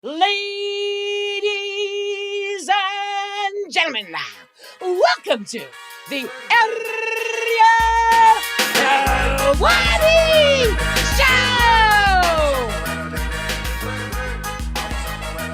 Ladies and gentlemen, welcome to the Ariel Helwani Show!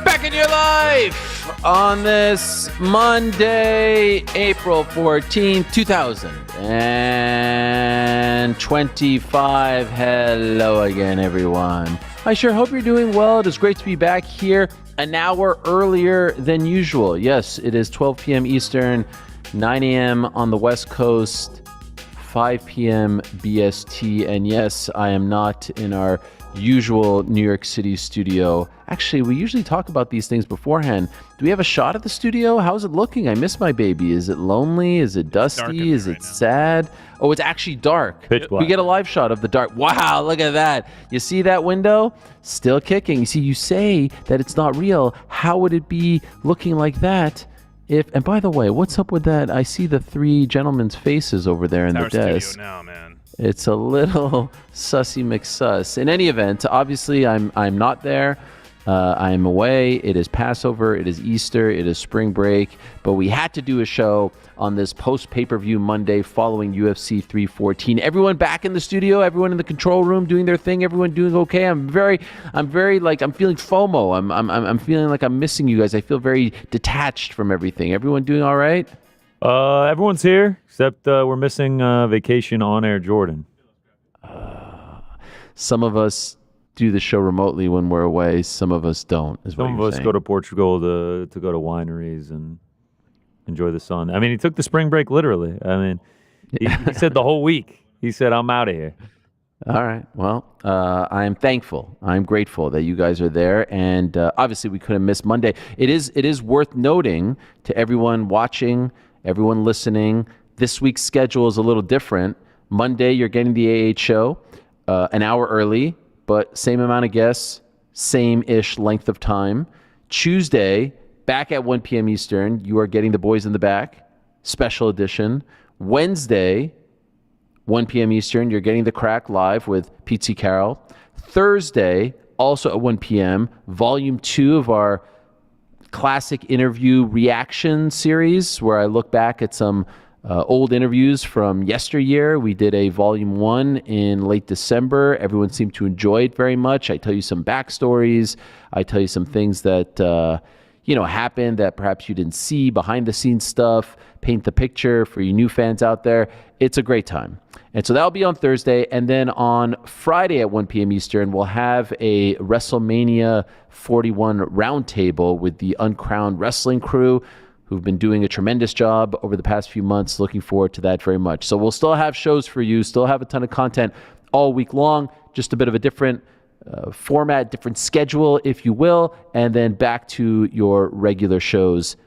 Back in your life on this Monday, April 14th, 2025. Hello again, everyone. I sure hope you're doing well. It is great to be back here an hour earlier than usual. Yes, it is 12 p.m. Eastern, 9 a.m. on the West Coast, 5 p.m. BST. And yes, I am not in our usual New York City studio. Actually, we usually talk about these things beforehand. Do we have a shot of the studio? How's it looking? I miss my baby. Is it lonely? Is it dusty? Is it sad? Oh, it's actually dark. Pitch black. We get a live shot of the dark. Wow, look at that. You see that window? Still kicking. You see, you say that it's not real. How would it be looking like that? And by the way, what's up with that? I see the three gentlemen's faces over there in the desk. Studio now, man. It's a little sussy McSuss. In any event, obviously I'm not there. I am away. It is Passover. It is Easter. It is spring break. But we had to do a show on this post-pay-per-view Monday following UFC 314. Everyone back in the studio. Everyone in the control room doing their thing. Everyone doing okay. I'm feeling FOMO. I'm feeling like I'm missing you guys. I feel very detached from everything. Everyone doing all right? Everyone's here except we're missing Vacation on Air Jordan. Some of us do the show remotely when we're away. Some of us don't. Some of us go to Portugal to go to wineries and enjoy the sun. I mean, he took the spring break literally. I mean, he said the whole week. He said, "I'm out of here." All right. Well, I am thankful. I'm grateful that you guys are there. And obviously, we couldn't miss Monday. It is worth noting to everyone watching, everyone listening, this week's schedule is a little different. Monday, you're getting the AH show an hour early, but same amount of guests, same-ish length of time. Tuesday, back at 1 p.m. Eastern, you are getting the Boys in the Back, special edition. Wednesday, 1 p.m. Eastern, you're getting The Crack live with Pete C. Carroll. Thursday, also at 1 p.m., Volume 2 of our classic interview reaction series, where I look back at some old interviews from yesteryear. We did a Volume 1 in late December. Everyone seemed to enjoy it very much. I tell you some backstories. I tell you some things that happened that perhaps you didn't see, behind-the-scenes stuff, paint the picture for you new fans out there. It's a great time. And so that'll be on Thursday. And then on Friday at 1 p.m. Eastern, we'll have a WrestleMania 41 roundtable with the Uncrowned Wrestling crew, who've been doing a tremendous job over the past few months. Looking forward to that very much. So we'll still have shows for you, still have a ton of content all week long, just a bit of a different format, different schedule, if you will, and then back to your regular shows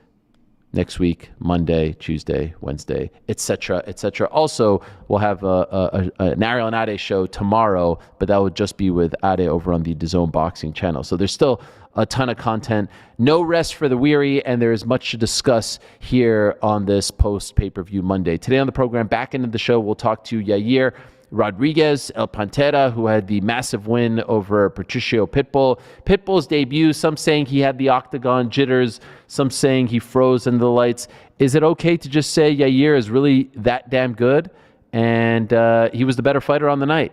next week, Monday, Tuesday, Wednesday, etc., etc. Also, we'll have an Ariel and Ade show tomorrow, but that would just be with Ade over on the DAZN Boxing channel. So there's still a ton of content. No rest for the weary, and there is much to discuss here on this post-pay-per-view Monday. Today on the program, back into the show, we'll talk to Yair Rodriguez, El Pantera, who had the massive win over Patricio Pitbull. Pitbull's debut, some saying he had the octagon jitters, some saying he froze under the lights. Is it okay to just say Yair is really that damn good? And he was the better fighter on the night.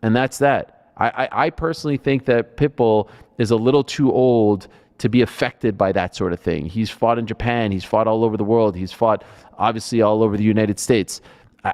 And that's that. I personally think that Pitbull is a little too old to be affected by that sort of thing. He's fought in Japan. He's fought all over the world. He's fought, obviously, all over the United States.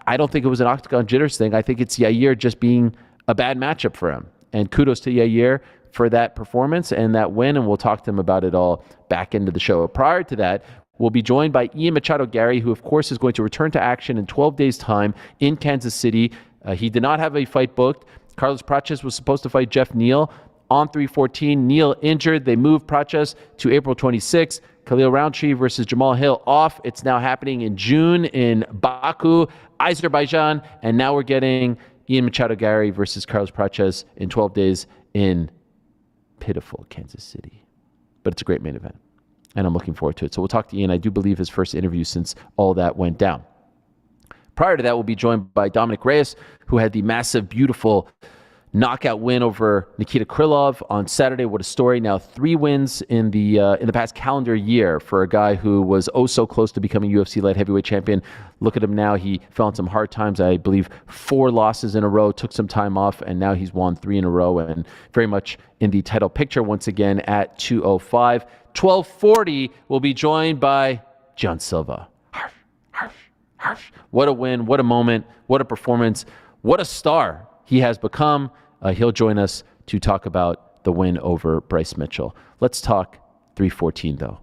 I don't think it was an octagon jitters thing. I think it's Yair just being a bad matchup for him. And kudos to Yair for that performance and that win, and we'll talk to him about it all back into the show. Prior to that, we'll be joined by Machado Garry, who, of course, is going to return to action in 12 days' time in Kansas City. He did not have a fight booked. Carlos Prates was supposed to fight Jeff Neal on 3/14. Neal injured. They moved Prates to April 26th. Khalil Roundtree versus Jamal Hill off. It's now happening in June in Baku, Azerbaijan. And now we're getting Machado Garry versus Carlos Prates in 12 days in pitiful Kansas City. But it's a great main event, and I'm looking forward to it. So we'll talk to Ian. I do believe his first interview since all that went down. Prior to that, we'll be joined by Dominick Reyes, who had the massive, beautiful knockout win over Nikita Krylov on Saturday. What a story. Now 3 wins in the past calendar year for a guy who was oh so close to becoming UFC light heavyweight champion. Look at him now. He fell on some hard times. I believe 4 losses in a row, took some time off, and now he's won 3 in a row and very much in the title picture once again at 205. 1240 will be joined by John Silva. What a win. What a moment. What a performance. What a star he has become. He'll join us to talk about the win over Bryce Mitchell. Let's talk 314, though.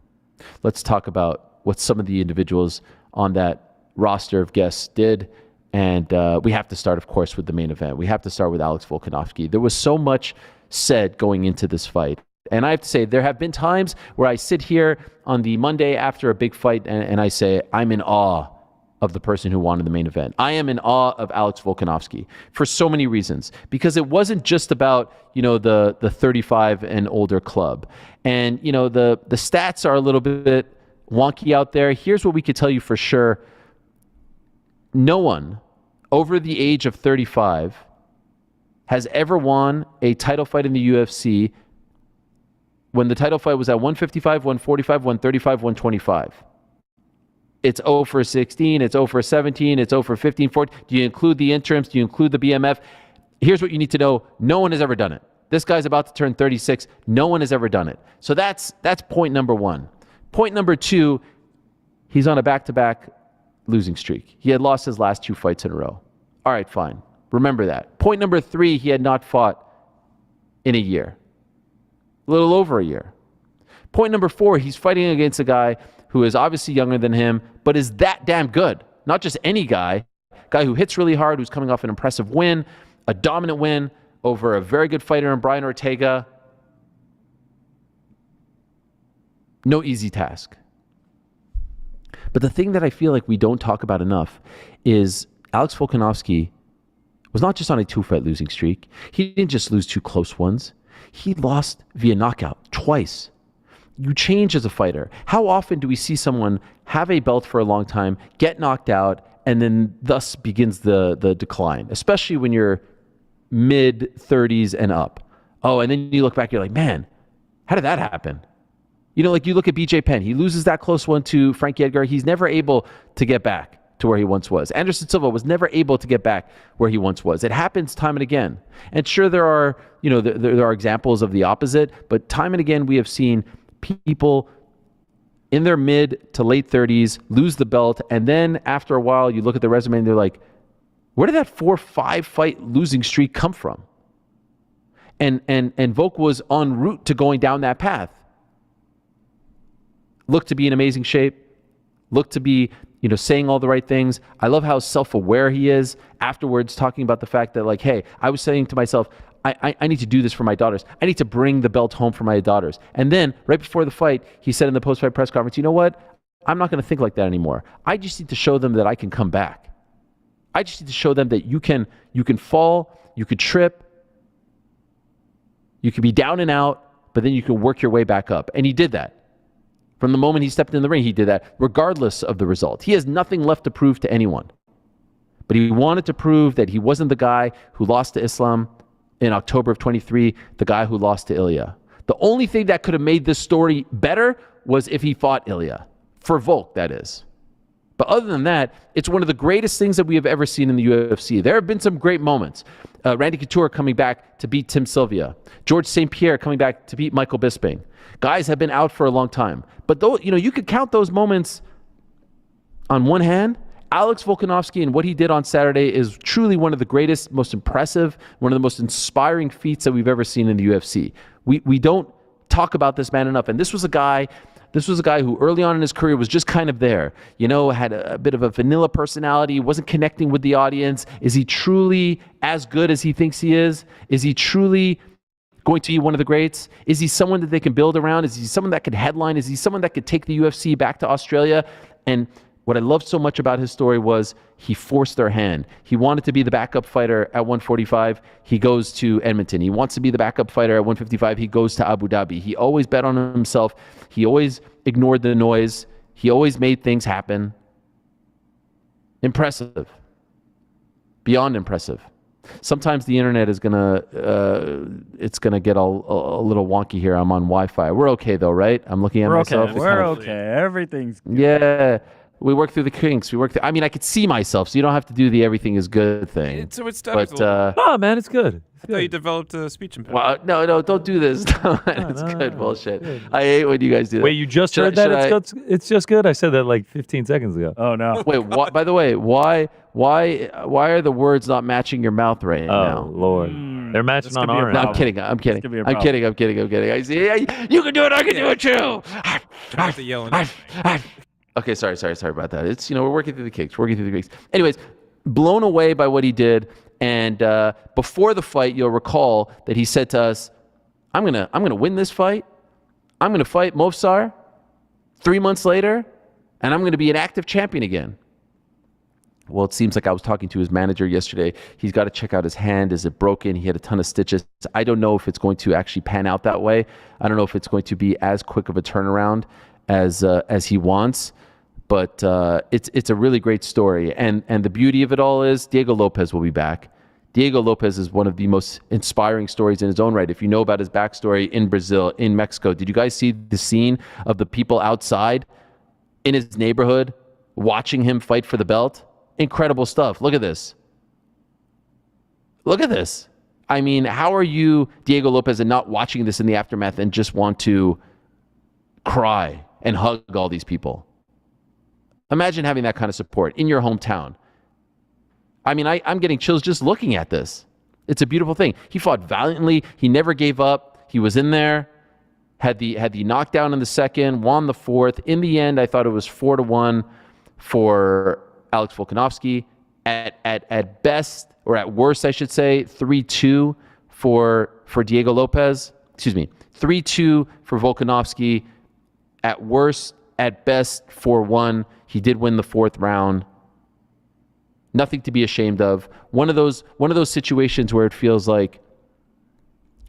Let's talk about what some of the individuals on that roster of guests did. And we have to start, of course, with the main event. We have to start with Alex Volkanovski. There was so much said going into this fight. And I have to say, there have been times where I sit here on the Monday after a big fight and I say, I'm in awe of the person who wanted the main event. I am in awe of Alex Volkanovski for so many reasons, because it wasn't just about, the 35 and older club. And, the stats are a little bit wonky out there. Here's what we could tell you for sure. No one over the age of 35 has ever won a title fight in the UFC when the title fight was at 155, 145, 135, 125. It's 0 for 16, it's 0 for 17, it's 0 for 15, 14. Do you include the interims? Do you include the BMF? Here's what you need to know. No one has ever done it. This guy's about to turn 36. No one has ever done it. So that's point number 1. Point number 2, he's on a back-to-back losing streak. He had lost his last 2 fights in a row. All right, fine. Remember that. Point number 3, he had not fought in a year. A little over a year. Point number 4, he's fighting against a guy who is obviously younger than him, but is that damn good. Not just any guy who hits really hard, who's coming off an impressive win, a dominant win over a very good fighter in Brian Ortega. No easy task. But the thing that I feel like we don't talk about enough is Alex Volkanovski was not just on a 2-fight losing streak. He didn't just lose 2 close ones. He lost via knockout twice. You change as a fighter. How often do we see someone have a belt for a long time, get knocked out, and then thus begins the decline, especially when you're mid-30s and up? Oh, and then you look back, you're like, man, how did that happen? You look at BJ Penn. He loses that close one to Frankie Edgar. He's never able to get back to where he once was. Anderson Silva was never able to get back where he once was. It happens time and again. And sure, there are, there are examples of the opposite, but time and again we have seen people in their mid to late 30s lose the belt, and then after a while you look at the resume and they're like, where did that 4-5 fight losing streak come from? And Volk was en route to going down that path. Looked to be in amazing shape, looked to be saying all the right things. I love how self-aware he is afterwards, talking about the fact that, like, hey, I was saying to myself, I need to do this for my daughters. I need to bring the belt home for my daughters. And then right before the fight, he said in the post-fight press conference, you know what? I'm not going to think like that anymore. I just need to show them that I can come back. I just need to show them that you can fall, you could trip, you could be down and out, but then you can work your way back up. And he did that. From the moment he stepped in the ring, he did that regardless of the result. He has nothing left to prove to anyone. But he wanted to prove that he wasn't the guy who lost to Islam in October of 23, the guy who lost to Ilya. The only thing that could have made this story better was if he fought Ilya. For Volk, that is. But other than that, it's one of the greatest things that we have ever seen in the UFC. There have been some great moments. Randy Couture coming back to beat Tim Sylvia. George St. Pierre coming back to beat Michael Bisping. Guys have been out for a long time. But those, you could count those moments on one hand. Alex Volkanovski and what he did on Saturday is truly one of the greatest, most impressive, one of the most inspiring feats that we've ever seen in the UFC. We don't talk about this man enough. And this was a guy who early on in his career was just kind of there, had a bit of a vanilla personality, wasn't connecting with the audience. Is he truly as good as he thinks he is? Is he truly going to be one of the greats? Is he someone that they can build around? Is he someone that could headline? Is he someone that could take the UFC back to Australia? And what I loved so much about his story was he forced their hand. He wanted to be the backup fighter at 145. He goes to Edmonton. He wants to be the backup fighter at 155. He goes to Abu Dhabi. He always bet on himself. He always ignored the noise. He always made things happen. Impressive. Beyond impressive. sometimes the internet is gonna it's gonna get a little wonky here. I'm on Wi-Fi. We're okay though, right? I'm looking at myself. Okay. We're okay. Everything's good. Yeah. We work through the kinks. I mean, I could see myself, so you don't have to do the everything is good thing. So it's tough. But Oh man, it's good. I thought you developed a speech impediment. well, no, don't do this. It's good bullshit. I hate when you guys do that. Wait, you just heard that? It's just good. I said that like 15 seconds ago. Oh no. Wait, by the way, why are the words not matching your mouth right now? Oh Lord, they're matching on our end. No, I'm kidding. I'm kidding. I see. You can do it. I can do it too. I have to yell in. Okay, sorry about that. It's we're working through the kinks. Anyways, blown away by what he did, and before the fight, you'll recall that he said to us, "I'm gonna win this fight. I'm gonna fight Movsar 3 months later, and I'm gonna be an active champion again." Well, it seems like I was talking to his manager yesterday. He's got to check out his hand. Is it broken? He had a ton of stitches. I don't know if it's going to actually pan out that way. I don't know if it's going to be as quick of a turnaround as he wants. But it's a really great story. And the beauty of it all is Diego Lopez will be back. Diego Lopez is one of the most inspiring stories in his own right. If you know about his backstory in Brazil, in Mexico, did you guys see the scene of the people outside in his neighborhood watching him fight for the belt? Incredible stuff. Look at this. I mean, how are you, Diego Lopez, and not watching this in the aftermath and just want to cry and hug all these people? Imagine having that kind of support in your hometown. I mean, I'm getting chills just looking at this. It's a beautiful thing. He fought valiantly. He never gave up. He was in there, had the knockdown in the second, won the fourth. In the end, I thought it was 4-1 for Alex Volkanovski. At best, or at worst, I should say, 3-2 for Diego Lopez. 3-2 for Volkanovski. At worst, at best, 4-1. He did win the fourth round. Nothing to be ashamed of. One of those situations where it feels like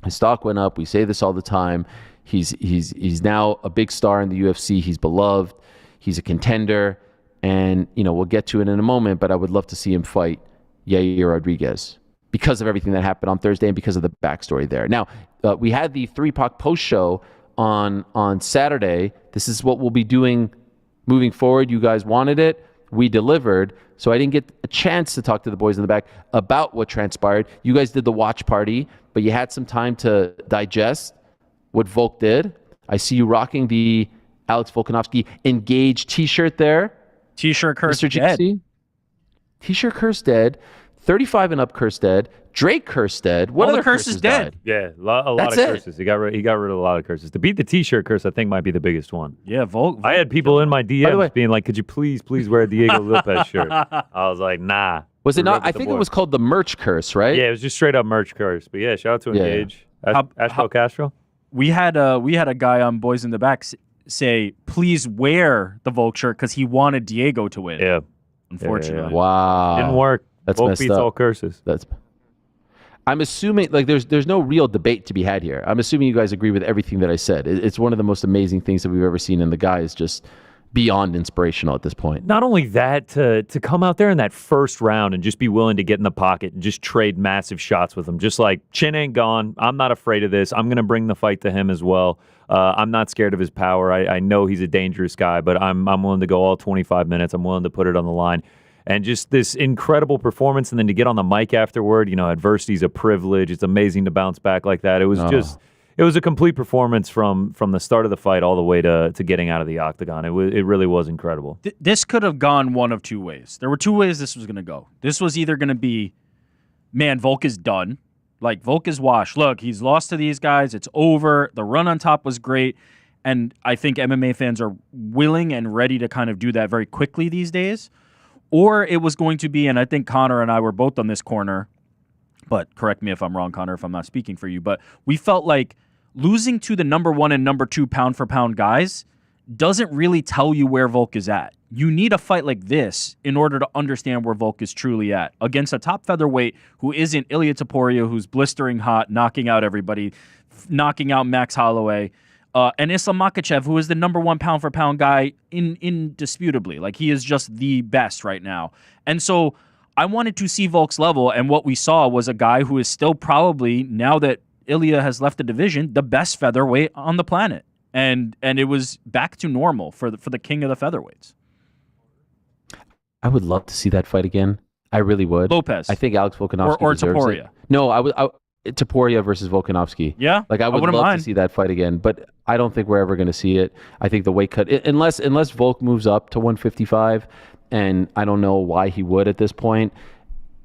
his stock went up. We say this all the time. He's now a big star in the UFC. He's beloved. He's a contender. And, we'll get to it in a moment, but I would love to see him fight Yair Rodriguez because of everything that happened on Thursday and because of the backstory there. Now, we had the 3PAC post show on Saturday. This is what we'll be doing moving forward. You guys wanted it. We delivered. So I didn't get a chance to talk to the boys in the back about what transpired. You guys did the watch party, but you had some time to digest what Volk did. I see you rocking the Alex Volkanovski Engage t-shirt there. T-shirt cursed Mr. dead. GC. T-shirt cursed dead. 35 and up cursed dead. Drake cursed dead. What All other the curses dead. died? Yeah, a lot of That's it. curses. He got rid of a lot of curses. To beat the T-shirt curse, I think might be the biggest one. Yeah, Volk. I had people in my By the DMs way- being like, "Could you please wear a Diego Lopez shirt?" I was like, "Nah." Was it We're not? good with I the think it boys. was called the merch curse, right? Yeah, it was just straight up merch curse. But yeah, shout out to Yeah. Engage. How- Ashbel Castro. We had a guy on Boys in the Back say, "Please wear the Volk shirt" because he wanted Diego to win. Yeah, Unfortunately. Wow. didn't work. That's Volk messed beats up. all curses. I'm assuming there's no real debate to be had here. I'm assuming you guys agree with everything that I said. It's one of the most amazing things that we've ever seen, and the guy is just beyond inspirational at this point. Not only that, to come out there in that first round and just be willing to get in the pocket and just trade massive shots with him. Just like, chin ain't gone. I'm not afraid of this. I'm going to bring the fight to him as well. I'm not scared of his power. I know he's a dangerous guy, but I'm willing to go all 25 minutes. I'm willing to put it on the line. And just this incredible performance, and then to get on the mic afterward, adversity's a privilege. It's amazing to bounce back like that. It was it was a complete performance from the start of the fight all the way to getting out of the octagon. It really was incredible. This could have gone one of two ways. There were two ways this was going to go. This was either going to be, man, Volk is done. Like, Volk is washed. Look, he's lost to these guys. It's over. The run on top was great. And I think MMA fans are willing and ready to kind of do that very quickly these days. Or it was going to be, and I think Connor and I were both on this corner, but correct me if I'm wrong, Connor, if I'm not speaking for you, but we felt like losing to the number 1 and number 2 pound-for-pound guys doesn't really tell you where Volk is at. You need a fight like this in order to understand where Volk is truly at. Against a top featherweight who isn't Ilia Topuria, who's blistering hot, knocking out everybody, knocking out Max Holloway, and Islam Makhachev, who is the number 1 pound-for-pound guy indisputably. Like, he is just the best right now. And so I wanted to see Volk's level, and what we saw was a guy who is still probably, now that Ilya has left the division, the best featherweight on the planet. And it was back to normal for the king of the featherweights. I would love to see that fight again. I really would. Lopez. I think Alex Volkanovski or deserves Topuria. it. No, Topuria versus Volkanovski. Yeah, like I would love mind. to see that fight again, but I don't think we're ever going to see it. I think the weight cut, unless Volk moves up to 155, and I don't know why he would at this point.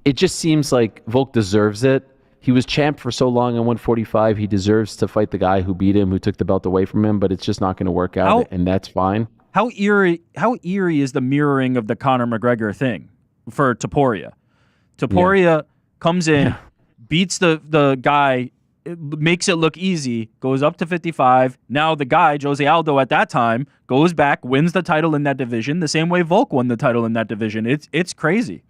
It just seems like Volk deserves it. He was champ for so long at 145. He deserves to fight the guy who beat him, who took the belt away from him, but it's just not going to work out, and that's fine. How eerie is the mirroring of the Conor McGregor thing for Topuria? Topuria comes in, beats the guy, makes it look easy, goes up to 55. Now the guy, Jose Aldo at that time, goes back, wins the title in that division, the same way Volk won the title in that division. It's crazy.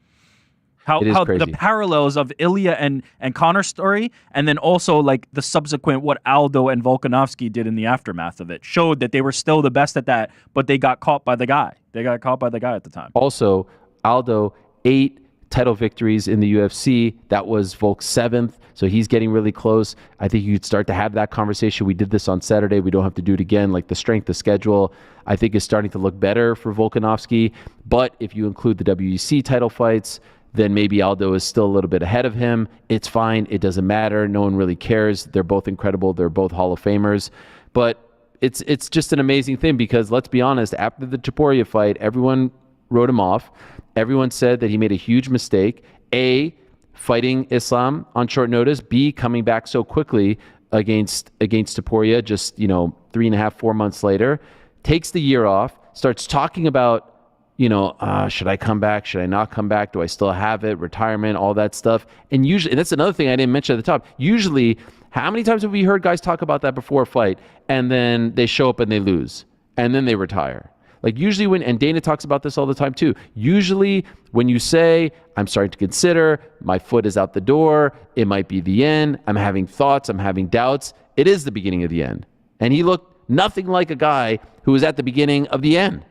How crazy. The parallels of Ilya and Conor's story, and then also like the subsequent what Aldo and Volkanovski did in the aftermath of it, showed that they were still the best at that, but they got caught by the guy. They got caught by the guy at the time. Also, Aldo, 8 title victories in the UFC. That was Volk's 7th, so he's getting really close. I think you'd start to have that conversation. We did this on Saturday. We don't have to do it again. Like the strength of schedule, I think is starting to look better for Volkanovski. But if you include the WEC title fights, then maybe Aldo is still a little bit ahead of him. It's fine. It doesn't matter. No one really cares. They're both incredible. They're both Hall of Famers. But it's just an amazing thing because, let's be honest, after the Topuria fight, everyone wrote him off. Everyone said that he made a huge mistake. A, fighting Islam on short notice. B, coming back so quickly against Topuria just, 3.5, 4 months later. Takes the year off. Starts talking about, should I come back? Should I not come back? Do I still have it? Retirement, all that stuff. And usually, and that's another thing I didn't mention at the top. Usually, how many times have we heard guys talk about that before a fight, and then they show up and they lose, and then they retire? Like usually and Dana talks about this all the time too. Usually when you say, I'm starting to consider, my foot is out the door, it might be the end, I'm having thoughts, I'm having doubts, it is the beginning of the end. And he looked nothing like a guy who was at the beginning of the end.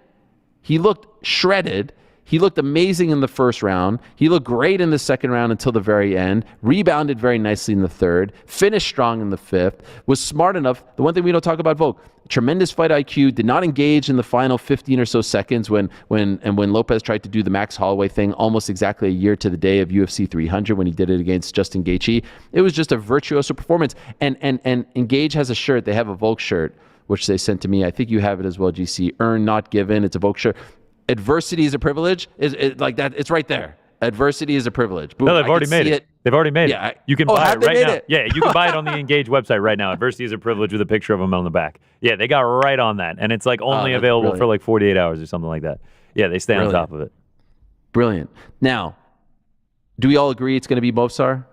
He looked shredded. He looked amazing in the first round. He looked great in the second round until the very end, rebounded very nicely in the third, finished strong in the fifth, was smart enough. The one thing we don't talk about Volk, tremendous fight IQ, did not engage in the final 15 or so seconds when Lopez tried to do the Max Holloway thing almost exactly a year to the day of UFC 300 when he did it against Justin Gaethje. It was just a virtuoso performance. And Engage has a shirt. They have a Volk shirt, which they sent to me. I think you have it as well, GC. Earn, not given. It's a Volk shirt. Adversity is a privilege. Is like that. It's right there. Adversity is a privilege. Boom, no, they've already made it. They've already made it. You can buy it right now. Yeah, you can buy it on the Engage website right now. Adversity is a privilege with a picture of him on the back. Yeah, they got right on that. And it's like only available for like 48 hours or something like that. Yeah, they stay on top of it. Brilliant. Now, do we all agree it's going to be Movsar?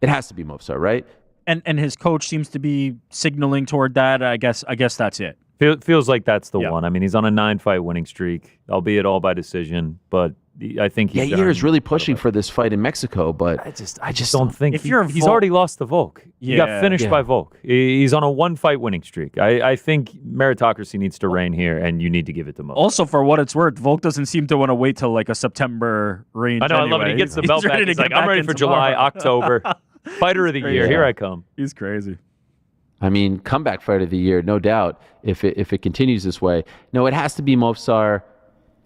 It has to be Movsar, right? And his coach seems to be signaling toward that. I guess that's it. Feels like that's the one. I mean, he's on a 9-fight winning streak, albeit all by decision. But I think Yair is really pushing for this fight in Mexico. But I just don't think if he's already lost to Volk. He got finished by Volk. He's on a 1-fight winning streak. I think meritocracy needs to reign here, and you need to give it to Mo. Also, for what it's worth, Volk doesn't seem to want to wait till like a September range. I know. Anyway. I love it. He gets the belt back. He's like, I'm ready for July, October. Fighter of the year. Here I come. He's crazy. I mean, comeback fight of the year, no doubt, if it continues this way. No, it has to be Movsar.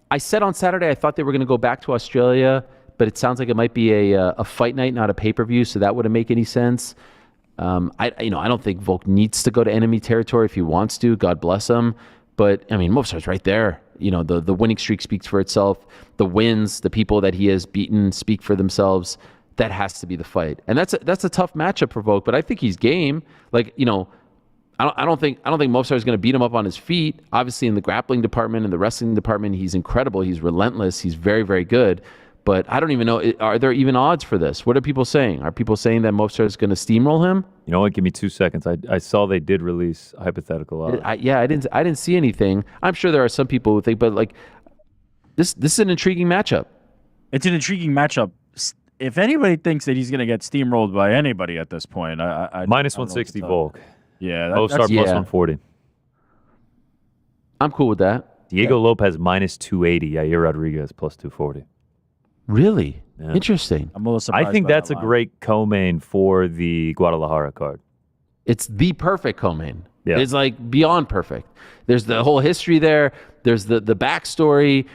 I said on Saturday I thought they were going to go back to Australia, but it sounds like it might be a fight night, not a pay-per-view, so that wouldn't make any sense. I don't think Volk needs to go to enemy territory if he wants to. God bless him. But, I mean, Movsar's right there. The winning streak speaks for itself. The wins, the people that he has beaten speak for themselves. That has to be the fight, and that's a tough matchup for Volk. But I think he's game. Like I don't think Movsar is going to beat him up on his feet. Obviously, in the grappling department and the wrestling department, he's incredible. He's relentless. He's very, very good. But I don't even know. Are there even odds for this? What are people saying? Are people saying that Movsar is going to steamroll him? You know what? Give me 2 seconds. I saw they did release a hypothetical odds. I didn't see anything. I'm sure there are some people who think, but like this is an intriguing matchup. It's an intriguing matchup. If anybody thinks that he's going to get steamrolled by anybody at this point, I minus 160 Volk. Yeah, Movsar plus 140. I'm cool with that. Diego Lopez minus 280. Yair Rodriguez plus 240. Really? Yeah. Interesting. I'm a little surprised. I think by that's that a line. great co-main for the Guadalajara card. It's the perfect co-main. Yeah. It's like beyond perfect. There's the whole history there. There's the backstory.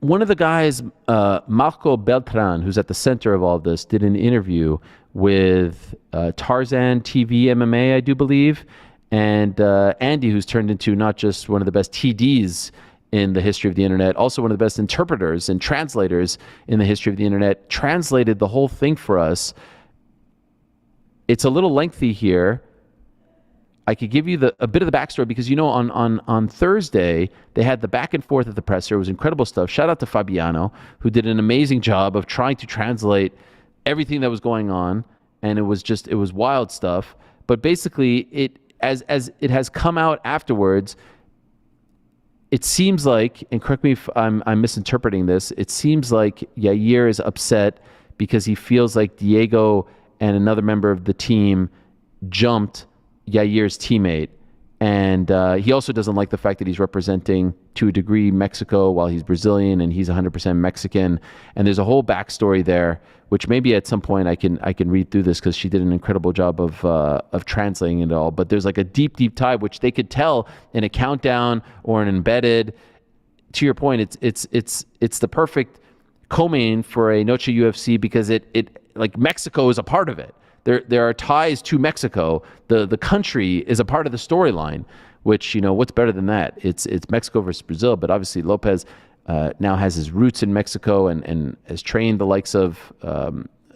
One of the guys, Marco Beltran, who's at the center of all this, did an interview with Tarzan TV MMA, I do believe, and Andy, who's turned into not just one of the best TDs in the history of the internet, also one of the best interpreters and translators in the history of the internet, translated the whole thing for us. It's a little lengthy here. I could give you a bit of the backstory because, on Thursday, they had the back and forth at the presser. It was incredible stuff. Shout out to Fabiano, who did an amazing job of trying to translate everything that was going on. And it was wild stuff. But basically, as it has come out afterwards, it seems like, and correct me if I'm misinterpreting this, it seems like Yair is upset because he feels like Diego and another member of the team jumped Yair's teammate. And he also doesn't like the fact that he's representing, to a degree, Mexico while he's Brazilian and he's 100% Mexican. And there's a whole backstory there, which maybe at some point I can read through this because she did an incredible job of translating it all. But there's like a deep tie, which they could tell in a countdown or an embedded. To your point, it's the perfect co-main for a Noche UFC because it like Mexico is a part of it. There are ties to Mexico. The country is a part of the storyline, which, what's better than that? It's Mexico versus Brazil, but obviously Lopez now has his roots in Mexico and has trained the likes of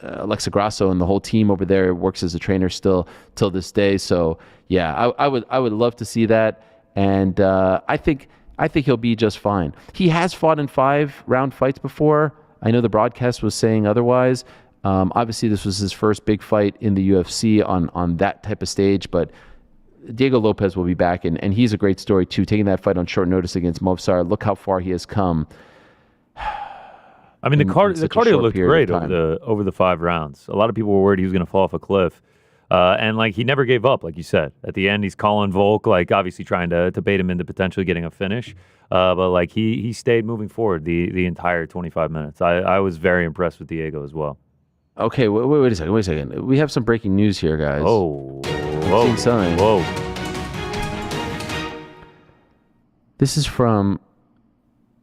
Alexa Grasso and the whole team over there, works as a trainer still till this day. So yeah, I would love to see that. And I think he'll be just fine. He has fought in 5-round fights before. I know the broadcast was saying otherwise. Obviously, this was his first big fight in the UFC on that type of stage, but Diego Lopez will be back, and he's a great story too, taking that fight on short notice against Movsar. Look how far he has come. I mean, the cardio looked great over the 5 rounds. A lot of people were worried he was going to fall off a cliff, and he never gave up, like you said. At the end, he's calling Volk, obviously trying to bait him into potentially getting a finish, but he stayed moving forward the entire 25 minutes. I was very impressed with Diego as well. Okay, wait a second. We have some breaking news here, guys. Oh, Whoa. This is from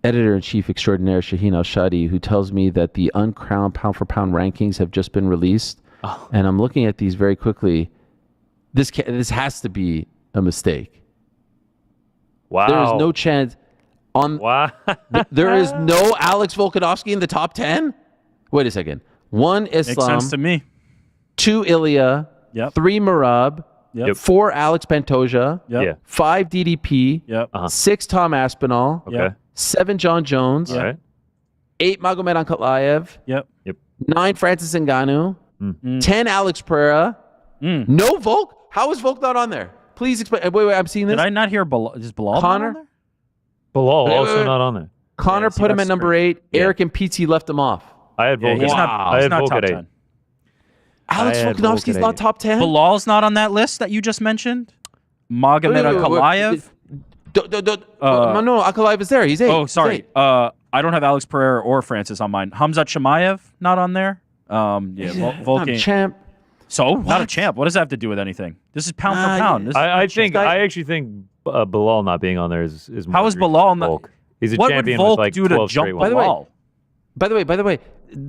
editor-in-chief extraordinaire Shaheen Al-Shadi, who tells me that the uncrowned pound-for-pound rankings have just been released. Oh. And I'm looking at these very quickly. This has to be a mistake. Wow. There is no chance. Wow. There is no Alex Volkanovski in the top 10? Wait a second. 1 Islam. Makes sense to me. 2 Ilya. Yep. 3 Merab. Yep. 4 Alex Pantoja. Yep. Yeah. 5 DDP. Yep. 6 Tom Aspinall. Okay. Yep. 7 John Jones. All right. 8 Magomed Ankalaev. Yep. 9 Francis Ngannou. 10 Alex Pereira. No Volk? How is Volk not on there? Please explain. Wait, I'm seeing this. Did I not hear is Bilal Connor? not on there? Bilal also not on there. Connor Yeah, see, put him that's at number crazy. 8. Eric and Pizzi left him off. I had Volk. He's not, I he's had not Volk top at 8. 10. Alex I had Volkanovski's Volk at not 8. top 10? Bilal's not on that list that you just mentioned? Magomed Ankalaev? No, Ankalaev is there. He's 8. Oh, sorry. I don't have Alex Pereira or Francis on mine. Hamzat Chimaev not on there? Volk ain't. Champ. So? Not a champ. What does that have to do with anything? This is pound for pound. This is I actually think Bilal not being on there is more How is egregious Bilal than not? Volk. He's a What champion would Volk with do to 12 jump straight ones. Bilal? By the way,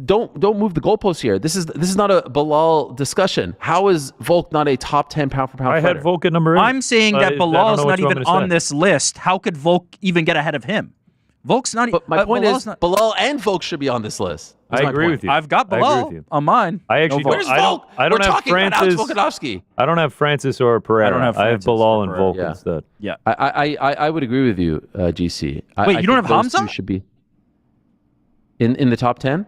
don't move the goalposts here. This is not a Bilal discussion. How is Volk not a top 10 pound for pound I fighter? had Volk at number 8. I'm saying that Bilal is not even on this. this list. How could Volk even get ahead of him? Volk's not. But my point Bilal's is, not, Bilal and Volk should be on this list. I agree with you. I've got I agree Bilal with you. on mine. I actually No Where's I Volk? don't We're have talking about Francis. Alex Volkanovski. I don't have Francis or Pereira. I don't have I have Francis Bilal or and Pereira. Volk Yeah. instead. Yeah. I would agree with you, GC. Wait, you don't have think those Hamza? two should be in the top 10.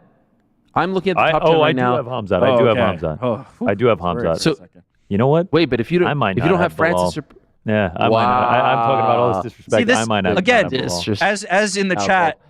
I'm looking at the top 10 right now. I do have Hamzat. I do have Hamzat. Oh, I do have Hamzat. So- you know what? Wait, but if you don't, I might if you not don't have have Francis, or, Yeah, I might not. I'm talking about all this disrespect. See, this- I might not. again, not have Bilal. as in the chat,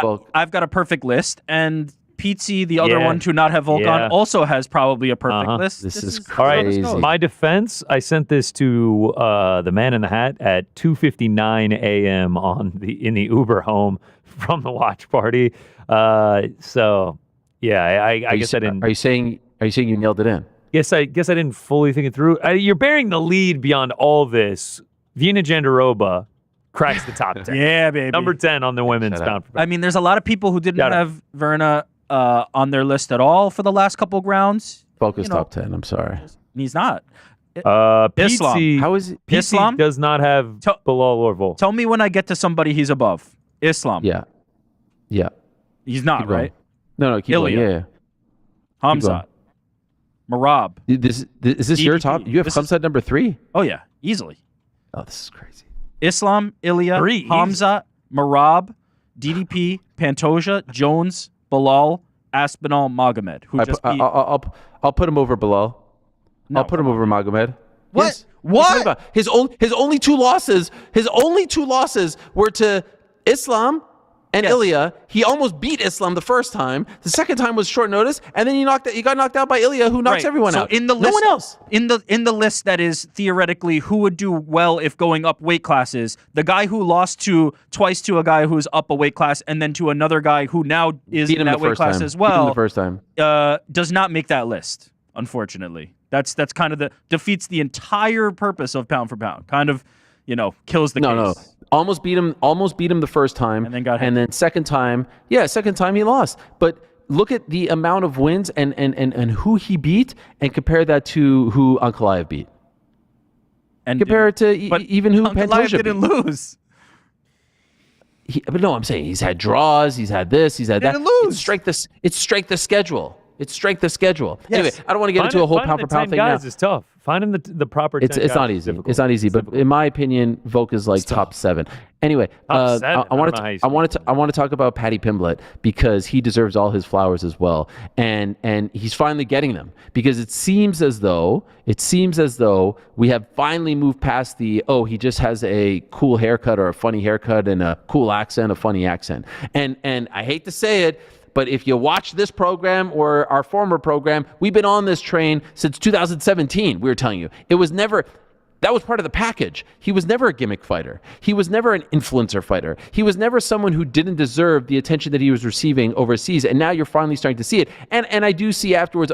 Volk. I've got a perfect list, and Pizzi, the other Yeah. one to not have Volk Yeah. on, also has probably a perfect list. This is All right, crazy. my defense, I sent this to the man in the hat at 2:59 a.m. in the Uber home from the watch party. So yeah, I guess I didn't. Are you saying you nailed it in? Guess I didn't fully think it through. You're bearing the lead beyond all this. Vina Jandiroba cracks the top 10. Yeah, baby. Number 10 on the women's pound for pound. I mean, there's a lot of people who didn't have Verna on their list at all for the last couple of rounds. Focus top 10. I'm sorry. He's not. Islam. How is it? Islam does not have Bilal or Vol. Tell me when I get to somebody he's above. Islam. Yeah. He's not, right? No, keep going. Yeah. Hamzat. Marab. Is this your top? You have Hamzat number 3? Oh, yeah. Easily. Oh, this is crazy. Islam, Ilya, Hamzat, Marab, DDP, Pantoja, Jones, Bilal, Aspinall, Magomed. I'll put him over Bilal. No, I'll put him over Magomed. What? Yes. What? His only two losses were to Islam and Ilya. He almost beat Islam the first time. The second time was short notice, and then he got knocked out by Ilya, who knocks everyone out. In the list, no one else. In the list that is theoretically who would do well if going up weight classes, the guy who lost twice to a guy who's up a weight class, and then to another guy who now is in that weight class as well. Beat him the first time. Does not make that list, unfortunately. That's kind of defeats the entire purpose of pound for pound. Kind of, kills the case. No. Almost beat him the first time. And then got hit. And then second time he lost. But look at the amount of wins and who he beat, and compare that to who Ankalaev beat. And compare it to even who Pantoja beat. Didn't lose. But no, I'm saying he's had draws, he's had this, he's had that. Didn't lose. It's strength of schedule. It's strength of schedule. Yes. Anyway, I don't want to get into a whole pound for pound thing now. Is tough. Finding the proper 10 It's guys not is easy. difficult. It's not easy. But in my opinion, Volk is like top 7. Anyway, Top 7? I want to talk about Paddy Pimblett, because he deserves all his flowers as well, and he's finally getting them, because it seems as though we have finally moved past the he just has a cool haircut or a funny haircut and a cool accent, a funny accent, and I hate to say it, but if you watch this program or our former program, we've been on this train since 2017. We were telling you. That was part of the package. He was never a gimmick fighter. He was never an influencer fighter. He was never someone who didn't deserve the attention that he was receiving overseas. And now you're finally starting to see it. And I do see afterwards,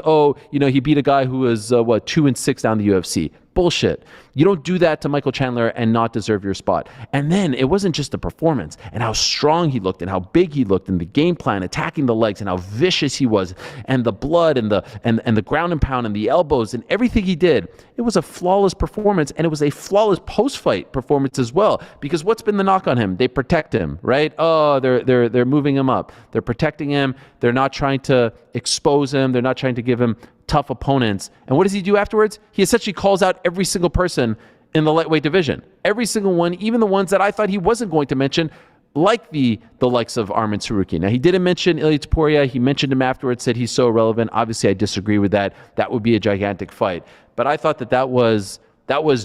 he beat a guy who was 2-6 down the UFC. Bullshit. You don't do that to Michael Chandler and not deserve your spot. And then it wasn't just the performance and how strong he looked and how big he looked and the game plan, attacking the legs and how vicious he was, and the blood and the ground and pound and the elbows and everything he did. It was a flawless performance, and it was a flawless post-fight performance as well. Because what's been the knock on him? They protect him, right? They're moving him up. They're protecting him. They're not trying to expose him. They're not trying to give him tough opponents. And what does he do afterwards? He essentially calls out every single person in the lightweight division. Every single one, even the ones that I thought he wasn't going to mention, like the likes of Arman Sarukian. Now, he didn't mention Ilia Topuria. He mentioned him afterwards, said he's so irrelevant. Obviously, I disagree with that. That would be a gigantic fight. But I thought that was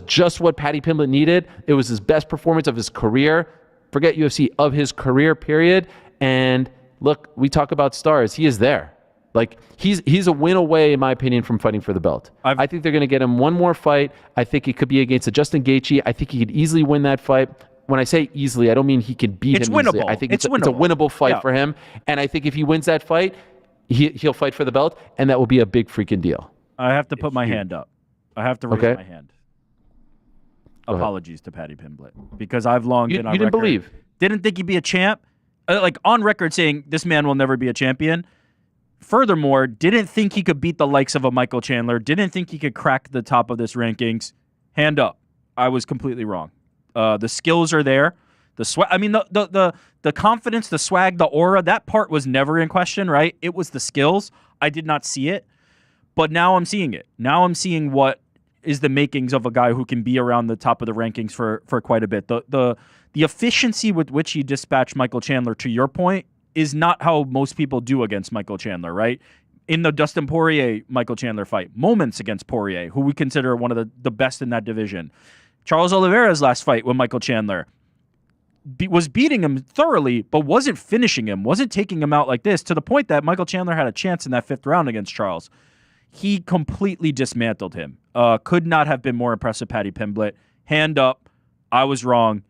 just what Paddy Pimblett needed. It was his best performance of his career. Forget UFC, of his career, period. And look, we talk about stars. He is there. Like, he's a win away, in my opinion, from fighting for the belt. I think they're going to get him one more fight. I think it could be against a Justin Gaethje. I think he could easily win that fight. When I say easily, I don't mean he can beat him easily. Winnable. I think it's a winnable fight for him. And I think if he wins that fight, he'll fight for the belt, and that will be a big freaking deal. I have to put my hand up. I have to raise my hand. Apologies to Paddy Pimblett, because I've long been on record. You didn't believe? Didn't think he'd be a champ. On record saying this man will never be a champion. Furthermore, didn't think he could beat the likes of a Michael Chandler. Didn't think he could crack the top of this rankings. Hand up. I was completely wrong. The skills are there. The swag. I mean, the confidence, the swag, the aura. That part was never in question, right? It was the skills. I did not see it, but now I'm seeing it. Now I'm seeing what is the makings of a guy who can be around the top of the rankings for quite a bit. The efficiency with which he dispatched Michael Chandler, to your point, is not how most people do against Michael Chandler, right? In the Dustin Poirier-Michael Chandler fight, moments against Poirier, who we consider one of the best in that division. Charles Oliveira's last fight with Michael Chandler was beating him thoroughly, but wasn't finishing him, wasn't taking him out like this, to the point that Michael Chandler had a chance in that 5th round against Charles. He completely dismantled him. Could not have been more impressive, Paddy Pimblett. Hand up. I was wrong.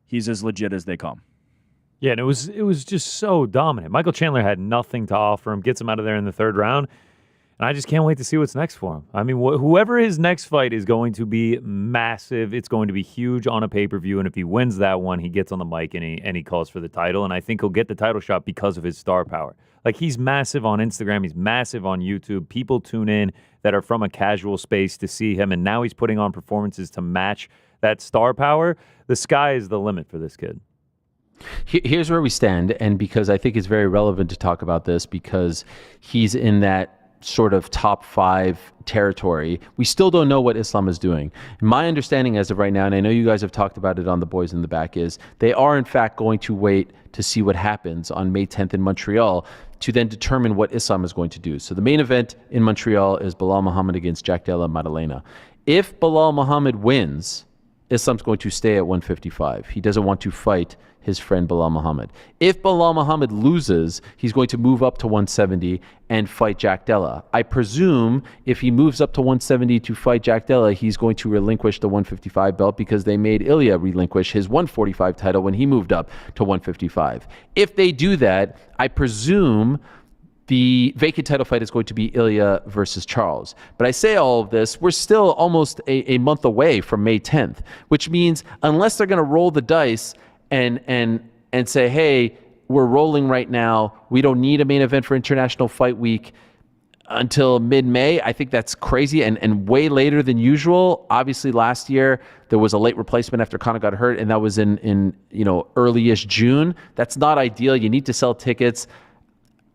He's as legit as they come. Yeah, and it was just so dominant. Michael Chandler had nothing to offer him, gets him out of there in the third round, and I just can't wait to see what's next for him. I mean, whoever his next fight is going to be massive. It's going to be huge on a pay-per-view, and if he wins that one, he gets on the mic and he calls for the title, and I think he'll get the title shot because of his star power. Like, he's massive on Instagram. He's massive on YouTube. People tune in that are from a casual space to see him, and now he's putting on performances to match that star power. The sky is the limit for this kid. Here's where we stand, and because I think it's very relevant to talk about this because he's in that sort of top 5 territory. We still don't know what Islam is doing. My understanding as of right now, and I know you guys have talked about it on the Boys in the Back, is they are in fact going to wait to see what happens on May 10th in Montreal to then determine what Islam is going to do. So the main event in Montreal is Belal Muhammad against Jack Della Maddalena. If Belal Muhammad wins, Islam's going to stay at 155. He doesn't want to fight his friend Belal Muhammad. If Belal Muhammad loses, he's going to move up to 170 and fight Jack Della. I presume if he moves up to 170 to fight Jack Della, he's going to relinquish the 155 belt because they made Ilya relinquish his 145 title when he moved up to 155. If they do that, I presume the vacant title fight is going to be Ilya versus Charles. But I say all of this, we're still almost a month away from May 10th, which means unless they're going to roll the dice and say, hey, we're rolling right now, we don't need a main event for International Fight Week until mid-May, I think that's crazy and way later than usual. Obviously, last year, there was a late replacement after Conor got hurt, and that was in early-ish June. That's not ideal. You need to sell tickets.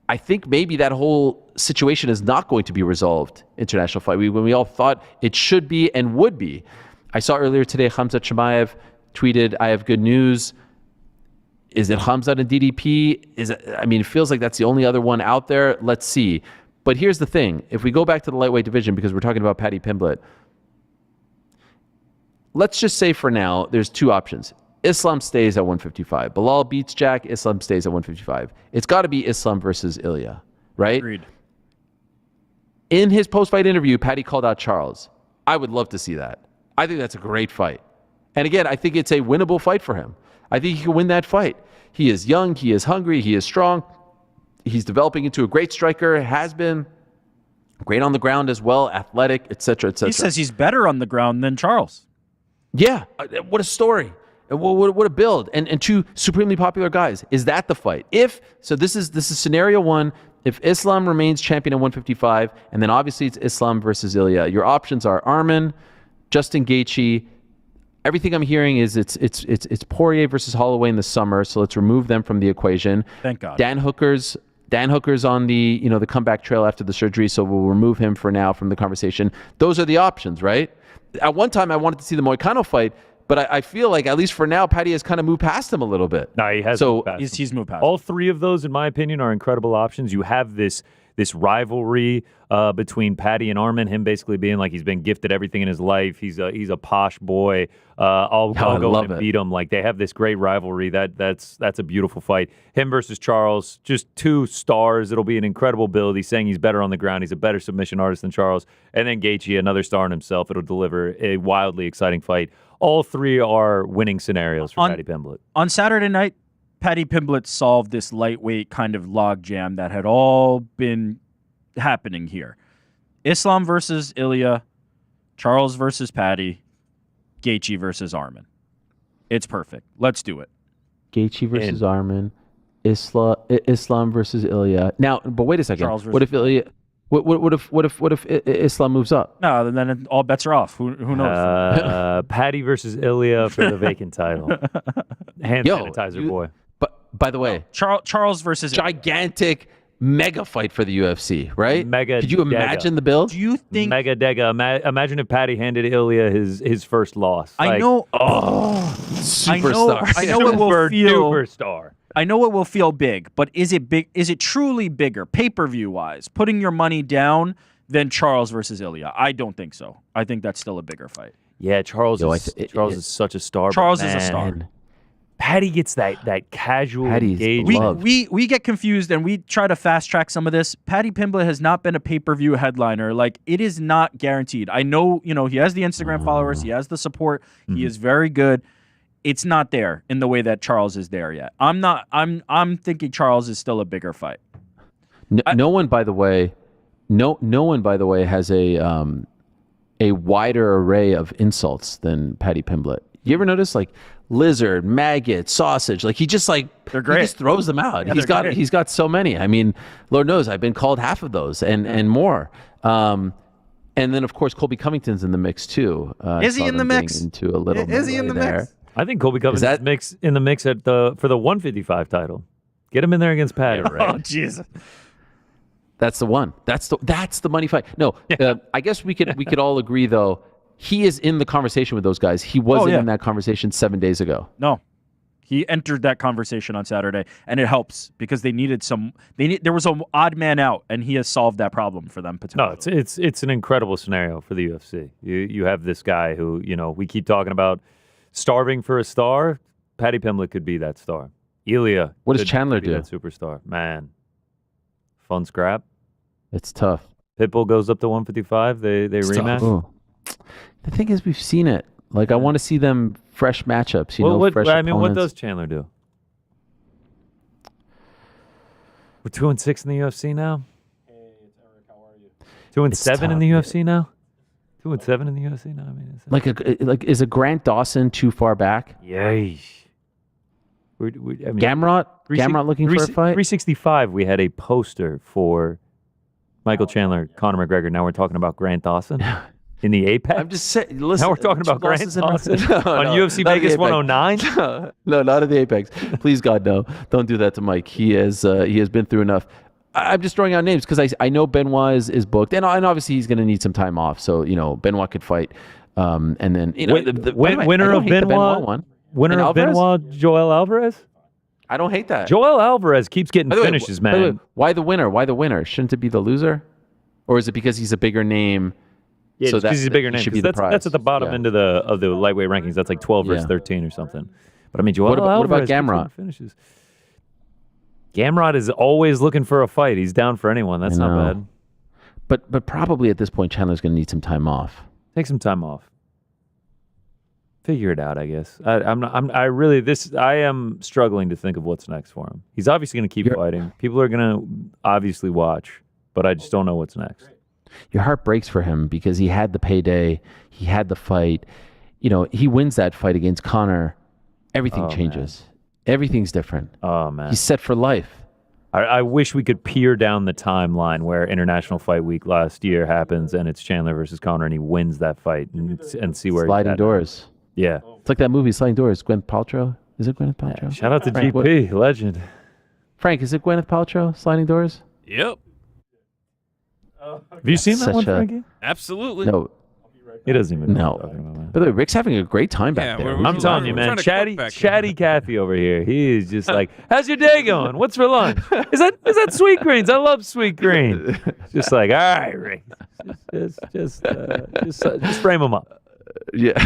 I think maybe that whole situation is not going to be resolved, International Fight Week, when we all thought it should be and would be. I saw earlier today, Khamzat Chimaev tweeted, I have good news. Is it Khamzat and DDP? It feels like that's the only other one out there. Let's see. But here's the thing. If we go back to the lightweight division, because we're talking about Paddy Pimblett, let's just say for now, there's 2 options. Islam stays at 155. Belal beats Jack. Islam stays at 155. It's got to be Islam versus Ilya, right? Agreed. In his post-fight interview, Paddy called out Charles. I would love to see that. I think that's a great fight. And again, I think it's a winnable fight for him. I think he can win that fight. He is young. He is hungry. He is strong. He's developing into a great striker, has been great on the ground as well, athletic, etc., etc. He says he's better on the ground than Charles. Yeah. What a story. What a build. And 2 supremely popular guys. Is that the fight? This is scenario 1. If Islam remains champion at 155, and then obviously it's Islam versus Ilya, your options are Arman, Justin Gaethje. Everything I'm hearing is it's Poirier versus Holloway in the summer, so let's remove them from the equation. Thank God. Dan Hooker's on the the comeback trail after the surgery, so we'll remove him for now from the conversation. Those are the options, right? At one time, I wanted to see the Moicano fight, but I feel like at least for now, Paddy has kind of moved past him a little bit. No, he has. So he's moved past. All 3 of those, in my opinion, are incredible options. You have this rivalry between Paddy and Arman, him basically being like he's been gifted everything in his life. He's a posh boy. I'll go and beat him. Like, they have this great rivalry. That's a beautiful fight. Him versus Charles, just 2 stars. It'll be an incredible build. He's saying he's better on the ground. He's a better submission artist than Charles. And then Gaethje, another star in himself. It'll deliver a wildly exciting fight. All 3 are winning scenarios for Paddy Pimblett. On Saturday night, Paddy Pimblett solved this lightweight kind of logjam that had all been happening here. Islam versus Ilya, Charles versus Paddy, Gaethje versus Arman. It's perfect. Let's do it. Gaethje versus Arman, Islam versus Ilya. Now, but wait a second. What if Ilya? What if Islam moves up? No, then all bets are off. Who knows? Paddy versus Ilya for the vacant title. Hand sanitizer boy. But by the way, Charles versus gigantic mega fight for the UFC, right? Mega. Could you imagine the build? Do you think Mega Dega? Imagine if Paddy handed Ilya his first loss. I know. Superstar. I know it will feel superstar. I know it will feel big, but is it big? Is it truly bigger, pay-per-view wise, putting your money down than Charles versus Ilya? I don't think so. I think that's still a bigger fight. Yeah, Charles is such a star. Charles is a star. Paddy gets that casual engagement. We get confused and we try to fast track some of this. Paddy Pimblett has not been a pay-per-view headliner. Like, it is not guaranteed. I know, he has the Instagram followers, he has the support, he is very good. it's not there in the way that Charles is there yet. I'm thinking Charles is still a bigger fight. No one, by the way, has a wider array of insults than Paddy Pimblett. You ever notice, like, lizard, maggot, sausage? Like, he just they're great. He just throws them out. Yeah, he's got so many. I mean, Lord knows I've been called half of those and more. And then, of course, Colby Covington's in the mix too. Is he in the mix? Into a little is he in the there. mix? I think Colby Covington's in the mix for the 155 title. Get him in there against Paddy. Oh, Jesus. That's the one. That's the money fight. No, I guess we could all agree though. He is in the conversation with those guys. He wasn't in that conversation 7 days ago. No, he entered that conversation on Saturday, and it helps because there was an odd man out, and he has solved that problem for them potentially. No, it's an incredible scenario for the UFC. You have this guy who we keep talking about starving for a star. Paddy Pimblett could be that star. Ilya. What does Chandler do? That superstar, man. Fun scrap. It's tough. Pitbull goes up to 155. They rematch. Ooh. The thing is, we've seen it. Like, I want to see them fresh matchups. Fresh opponents. What does Chandler do? We're 2-6 in the UFC now. Hey, it's Eric. How are you? 2-7 in the UFC now. 2-7 in the UFC now. I mean, is a Grant Dawson too far back? Yay. Gamrot looking for a fight? 365, we had a poster for Michael Chandler, Conor McGregor. Now we're talking about Grant Dawson in the Apex. I'm just saying. Listen, now we're talking about Grant Dawson on UFC not Vegas 109. No, not at the Apex. Please, God, no! Don't do that to Mike. He has been through enough. I'm just throwing out names because I know Benoit is booked, and obviously he's going to need some time off. So Benoit could fight, and then winner of Benoit. Winner of Benoit, Joel Alvarez? I don't hate that. Joel Alvarez keeps getting finishes, man. Why the winner? Why the winner? Shouldn't it be the loser? Or is it because he's a bigger name? Yeah, so because he's a bigger name. Should be the prize. That's at the bottom end of the lightweight rankings. That's like 12 versus 13 or something. But I mean, Joel Alvarez. What about Gamrot? Finishes. Gamrot is always looking for a fight. He's down for anyone. That's not bad. But probably at this point, Chandler's going to need some time off. Take some time off. Figure it out, I guess. I am struggling to think of what's next for him. He's obviously going to keep fighting. People are going to obviously watch, but I just don't know what's next. Your heart breaks for him because he had the payday, he had the fight. He wins that fight against Conor. Everything changes. Man. Everything's different. Oh man, he's set for life. I wish we could peer down the timeline where International Fight Week last year happens and it's Chandler versus Conor and he wins that fight and see where sliding he's at. Doors. Yeah. It's like that movie, Sliding Doors. Gwyneth Paltrow. Is it Gwyneth Paltrow? Yeah. Shout out to GP, legend. Frank, is it Gwyneth Paltrow, Sliding Doors? Yep. Have you seen that one, Frankie? Absolutely. No. He doesn't even know what I'm talking about. By the way, Rick's having a great time back there. I'm telling you, man. Chatty Cathy over here. He is just like, how's your day going? What's for lunch? Is that sweet greens? I love sweet greens. Just like, all right, Rick. Just frame him up. Yeah.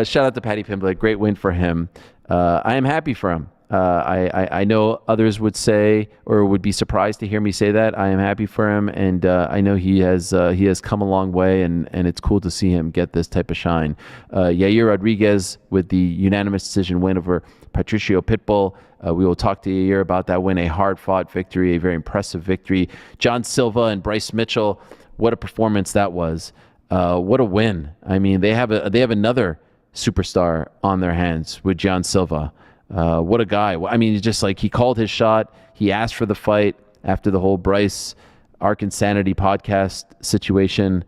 Shout out to Paddy Pimblett. Great win for him. I am happy for him. I know others would say or would be surprised to hear me say that. I am happy for him, and I know he has come a long way, and it's cool to see him get this type of shine. Yair Rodriguez with the unanimous decision win over Patricio Pitbull. We will talk to Yair about that win, a hard-fought victory, a very impressive victory. John Silva and Bryce Mitchell, what a performance that was. What a win. I mean, they have another superstar on their hands with John Silva. What a guy. I mean, just like he called his shot. He asked for the fight after the whole Bryce Ark Insanity podcast situation.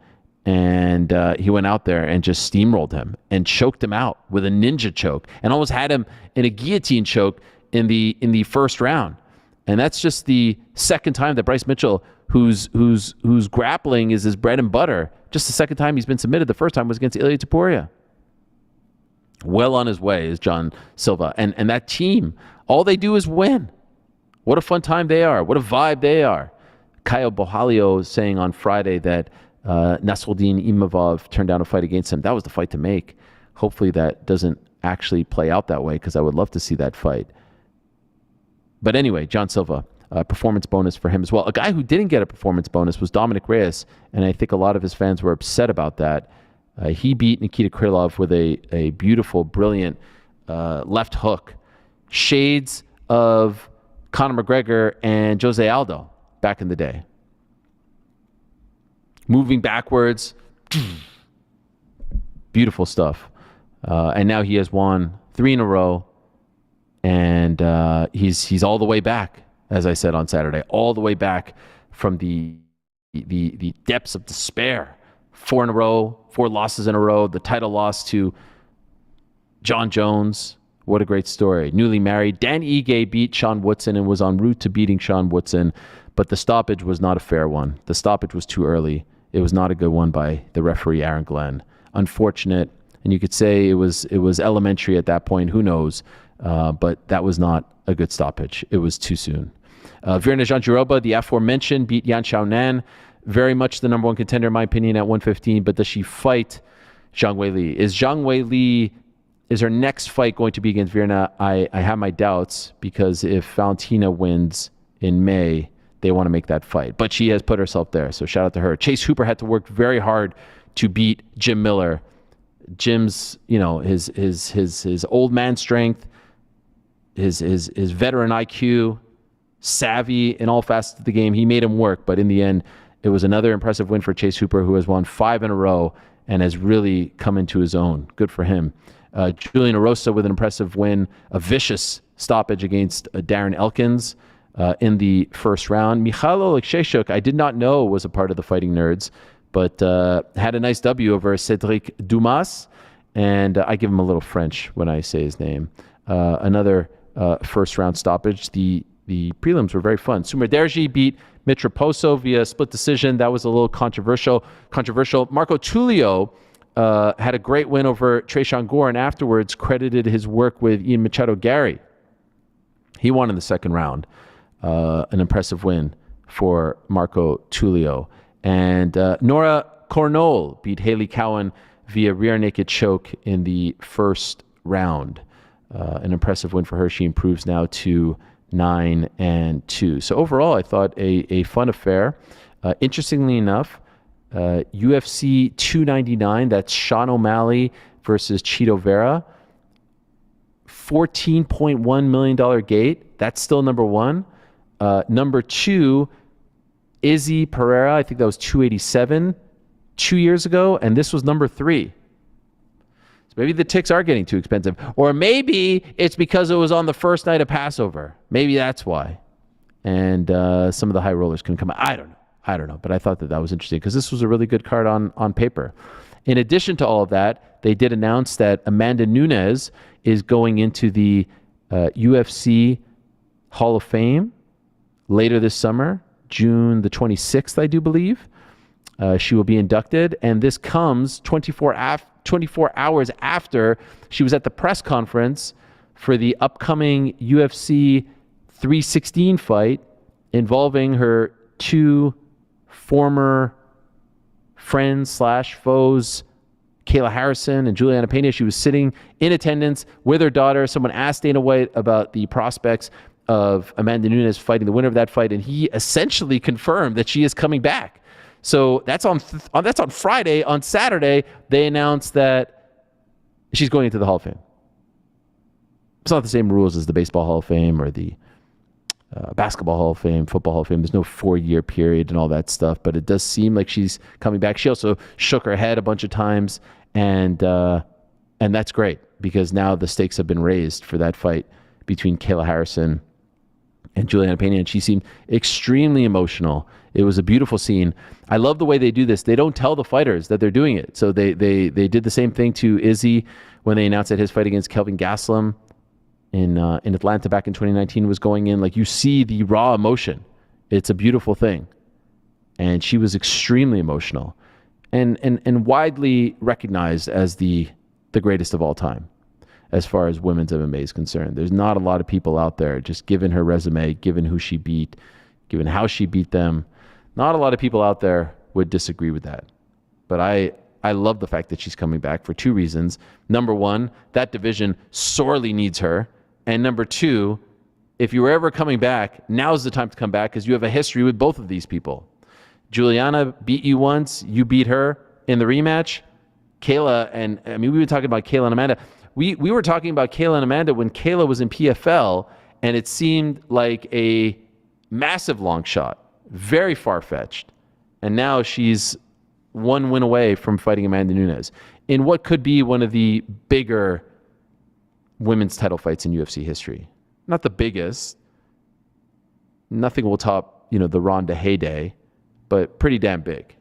And he went out there and just steamrolled him and choked him out with a ninja choke and almost had him in a guillotine choke in the first round. And that's just the second time that Bryce Mitchell, whose grappling is his bread and butter, just the second time he's been submitted. The first time was against Ilia Topuria. Well on his way is John Silva. And that team, all they do is win. What a fun time they are. What a vibe they are. Caio Borralho saying on Friday that Nasruddin Imavov turned down a fight against him. That was the fight to make. Hopefully that doesn't actually play out that way because I would love to see that fight. But anyway, John Silva, performance bonus for him as well. A guy who didn't get a performance bonus was Dominick Reyes, and I think a lot of his fans were upset about that. He beat Nikita Krylov with a beautiful, brilliant left hook. Shades of Conor McGregor and Jose Aldo back in the day. Moving backwards. Beautiful stuff. And now he has won 3 in a row. And he's all the way back, as I said on Saturday, all the way back from the depths of despair. 4 in a row, 4 losses in a row, the title loss to John Jones. What a great story. Newly married. Dan Ige beat Sean Woodson and was en route to beating Sean Woodson, but the stoppage was not a fair one. The stoppage was too early. It was not a good one by the referee, Aaron Glenn. Unfortunate, and you could say it was elementary at that point. Who knows? But that was not a good stoppage. It was too soon. Virna Jandiroba, the aforementioned, beat Yan Xiaonan. Very much the number 1 contender, in my opinion, at 115. But does she fight Zhang Weili? Is Zhang Weili, is her next fight going to be against Virna? I have my doubts, because if Valentina wins in May, they want to make that fight. But she has put herself there, so shout out to her. Chase Hooper had to work very hard to beat Jim Miller. Jim's, his old man strength, his veteran IQ, savvy in all facets of the game. He made him work, but in the end, it was another impressive win for Chase Hooper, who has won 5 in a row and has really come into his own. Good for him. Julian Erosa with an impressive win, a vicious stoppage against Darren Elkins in the first round. Michalo Alexeychuk, I did not know was a part of the Fighting Nerds, but had a nice W over Cedric Dumas, and I give him a little French when I say his name. Another first round stoppage. The prelims were very fun. Sumer Derji beat Mitroposo via split decision. That was a little controversial. Marco Tulio had a great win over Tresean Gore, and afterwards credited his work with Ian Machado Garry. He won in the second round. An impressive win for Marco Tulio. And Nora Cornol beat Haley Cowan via rear naked choke in the first round. An impressive win for her. She improves now to 9-2. So overall, I thought a fun affair. Interestingly enough, UFC 299, that's Sean O'Malley versus Chito Vera, $14.1 million gate. That's still number 1. Number 2, Izzy Pereira. I think that was 287 2 years ago, and this was number 3. So maybe the ticks are getting too expensive, or maybe it's because it was on the first night of Passover. Maybe that's why. And some of the high rollers can come out. I don't know. But I thought that was interesting, because this was a really good card on paper. In addition to all of that, they did announce that Amanda Nunes is going into the UFC Hall of Fame later this summer, June the 26th, I do believe. She will be inducted, and this comes 24 hours after she was at the press conference for the upcoming UFC 316 fight involving her 2 former friends/foes, Kayla Harrison and Juliana Pena. She was sitting in attendance with her daughter. Someone asked Dana White about the prospects of Amanda Nunes fighting the winner of that fight, and he essentially confirmed that she is coming back. So that's on Friday. On Saturday, they announced that she's going into the Hall of Fame. It's not the same rules as the Baseball Hall of Fame or the Basketball Hall of Fame, Football Hall of Fame. There's no 4-year period and all that stuff, but it does seem like she's coming back. She also shook her head a bunch of times, and that's great, because now the stakes have been raised for that fight between Kayla Harrison and Juliana Pena, and she seemed extremely emotional. It was a beautiful scene. I love the way they do this. They don't tell the fighters that they're doing it. So they did the same thing to Izzy when they announced that his fight against Kelvin Gastelum in Atlanta back in 2019 was going in. Like, you see the raw emotion. It's a beautiful thing. And she was extremely emotional and widely recognized as the greatest of all time as far as women's MMA is concerned. There's not a lot of people out there, just given her resume, given who she beat, given how she beat them. Not a lot of people out there would disagree with that. But I love the fact that she's coming back for 2 reasons. Number 1, that division sorely needs her. And number 2, if you were ever coming back, now's the time to come back, because you have a history with both of these people. Juliana beat you once, you beat her in the rematch. Kayla, and I mean, we were talking about Kayla and Amanda. We were talking about Kayla and Amanda when Kayla was in PFL, and it seemed like a massive long shot, very far-fetched. And now she's one win away from fighting Amanda Nunes in what could be one of the bigger women's title fights in UFC history. Not the biggest. Nothing will top, the Ronda heyday, but pretty damn big.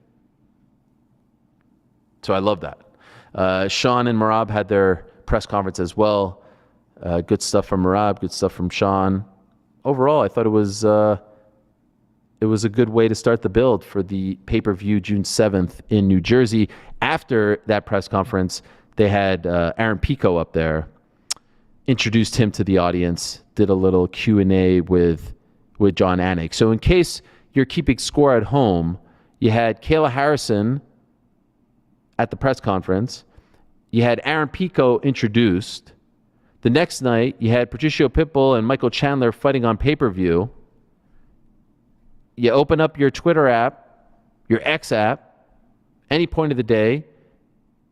So I love that. Sean and Merab had their press conference as well. Good stuff from Merab, good stuff from Sean. Overall, I thought it was a good way to start the build for the pay-per-view June 7th in New Jersey. After that press conference, they had Aaron Pico up there, introduced him to the audience, did a little Q&A with John Anik. So in case you're keeping score at home, you had Kayla Harrison at the press conference. You had Aaron Pico introduced. The next night, you had Patricio Pitbull and Michael Chandler fighting on pay-per-view. You open up your Twitter app, your X app, any point of the day,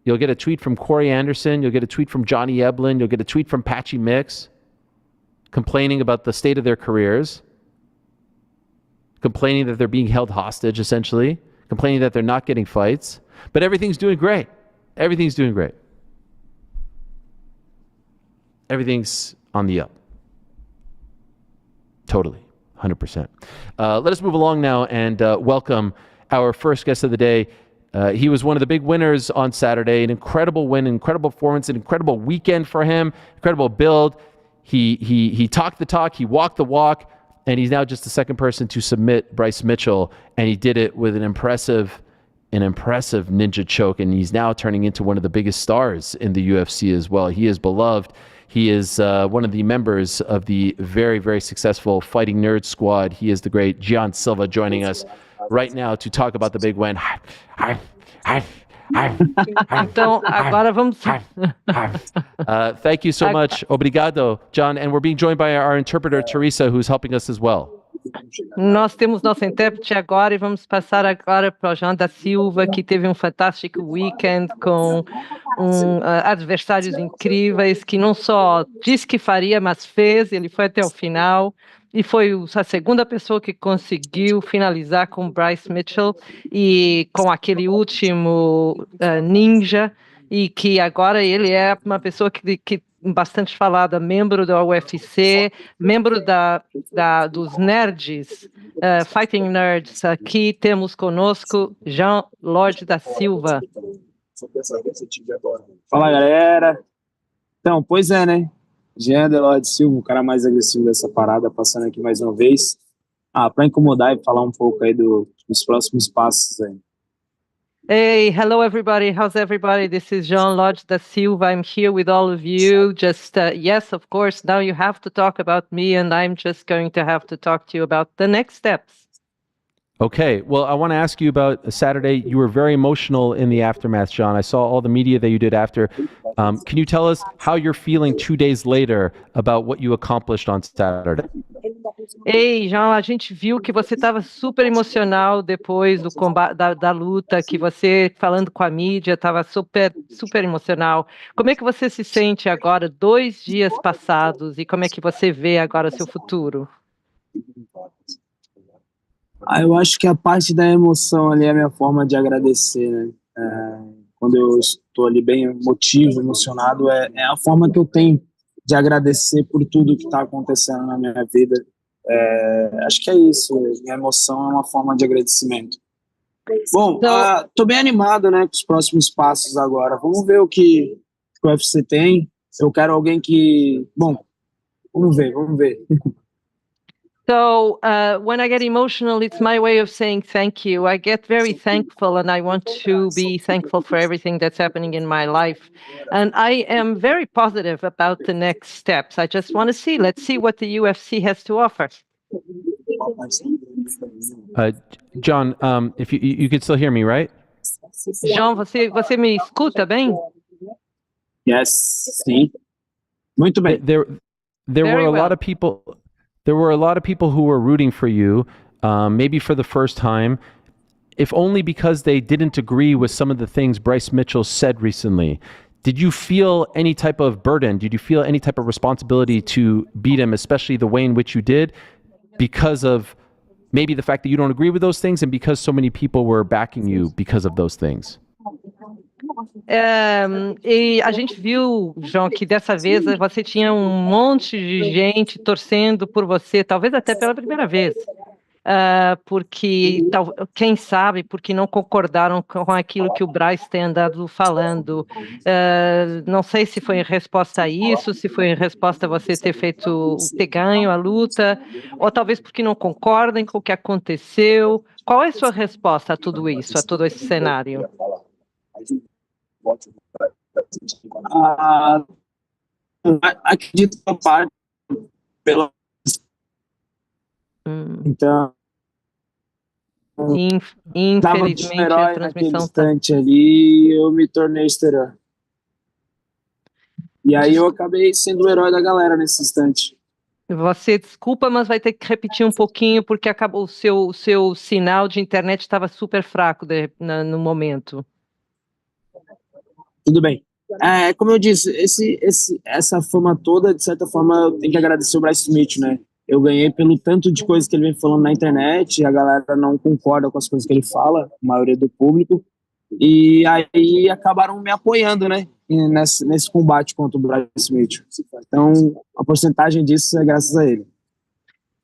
you'll get a tweet from Corey Anderson, you'll get a tweet from Johnny Eblin, you'll get a tweet from Patchy Mix complaining about the state of their careers, complaining that they're being held hostage, essentially, complaining that they're not getting fights. But everything's doing great. Everything's doing great. Everything's on the up. Totally. 100%. Let us move along now and welcome our first guest of the day. He was one of the big winners on Saturday. An incredible win, incredible performance, an incredible weekend for him, incredible build. He talked the talk, he walked the walk, and he's now just the second person to submit Bryce Mitchell, and he did it with an impressive ninja choke, and he's now turning into one of the biggest stars in the UFC as well. He is beloved. He is one of the members of the very, very successful Fighting Nerds squad. He is the great Gian Silva joining us right now to talk about the big win. Então, agora vamos. Thank you so much. Obrigado, John. And we're being joined by our interpreter, Teresa, who's helping us as well. Nós temos nosso intérprete agora e vamos passar agora para o João da Silva, que teve um fantástico weekend com adversários incríveis, que não só disse que faria, mas fez. Ele foi até o final e foi a segunda pessoa que conseguiu finalizar com Bryce Mitchell e com aquele último ninja, e que agora ele é uma pessoa que bastante falada, membro da UFC, membro dos nerds, Fighting Nerds. Aqui temos conosco Jean Lorde da Silva. Fala, galera. Então, pois é, né? Jean Lorde Silva, o cara mais agressivo dessa parada, passando aqui mais uma vez. Para incomodar e falar um pouco aí dos próximos passos aí. Hey, hello everybody. How's everybody? This is Jean Lodge da Silva. I'm here with all of you. Just, yes, of course, now you have to talk about me, and I'm just going to have to talk to you about the next steps. Okay. Well, I want to ask you about Saturday. You were very emotional in the aftermath, John. I saw all the media that you did after. Can you tell us how you're feeling 2 days later about what you accomplished on Saturday? Ei, João, a gente viu que você estava super emocional depois do combate, da luta, que você, falando com a mídia, estava super, super emocional. Como é que você se sente agora, 2 dias passados, e como é que você vê agora seu futuro? Eu acho que a parte da emoção ali é a minha forma de agradecer, né? Quando eu estou ali bem emocionado, é a forma que eu tenho de agradecer por tudo que está acontecendo na minha vida. Acho que é isso, minha emoção é uma forma de agradecimento. Bom, tô bem animado, né, com os próximos passos agora. Vamos ver o que o UFC tem. Eu quero alguém que... Bom, vamos ver. So when I get emotional, it's my way of saying thank you. I get very thankful, and I want to be thankful for everything that's happening in my life. And I am very positive about the next steps. I just want to see. Let's see what the UFC has to offer. John, if you can still hear me, right? João, você me escuta bem? Yes, sim. Muito bem. There were a lot of people. There were a lot of people who were rooting for you, maybe for the first time. if only because they didn't agree with some of the things Bryce Mitchell said recently. Did you feel any type of burden? Did you feel any type of responsibility to beat him, especially the way in which you did, because of maybe the fact that you don't agree with those things and because so many people were backing you because of those things? E a gente viu, João, que dessa vez você tinha um monte de gente torcendo por você, talvez até pela primeira vez. Porque, quem sabe, porque não concordaram com aquilo que o Bryce tem andado falando. Não sei se foi em resposta a isso, se foi em resposta a você ter ganho a luta, ou talvez porque não concordem com o que aconteceu. Qual é a sua resposta a tudo isso, a todo esse cenário? Acredito que a parte pela então infelizmente a transmissão instante ali eu me tornei herói. E aí eu acabei sendo o herói da galera nesse instante. Você desculpa, mas vai ter que repetir um pouquinho porque acabou o seu sinal de internet estava super fraco no momento. Tudo bem. Como eu disse, essa fama toda, de certa forma, eu tenho que agradecer o Bryce Mitchell, né? Eu ganhei pelo tanto de coisas que ele vem falando na internet, a galera não concorda com as coisas que ele fala, a maioria do público, e aí acabaram me apoiando, né? Nesse combate contra o Bryce Mitchell. Então, a porcentagem disso é graças a ele.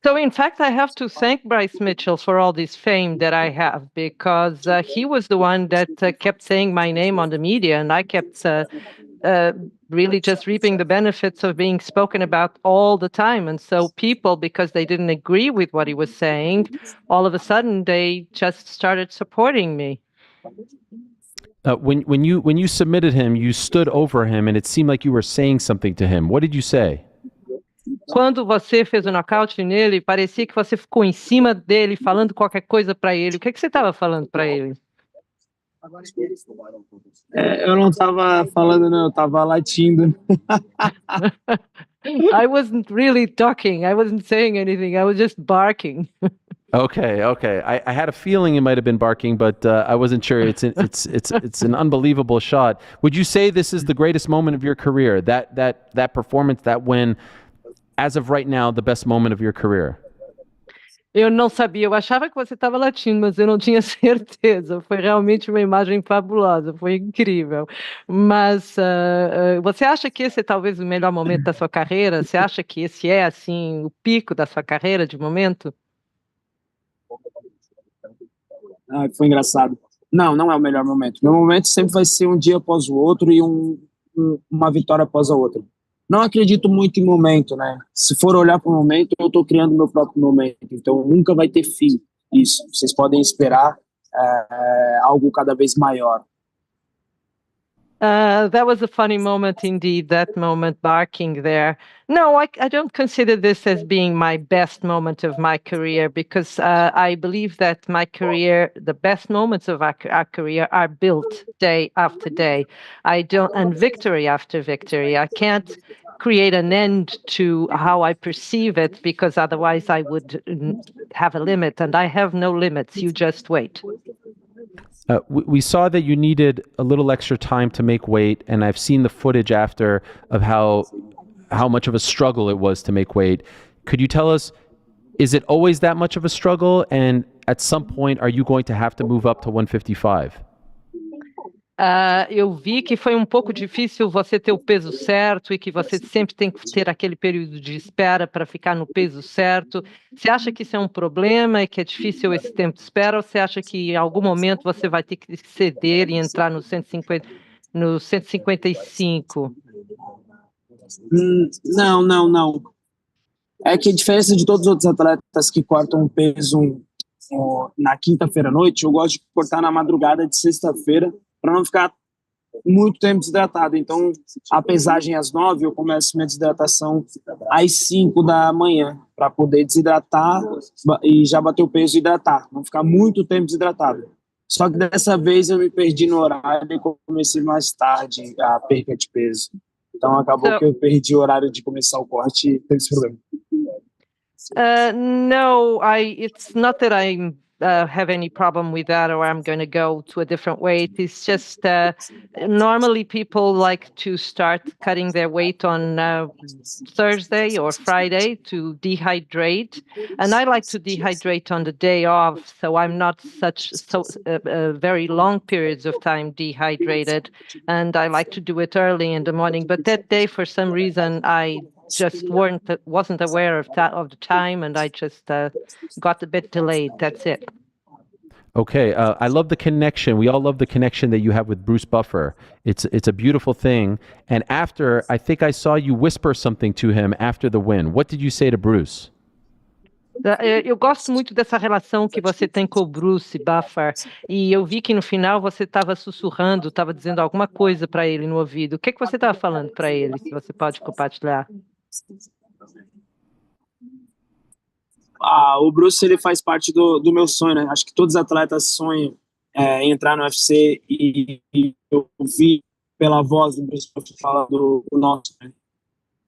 So, in fact, I have to thank Bryce Mitchell for all this fame that I have, because he was the one that kept saying my name on the media, and I kept really just reaping the benefits of being spoken about all the time. And so people, because they didn't agree with what he was saying, all of a sudden they just started supporting me. When you submitted him, you stood over him, and it seemed like you were saying something to him. What did you say? Quando você fez o nocaute nele, parecia que você ficou em cima dele, falando qualquer coisa para ele. O que você estava falando para ele? Eu não estava falando, não. Eu estava latindo. I wasn't really talking. I wasn't saying anything. I was just barking. Okay. I had a feeling you might have been barking, but I wasn't sure. It's an unbelievable shot. Would you say this is the greatest moment of your career? That performance, that win, as of right now, the best moment of your career? Eu não sabia, eu achava que você estava latindo, mas eu não tinha certeza. Foi realmente uma imagem fabulosa, foi incrível. Mas você acha que esse é talvez o melhor momento da sua carreira? Você acha que esse é, assim, o pico da sua carreira de momento? Foi engraçado. Não é o melhor momento. Meu momento sempre vai ser um dia após o outro e uma vitória após a outra. Não acredito muito em momento, né? Se for olhar para o momento, eu estou criando meu próprio momento. Então, nunca vai ter fim isso. Vocês podem esperar algo cada vez maior. That was a funny moment indeed, that moment barking there. No, I don't consider this as being my best moment of my career, because I believe that my career, the best moments of our career are built day after day. And victory after victory. I can't create an end to how I perceive it, because otherwise I would have a limit, and I have no limits. You just wait. We saw that you needed a little extra time to make weight, and I've seen the footage after of how much of a struggle it was to make weight. Could you tell us, is it always that much of a struggle? And at some point, are you going to have to move up to 155? Eu vi que foi um pouco difícil você ter o peso certo e que você sempre tem que ter aquele período de espera para ficar no peso certo. Você acha que isso é um problema e que é difícil esse tempo de espera, ou você acha que em algum momento você vai ter que ceder e entrar no 155? Não. É que a diferença de todos os outros atletas que cortam peso na quinta-feira à noite, eu gosto de cortar na madrugada de sexta-feira, para não ficar muito tempo desidratado. Então, a pesagem às 9, eu começo minha desidratação às 5 da manhã, para poder desidratar e já bater o peso e hidratar, não ficar muito tempo desidratado. Só que dessa vez eu me perdi no horário e comecei mais tarde a perca de peso. Então, acabou que eu perdi o horário de começar o corte e teve esse problema. No, it's not that I'm have any problem with that, or I'm going to go to a different weight. It's just normally people like to start cutting their weight on Thursday or Friday to dehydrate, and I like to dehydrate on the day off, so I'm not very long periods of time dehydrated, and I like to do it early in the morning. But that day, for some reason, I just wasn't aware of the time, and I just got a bit delayed. That's it. Okay, I love the connection. We all love the connection that you have with Bruce Buffer. It's a beautiful thing. And after, I think I saw you whisper something to him after the win. What did you say to Bruce? Eu gosto muito dessa relação que você tem com o Bruce Buffer, e eu vi que no final você estava sussurrando, estava dizendo alguma coisa para ele no ouvido. O que você estava falando para ele, se você pode compartilhar? O Bruce, ele faz parte do meu sonho, né? Acho que todos os atletas sonham em entrar no UFC, e eu vi pela voz do Bruce falar do nosso, né?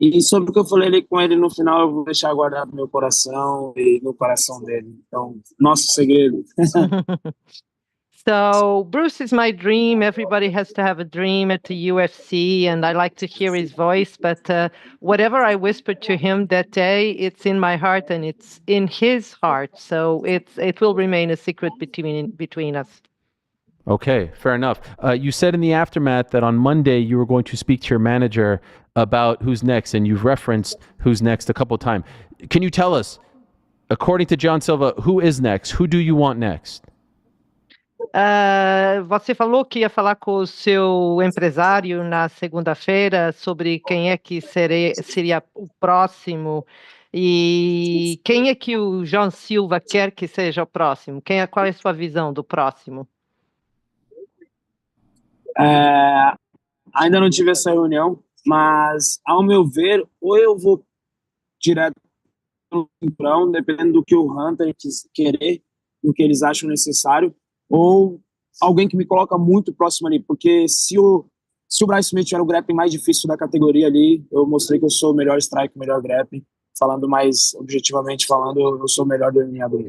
E sobre o que eu falei com ele no final, eu vou deixar guardado no meu coração e no coração dele. Então, nosso segredo. So Bruce is my dream. Everybody has to have a dream at the UFC, and I like to hear his voice. But whatever I whispered to him that day, it's in my heart and it's in his heart. So it will remain a secret between us. Okay, fair enough. You said in the aftermath that on Monday you were going to speak to your manager about who's next, and you've referenced who's next a couple of times. Can you tell us, according to John Silva, who is next? Who do you want next? Você falou que ia falar com o seu empresário na segunda-feira sobre quem é que seria o próximo, e quem é que o John Silva quer que seja o próximo? Qual é a sua visão do próximo? Ainda não tive essa reunião, mas, ao meu ver, ou eu vou direto no cinturão, dependendo do que o Hunter querer, do que eles acham necessário, ou alguém que me coloca muito próximo ali, porque se o Bryce Mitchell era o grappling mais difícil da categoria ali, eu mostrei que eu sou o melhor strike, o melhor grappling. Falando mais objetivamente falando, eu sou o melhor delineador.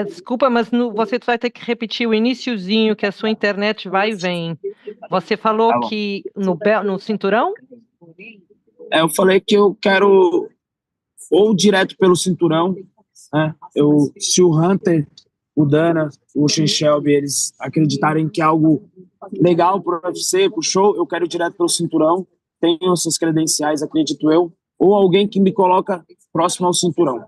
Desculpa, mas você vai ter que repetir o iniciozinho, que a sua internet vai e vem. Você falou que no cinturão? Eu falei que eu quero ou direto pelo cinturão, né? Se o Hunter, o Dana, o Sean Shelby, eles acreditarem que é algo legal pro UFC, pro show, eu quero direto pelo cinturão. Tenho essas credenciais, acredito eu, ou alguém que me coloca próximo ao cinturão.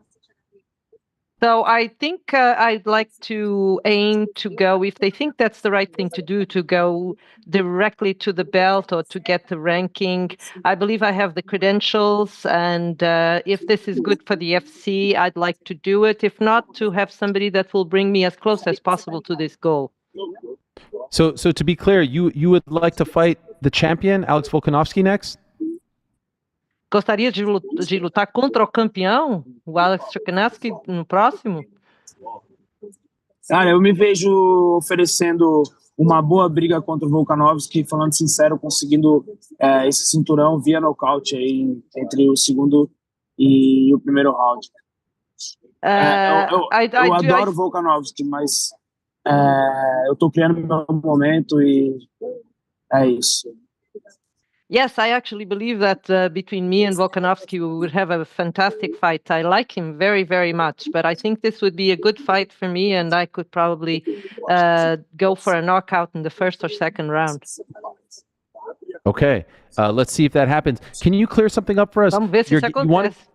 So I think I'd like to aim to go, if they think that's the right thing to do, to go directly to the belt or to get the ranking. I believe I have the credentials, and if this is good for the FC, I'd like to do it. If not, to have somebody that will bring me as close as possible to this goal. So to be clear, you would like to fight the champion, Alex Volkanovski, next? Gostaria de lutar contra o campeão, o Alex Volkanovski, no próximo? Cara, eu me vejo oferecendo uma boa briga contra o Volkanovski, falando sincero, conseguindo esse cinturão via nocaute aí, entre o segundo e o primeiro round. Eu adoro o Volkanovski, mas eu tô criando meu momento e é isso. Yes, I actually believe that between me and Volkanovski, we would have a fantastic fight. I like him very, very much, but I think this would be a good fight for me, and I could probably go for a knockout in the first or second round. Okay, let's see if that happens. Can you clear something up for us? Vamos ver se isso acontece.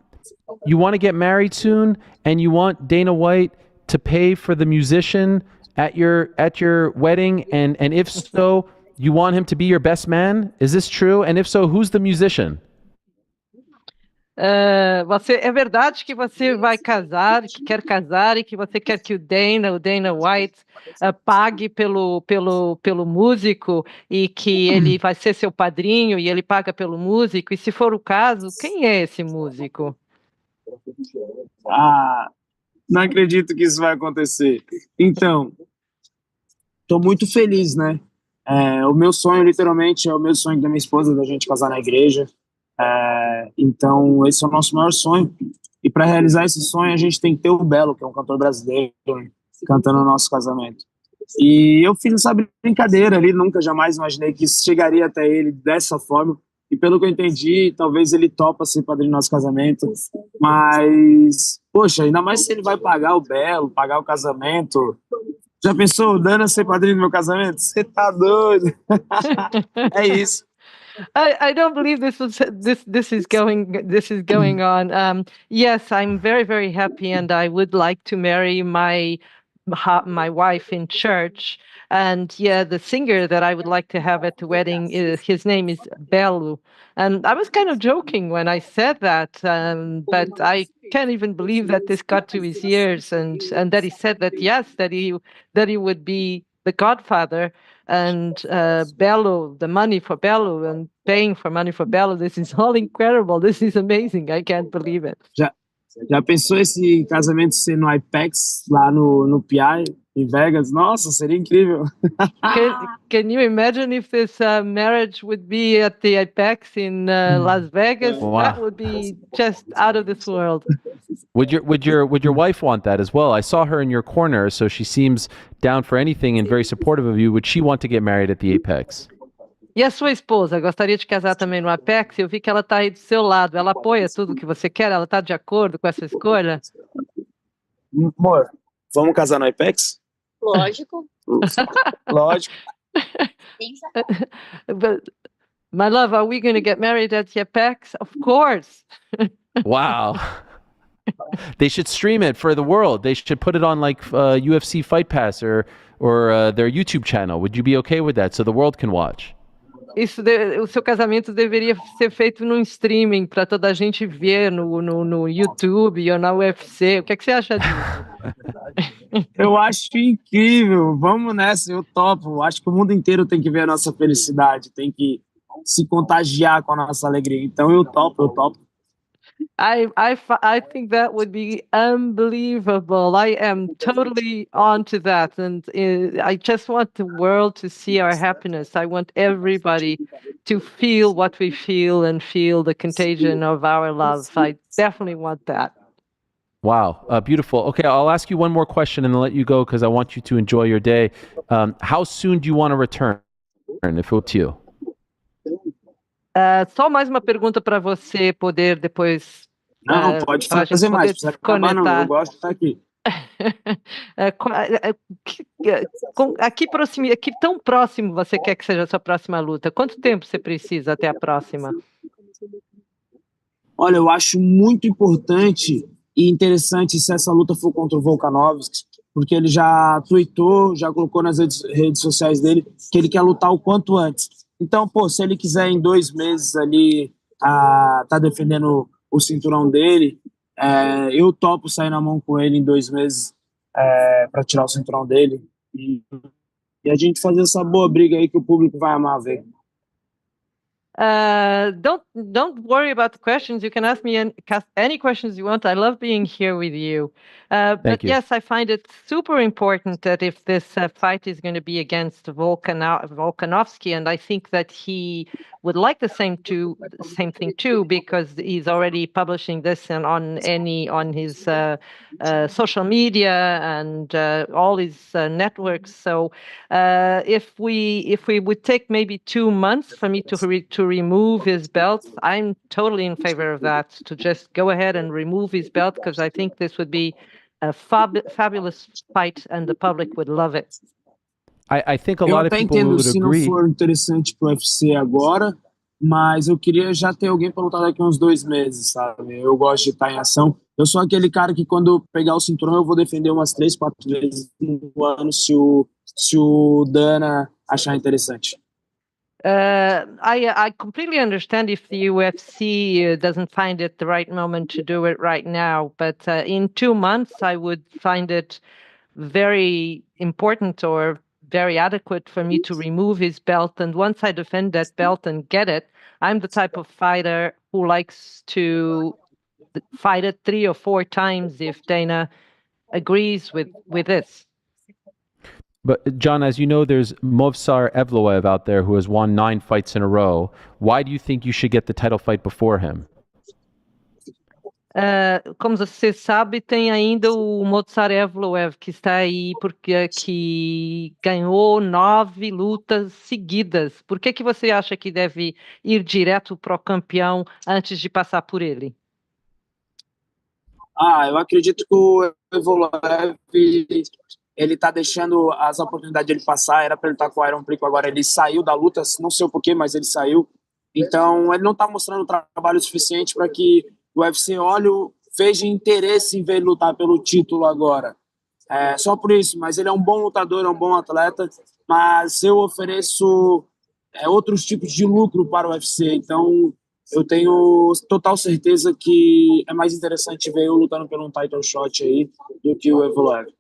You want to get married soon, and you want Dana White to pay for the musician at your wedding, and if so, you want him to be your best man? Is this true? And if so, who's the musician? É verdade que você vai casar, que quer casar, e que você quer que o Dana White pague pelo músico, e que ele vai ser seu padrinho e ele paga pelo músico? E se for o caso, quem é esse músico? Não acredito que isso vai acontecer. Então, estou muito feliz, né? O meu sonho, literalmente, é o meu sonho da minha esposa, da gente casar na igreja. Então, esse é o nosso maior sonho. E para realizar esse sonho, a gente tem que ter o Belo, que é um cantor brasileiro. cantando o nosso casamento. E eu fiz essa brincadeira ali, nunca jamais imaginei que isso chegaria até ele dessa forma. E pelo que eu entendi, talvez ele topa ser padrinho do nosso casamento. Mas, poxa, ainda mais se ele vai pagar o belo, pagar o casamento. Já pensou o Dana ser padrinho do meu casamento? Você tá doido? É isso. I don't believe this is going on. Yes, I'm very, very happy, and I would like to marry my wife in church. And yeah, the singer that I would like to have at the wedding his name is Belu. And I was kind of joking when I said that, but I can't even believe that this got to his ears, and that he said that yes, that he would be the godfather. And Belu, the money for Belu and paying for money for Belu, this is all incredible. This is amazing. I can't believe it. Já pensou esse casamento ser no IPEX, lá no PI, em Vegas? Nossa, seria incrível. Can you imagine if this marriage would be at the IPEX in Las Vegas? Wow. That would be just out of this world. Would your wife want that as well? I saw her in your corner, so she seems down for anything and very supportive of you. Would she want to get married at the Apex? E a sua esposa gostaria de casar também no Apex? Eu vi que ela está aí do seu lado. Ela apoia tudo que você quer? Ela está de acordo com essa escolha? Amor, vamos casar no IPEX? Lógico. Lógico. But, my love, are we going to get married at the Apex? Of course. Wow. They should stream it for the world. They should put it on like UFC Fight Pass or their YouTube channel. Would you be okay with that so the world can watch? O seu casamento deveria ser feito num streaming para toda a gente ver no YouTube ou na UFC. O que você acha disso? Eu acho incrível. Vamos nessa, eu topo. Acho que o mundo inteiro tem que ver a nossa felicidade, tem que se contagiar com a nossa alegria. Então eu topo. I think that would be unbelievable. I am totally onto that, and I just want the world to see our happiness. I want everybody to feel what we feel and feel the contagion of our love. I definitely want that. Wow, beautiful. Okay, I'll ask you one more question and then let you go because I want you to enjoy your day. How soon do you want to return, if it's you? Só mais uma pergunta para você poder depois. Não, pode fazer mais. Precisa acabar, não. Eu gosto de estar aqui. Aqui tão próximo você quer que seja a sua próxima luta? Quanto tempo você precisa até a próxima? Olha, eu acho muito importante e interessante se essa luta for contra o Volkanovski, porque ele já tweetou, já colocou nas redes sociais dele que ele quer lutar o quanto antes. Então, se ele quiser em 2 meses ali tá defendendo o cinturão dele, eu topo sair na mão com ele em 2 meses para tirar o cinturão dele e a gente fazer essa boa briga aí que o público vai amar ver. Don't worry about the questions. You can ask me any questions you want. I love being here with you. But you. Yes, I find it super important that if this fight is going to be against Volkanovski, and I think that he would like the same thing too, because he's already publishing this on his social media and all his networks. So if we would take maybe 2 months for me to remove his belt, I'm totally in favor of that. To just go ahead and remove his belt, because I think this would be a fabulous fight, and the public would love it. I think a lot of people would se agree. não for interessante pro UFC agora, mas eu queria já ter alguém para lutar daqui a uns 2 meses, sabe? Eu gosto de estar em ação. Eu sou aquele cara que quando eu pegar o cinturão eu vou defender umas 3, 4 vezes no ano se o Dana achar interessante. I completely understand if the UFC doesn't find it the right moment to do it right now, but in 2 months I would find it very important or very adequate for me to remove his belt. And once I defend that belt and get it, I'm the type of fighter who likes to fight it 3 or 4 times if Dana agrees with this. But John, as you know, there's Movsar Evloev out there who has won 9 fights in a row. Why do you think you should get the title fight before him? Como você sabe, tem ainda o Mozart que está aí porque que ganhou 9 lutas seguidas. Por que você acha que deve ir direto para o campeão antes de passar por ele? Eu acredito que o Evoloev, ele tá deixando as oportunidades dele passar. Era para ele estar com o Iron Prico, agora ele saiu da luta, não sei o porquê, mas ele saiu. Então, ele não está mostrando trabalho suficiente para que o UFC veja interesse em ver ele lutar pelo título agora. Só por isso, mas ele é um bom lutador, é um bom atleta, mas eu ofereço outros tipos de lucro para o UFC. Então, eu tenho total certeza que é mais interessante ver eu lutando pelo um title shot aí do que o Evoloev.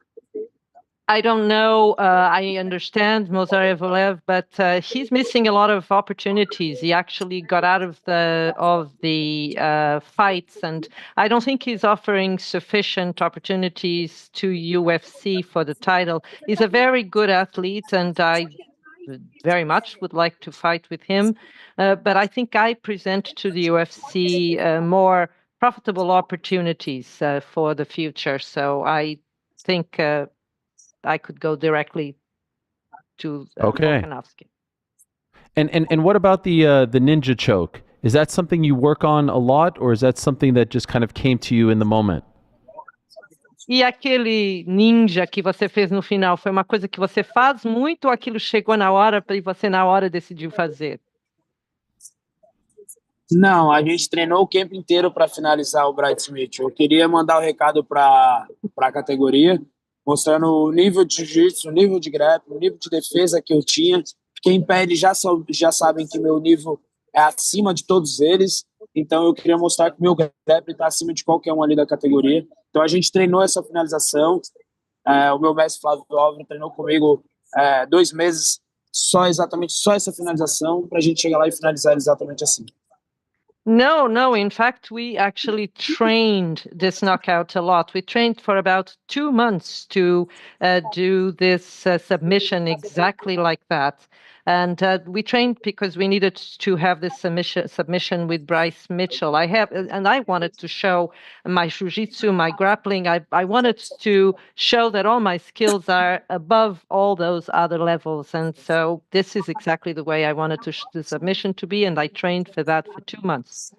I don't know. I understand Mozart Evloev, but he's missing a lot of opportunities. He actually got out of the fights, and I don't think he's offering sufficient opportunities to UFC for the title. He's a very good athlete, and I very much would like to fight with him. But I think I present to the UFC more profitable opportunities for the future. So I think I could go directly to Volkanovski. And what about the ninja choke? Is that something you work on a lot, or is that something that just kind of came to you in the moment? E aquele ninja que você fez no final, foi uma coisa que você faz muito ou aquilo chegou na hora e você na hora decidiu fazer? Não, a gente treinou o campo inteiro para finalizar o Bryce Mitchell. Eu queria mandar o recado para a categoria, mostrando o nível de jiu-jitsu, o nível de grappling, o nível de defesa que eu tinha. Quem pede já sabem que meu nível é acima de todos eles. Então eu queria mostrar que o meu grappling está acima de qualquer um ali da categoria. Então a gente treinou essa finalização. O meu mestre Flávio Álvaro treinou comigo 2 meses só essa finalização para a gente chegar lá e finalizar exatamente assim. No. In fact, we actually trained this knockout a lot. We trained for about 2 months to do this submission exactly like that. And we trained because we needed to have this submission with Bryce Mitchell. I wanted to show my jiu-jitsu, my grappling. I wanted to show that all my skills are above all those other levels. And so this is exactly the way I wanted the submission to be. And I trained for that for 2 months.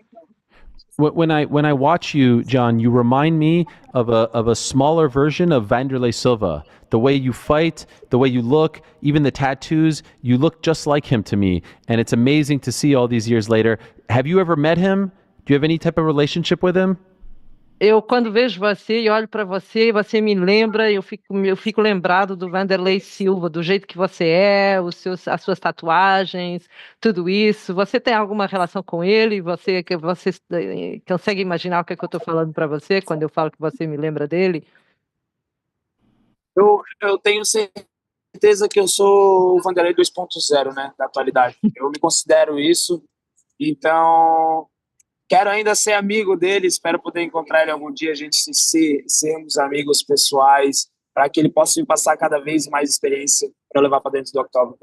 When I watch you, John, you remind me of a smaller version of Vanderlei Silva. The way you fight, the way you look, even the tattoos, you look just like him to me. And it's amazing to see all these years later. Have you ever met him? Do you have any type of relationship with him? Eu, quando vejo você e olho para você, você me lembra, eu fico lembrado do Vanderlei Silva, do jeito que você é, as suas tatuagens, tudo isso. Você tem alguma relação com ele? Você consegue imaginar o que é que eu estou falando para você quando eu falo que você me lembra dele? Eu tenho certeza que eu sou o Vanderlei 2.0, né, da atualidade. Eu me considero isso, então quero ainda ser amigo dele, espero poder encontrar ele algum dia, a gente sermos amigos pessoais, para que ele possa me passar cada vez mais experiência para levar para dentro do octógono.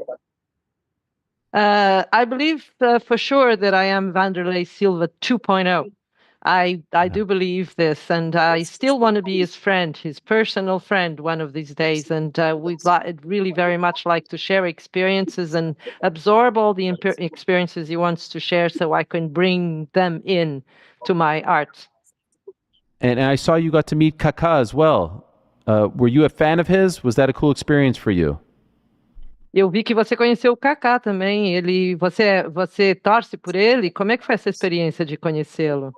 I believe for sure that I am Vanderlei Silva 2.0. I do believe this, and I still want to be his friend, his personal friend, one of these days. And we'd really very much like to share experiences and absorb all the experiences he wants to share, so I can bring them in to my art. And I saw you got to meet Kaká as well. Were you a fan of his? Was that a cool experience for you? Eu vi que você conheceu o Kaká também. Você torce por ele? Como é que foi essa experiência de conhecê-lo?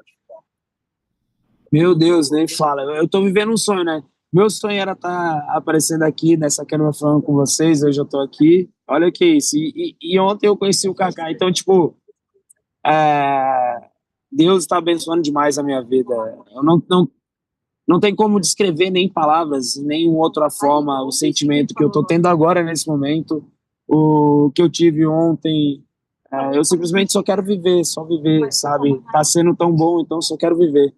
Meu Deus, nem fala. Eu tô vivendo um sonho, né? Meu sonho era estar aparecendo aqui nessa câmera falando com vocês. Hoje eu tô aqui. Olha que isso. E ontem eu conheci o Kaká. Então, tipo, Deus está abençoando demais a minha vida. Eu não tem como descrever nem em palavras, nem em outra forma o sentimento que eu tô tendo agora nesse momento, o que eu tive ontem. Eu simplesmente só quero viver, sabe? Tá sendo tão bom, então só quero viver.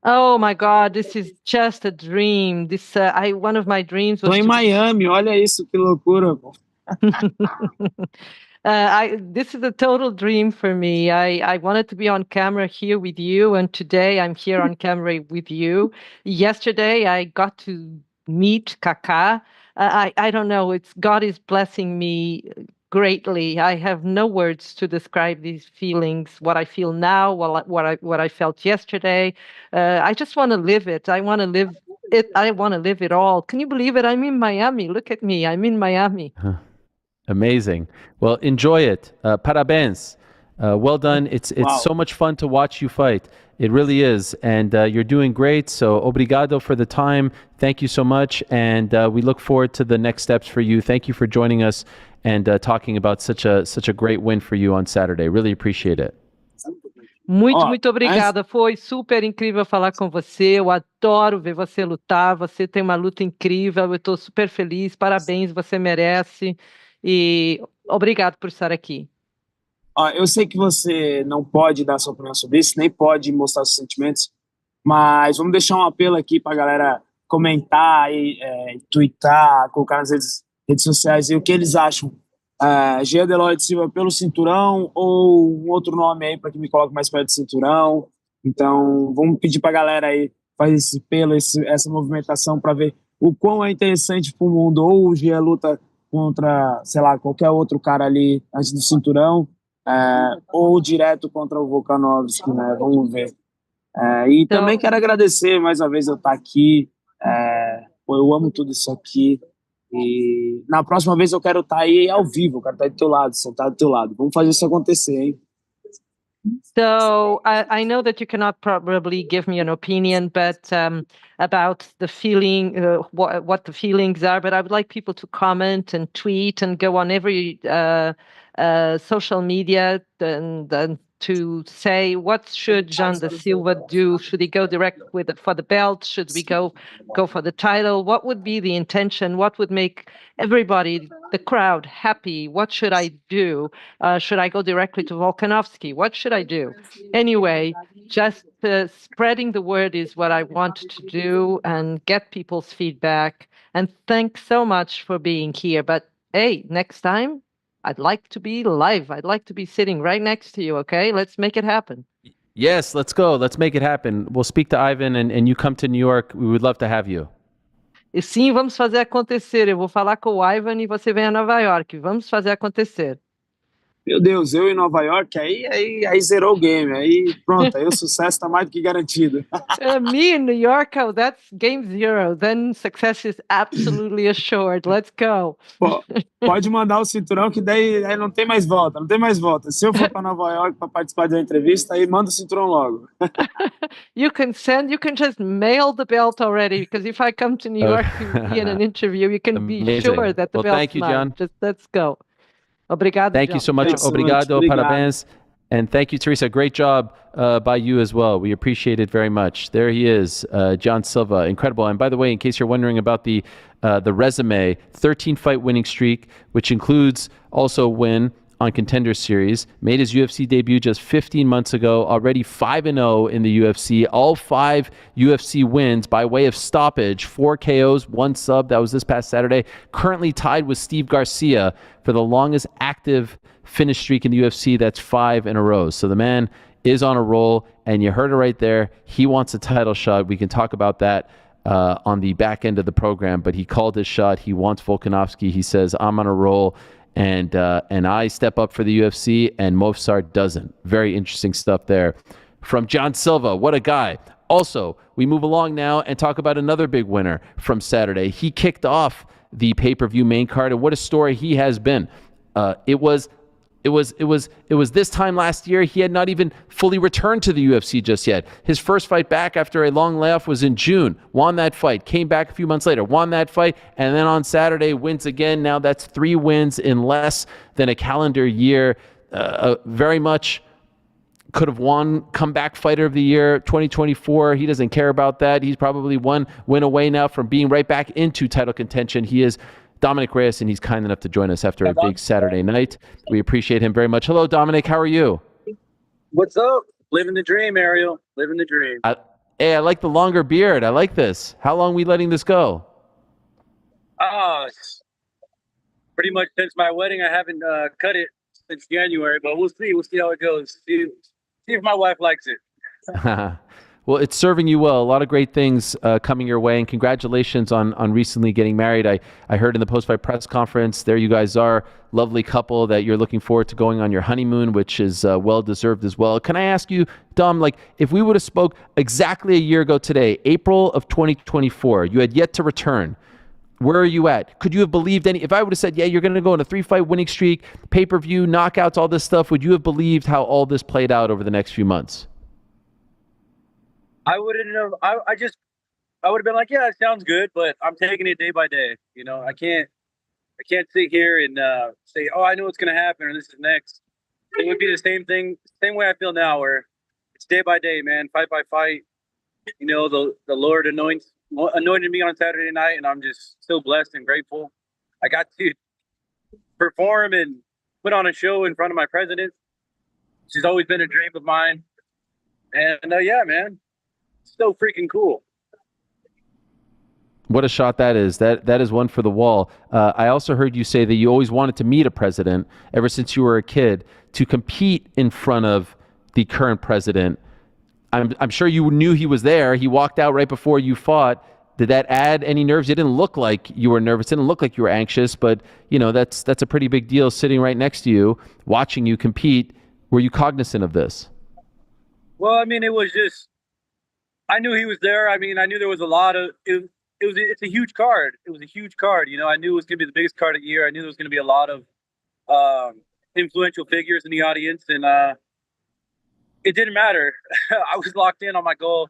Oh my God, this is just a dream. One of my dreams was Tô em Miami, olha isso, que loucura. This is a total dream for me. I wanted to be on camera here with you, and today I'm here on camera with you. Yesterday I got to meet Kaká. I don't know. It's God is blessing me greatly. I have no words to describe these feelings. What I feel now, what I felt yesterday. I just want to live it. I want to live it. I want to live it all. Can you believe it? I'm in Miami. Look at me. I'm in Miami. Amazing. Well, enjoy it. Parabéns. Well done. It's Wow. so much fun to watch you fight. It really is. And you're doing great. So obrigado for the time. Thank you so much. And we look forward to the next steps for you. Thank you for joining us and talking about such a great win for you on Saturday. Really appreciate it. Muito obrigada. Foi super incrível falar com você. Eu adoro ver você lutar. Você tem uma luta incrível. Eu estou super feliz. Parabéns, você merece. E obrigado por estar aqui. Eu sei que você não pode dar sua opinião sobre isso, nem pode mostrar seus sentimentos, mas vamos deixar um apelo aqui para a galera comentar e twittar, colocar nas redes sociais e o que eles acham. Jean Deloitte Silva pelo cinturão ou um outro nome aí para que me coloque mais perto do cinturão. Então, vamos pedir para a galera aí fazer esse apelo, essa movimentação para ver o quão é interessante para o mundo, ou o Jean luta contra, sei lá, qualquer outro cara ali antes do cinturão, ou direto contra o Volkanovski, né? Vamos ver. E Então- também quero agradecer mais uma vez eu estar aqui. Eu amo tudo isso aqui. E na próxima vez eu quero estar aí ao vivo, eu quero estar do teu lado, sentado do teu lado. Vamos fazer isso acontecer, hein? So I know that you cannot probably give me an opinion, but about the feeling, what the feelings are. But I would like people to comment and tweet and go on every social media and to say what should Jean da Silva do? Should he go direct for the belt? Should we go for the title? What would be the intention? What would make everybody, the crowd, happy? What should I do? Should I go directly to Volkanovski? What should I do? Anyway, just spreading the word is what I want to do and get people's feedback. And thanks so much for being here. But hey, next time, I'd like to be live. I'd like to be sitting right next to you, okay? Let's make it happen. Yes, let's go. Let's make it happen. We'll speak to Ivan and you come to New York. We would love to have you. E sim, vamos fazer acontecer. Eu vou falar com o Ivan e você vem a Nova York. Vamos fazer acontecer. Meu Deus, eu em Nova York, aí zerou o game. Aí pronto, aí o sucesso tá mais do que garantido. Me in New York, oh, that's game zero. Then success is absolutely assured. Let's go. Pô, pode mandar o cinturão que daí aí não tem mais volta, não tem mais volta. Se eu for para Nova York para participar de uma entrevista, aí manda o cinturão logo. You can just mail the belt already, because if I come to New York to be in an interview, you can be Amazing. sure that the Well, belt's thank you, mine. John. Just let's go. Obrigado, Thank John. you so much. Thanks so much. Obrigado, Obrigado. parabéns. And thank you, Teresa. Great job by you as well. We appreciate it very much. There he is, John Silva. Incredible. And by the way, in case you're wondering about the resume, 13-fight winning streak, which includes also win on Contender Series, made his UFC debut just 15 months ago, already 5-0 in the UFC, all 5 UFC wins by way of stoppage, 4 KOs, 1 sub. That was this past Saturday. Currently tied with Steve Garcia for the longest active finish streak in the UFC. That's 5 in a row. So the man is on a roll, and you heard it right there. He wants a title shot. We can talk about that on the back end of the program, but he called his shot. He wants Volkanovski. He says, I'm on a roll. And I step up for the UFC, and Movsar doesn't. Very interesting stuff there from John Silva. What a guy. Also, we move along now and talk about another big winner from Saturday. He kicked off the pay-per-view main card, and what a story he has been. It was this time last year. He had not even fully returned to the UFC just yet. His first fight back after a long layoff was in June. Won that fight. Came back a few months later. Won that fight. And then on Saturday, wins again. Now that's 3 wins in less than a calendar year. Very much could have won Comeback Fighter of the Year 2024. He doesn't care about that. He's probably 1 win away now from being right back into title contention. He is Dominick Reyes, and he's kind enough to join us after a big Saturday night. We appreciate him very much. Hello, Dominick. How are you? What's up? Living the dream, Ariel. Living the dream. Hey, I like the longer beard. I like this. How long are we letting this go? Pretty much since my wedding, I haven't cut it since January, but we'll see. We'll see how it goes. See if my wife likes it. Well, it's serving you well. A lot of great things coming your way, and congratulations on recently getting married. I heard in the post-fight press conference, there you guys are, lovely couple that you're looking forward to going on your honeymoon, which is well-deserved as well. Can I ask you, Dom, like if we would have spoke exactly a year ago today, April of 2024, you had yet to return, where are you at? Could you have believed if I would have said, yeah, you're going to go on a 3-fight winning streak, pay-per-view, knockouts, all this stuff, would you have believed how all this played out over the next few months? I wouldn't have. I would have been like, yeah, it sounds good, but I'm taking it day by day. You know, I can't sit here and say, oh, I know what's going to happen or this is next. It would be the same thing, same way I feel now, where it's day by day, man, fight by fight. You know, the Lord anointed me on Saturday night, and I'm just so blessed and grateful. I got to perform and put on a show in front of my president. She's always been a dream of mine. And yeah, man, so freaking cool. What a shot that is. That is one for the wall. I also heard you say that you always wanted to meet a president ever since you were a kid to compete in front of the current president. I'm sure you knew he was there. He walked out right before you fought. Did that add any nerves? It didn't look like you were nervous. It didn't look like you were anxious, but you know, that's a pretty big deal sitting right next to you, watching you compete. Were you cognizant of this? Well, I mean, it was just, I knew he was there. I mean, I knew there was a lot of, it's a huge card. It was a huge card. You know, I knew it was going to be the biggest card of the year. I knew there was going to be a lot of influential figures in the audience, and it didn't matter. I was locked in on my goal.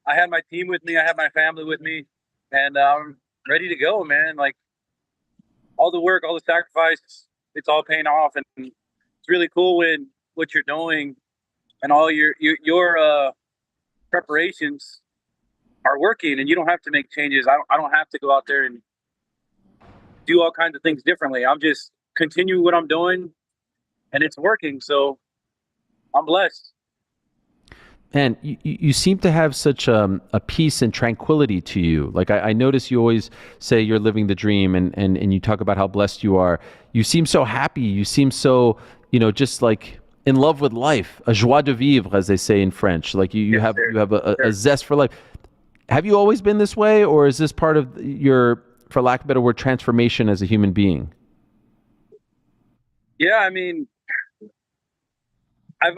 I had my team with me. I had my family with me, and I'm ready to go, man. Like, all the work, all the sacrifice, it's all paying off, and it's really cool when what you're doing and all your preparations are working, and you don't have to make changes. I don't have to go out there and do all kinds of things differently. I'm just continuing what I'm doing, and it's working. So I'm blessed. And you seem to have such a peace and tranquility to you. Like I notice you always say you're living the dream, and you talk about how blessed you are. You seem so happy. You seem so, just like in love with life, a joie de vivre, as they say in French. Like you have a zest for life. Have you always been this way, or is this part of your, for lack of a better word, transformation as a human being? Yeah, I mean, I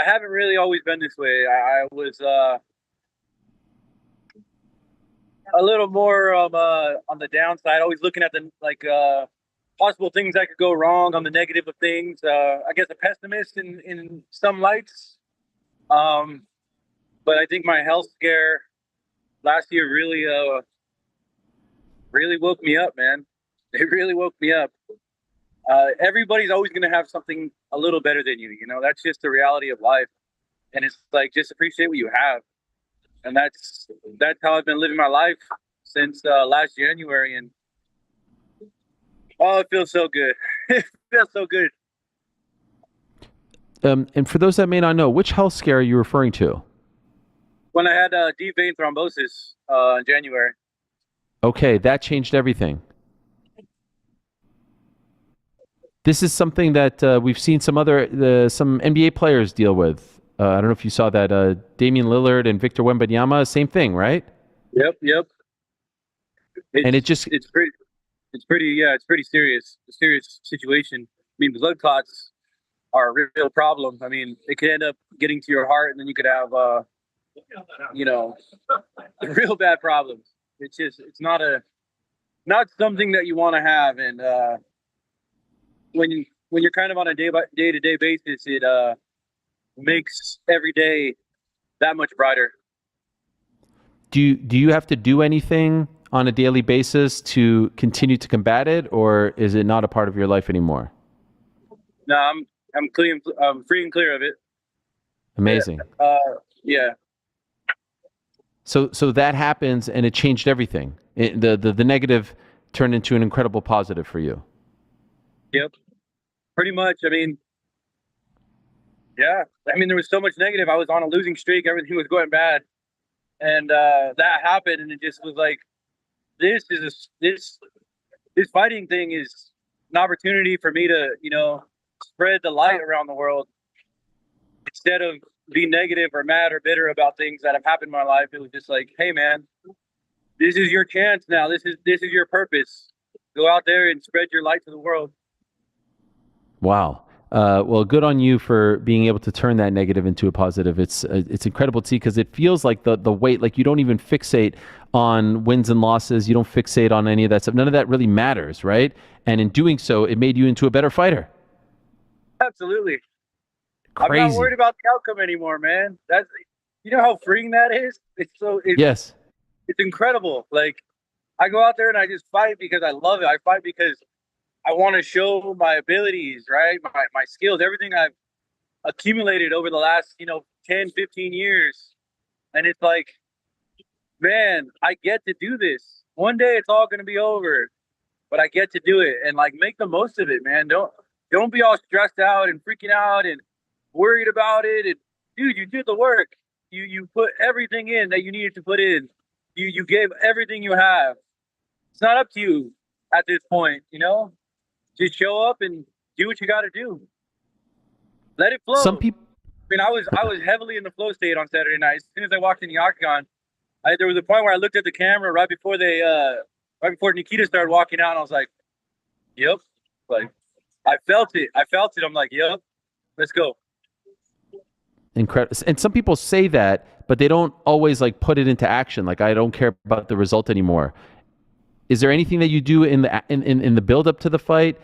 haven't really always been this way. I was a little more on the downside, always looking at the possible things that could go wrong, on the negative of things. I guess a pessimist in some lights. But I think my health scare last year really woke me up, man. It really woke me up. Everybody's always going to have something a little better than you. That's just the reality of life. And it's like, just appreciate what you have. And that's how I've been living my life since last January. And it feels so good. It feels so good. And for those that may not know, which health scare are you referring to? When I had deep vein thrombosis in January. Okay, that changed everything. This is something that we've seen some NBA players deal with. I don't know if you saw that. Damian Lillard and Victor Wembanyama, same thing, right? Yep. It's pretty serious. A serious situation. I mean, blood clots are a real problem. I mean, it could end up getting to your heart, and then you could have, real bad problems. It's not something that you want to have, and when you're kind of on a day-to-day basis, it makes every day that much brighter. Do you have to do anything on a daily basis to continue to combat it, or is it not a part of your life anymore? No, I'm clean. I'm free and clear of it. Amazing. Yeah. So that happens, and it changed everything. The negative turned into an incredible positive for you. Yep. Pretty much. I mean, yeah. I mean, there was so much negative. I was on a losing streak. Everything was going bad. And that happened, and it just was like, this fighting thing is an opportunity for me to, spread the light around the world instead of be negative or mad or bitter about things that have happened in my life. It was just like, hey man, this is your chance now. This is your purpose. Go out there and spread your light to the world. Wow. Well, good on you for being able to turn that negative into a positive. It's incredible to see, because it feels like the weight, like you don't even fixate on wins and losses. You don't fixate on any of that stuff. None of that really matters, right? And in doing so, it made you into a better fighter. Absolutely. Crazy. I'm not worried about the outcome anymore, man. That's, you know how freeing that is? Yes. It's incredible. Like, I go out there and I just fight because I love it. I fight because I want to show my abilities, right? My skills, everything I've accumulated over the last, 10, 15 years. And it's like, man, I get to do this. One day it's all going to be over, but I get to do it and like make the most of it, man. Don't be all stressed out and freaking out and worried about it. And dude, you did the work. You put everything in that you needed to put in. You gave everything you have. It's not up to you at this point, Just show up and do what you got to do. Let it flow. Some people. I mean, I was heavily in the flow state on Saturday night. As soon as I walked in the octagon, there was a point where I looked at the camera right before Nikita started walking out, and I was like, "Yep." Like, I felt it. I'm like, "Yep, let's go." Incredible. And some people say that, but they don't always like put it into action. Like, I don't care about the result anymore. Is there anything that you do in the build up to the fight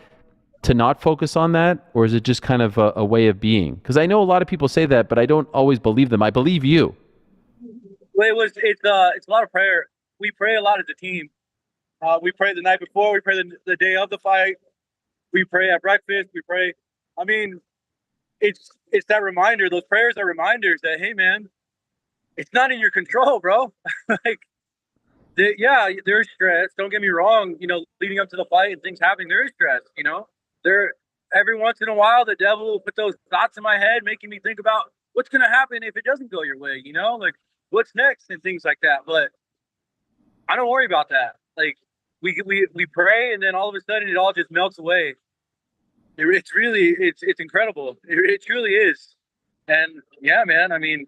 to not focus on that, or is it just kind of a way of being? Because I know a lot of people say that, but I don't always believe them. I believe you. Well, it's a lot of prayer. We pray a lot as a team. We pray the night before. We pray the day of the fight. We pray at breakfast. We pray. I mean, it's that reminder. Those prayers are reminders that, hey, man, it's not in your control, bro. Like, there's stress. Don't get me wrong. Leading up to the fight and things happening, there is stress. There every once in a while, the devil will put those thoughts in my head, making me think about what's going to happen if it doesn't go your way. Like what's next and things like that. But I don't worry about that. Like we pray, and then all of a sudden, it all just melts away. It's incredible. It truly is. And yeah, man. I mean,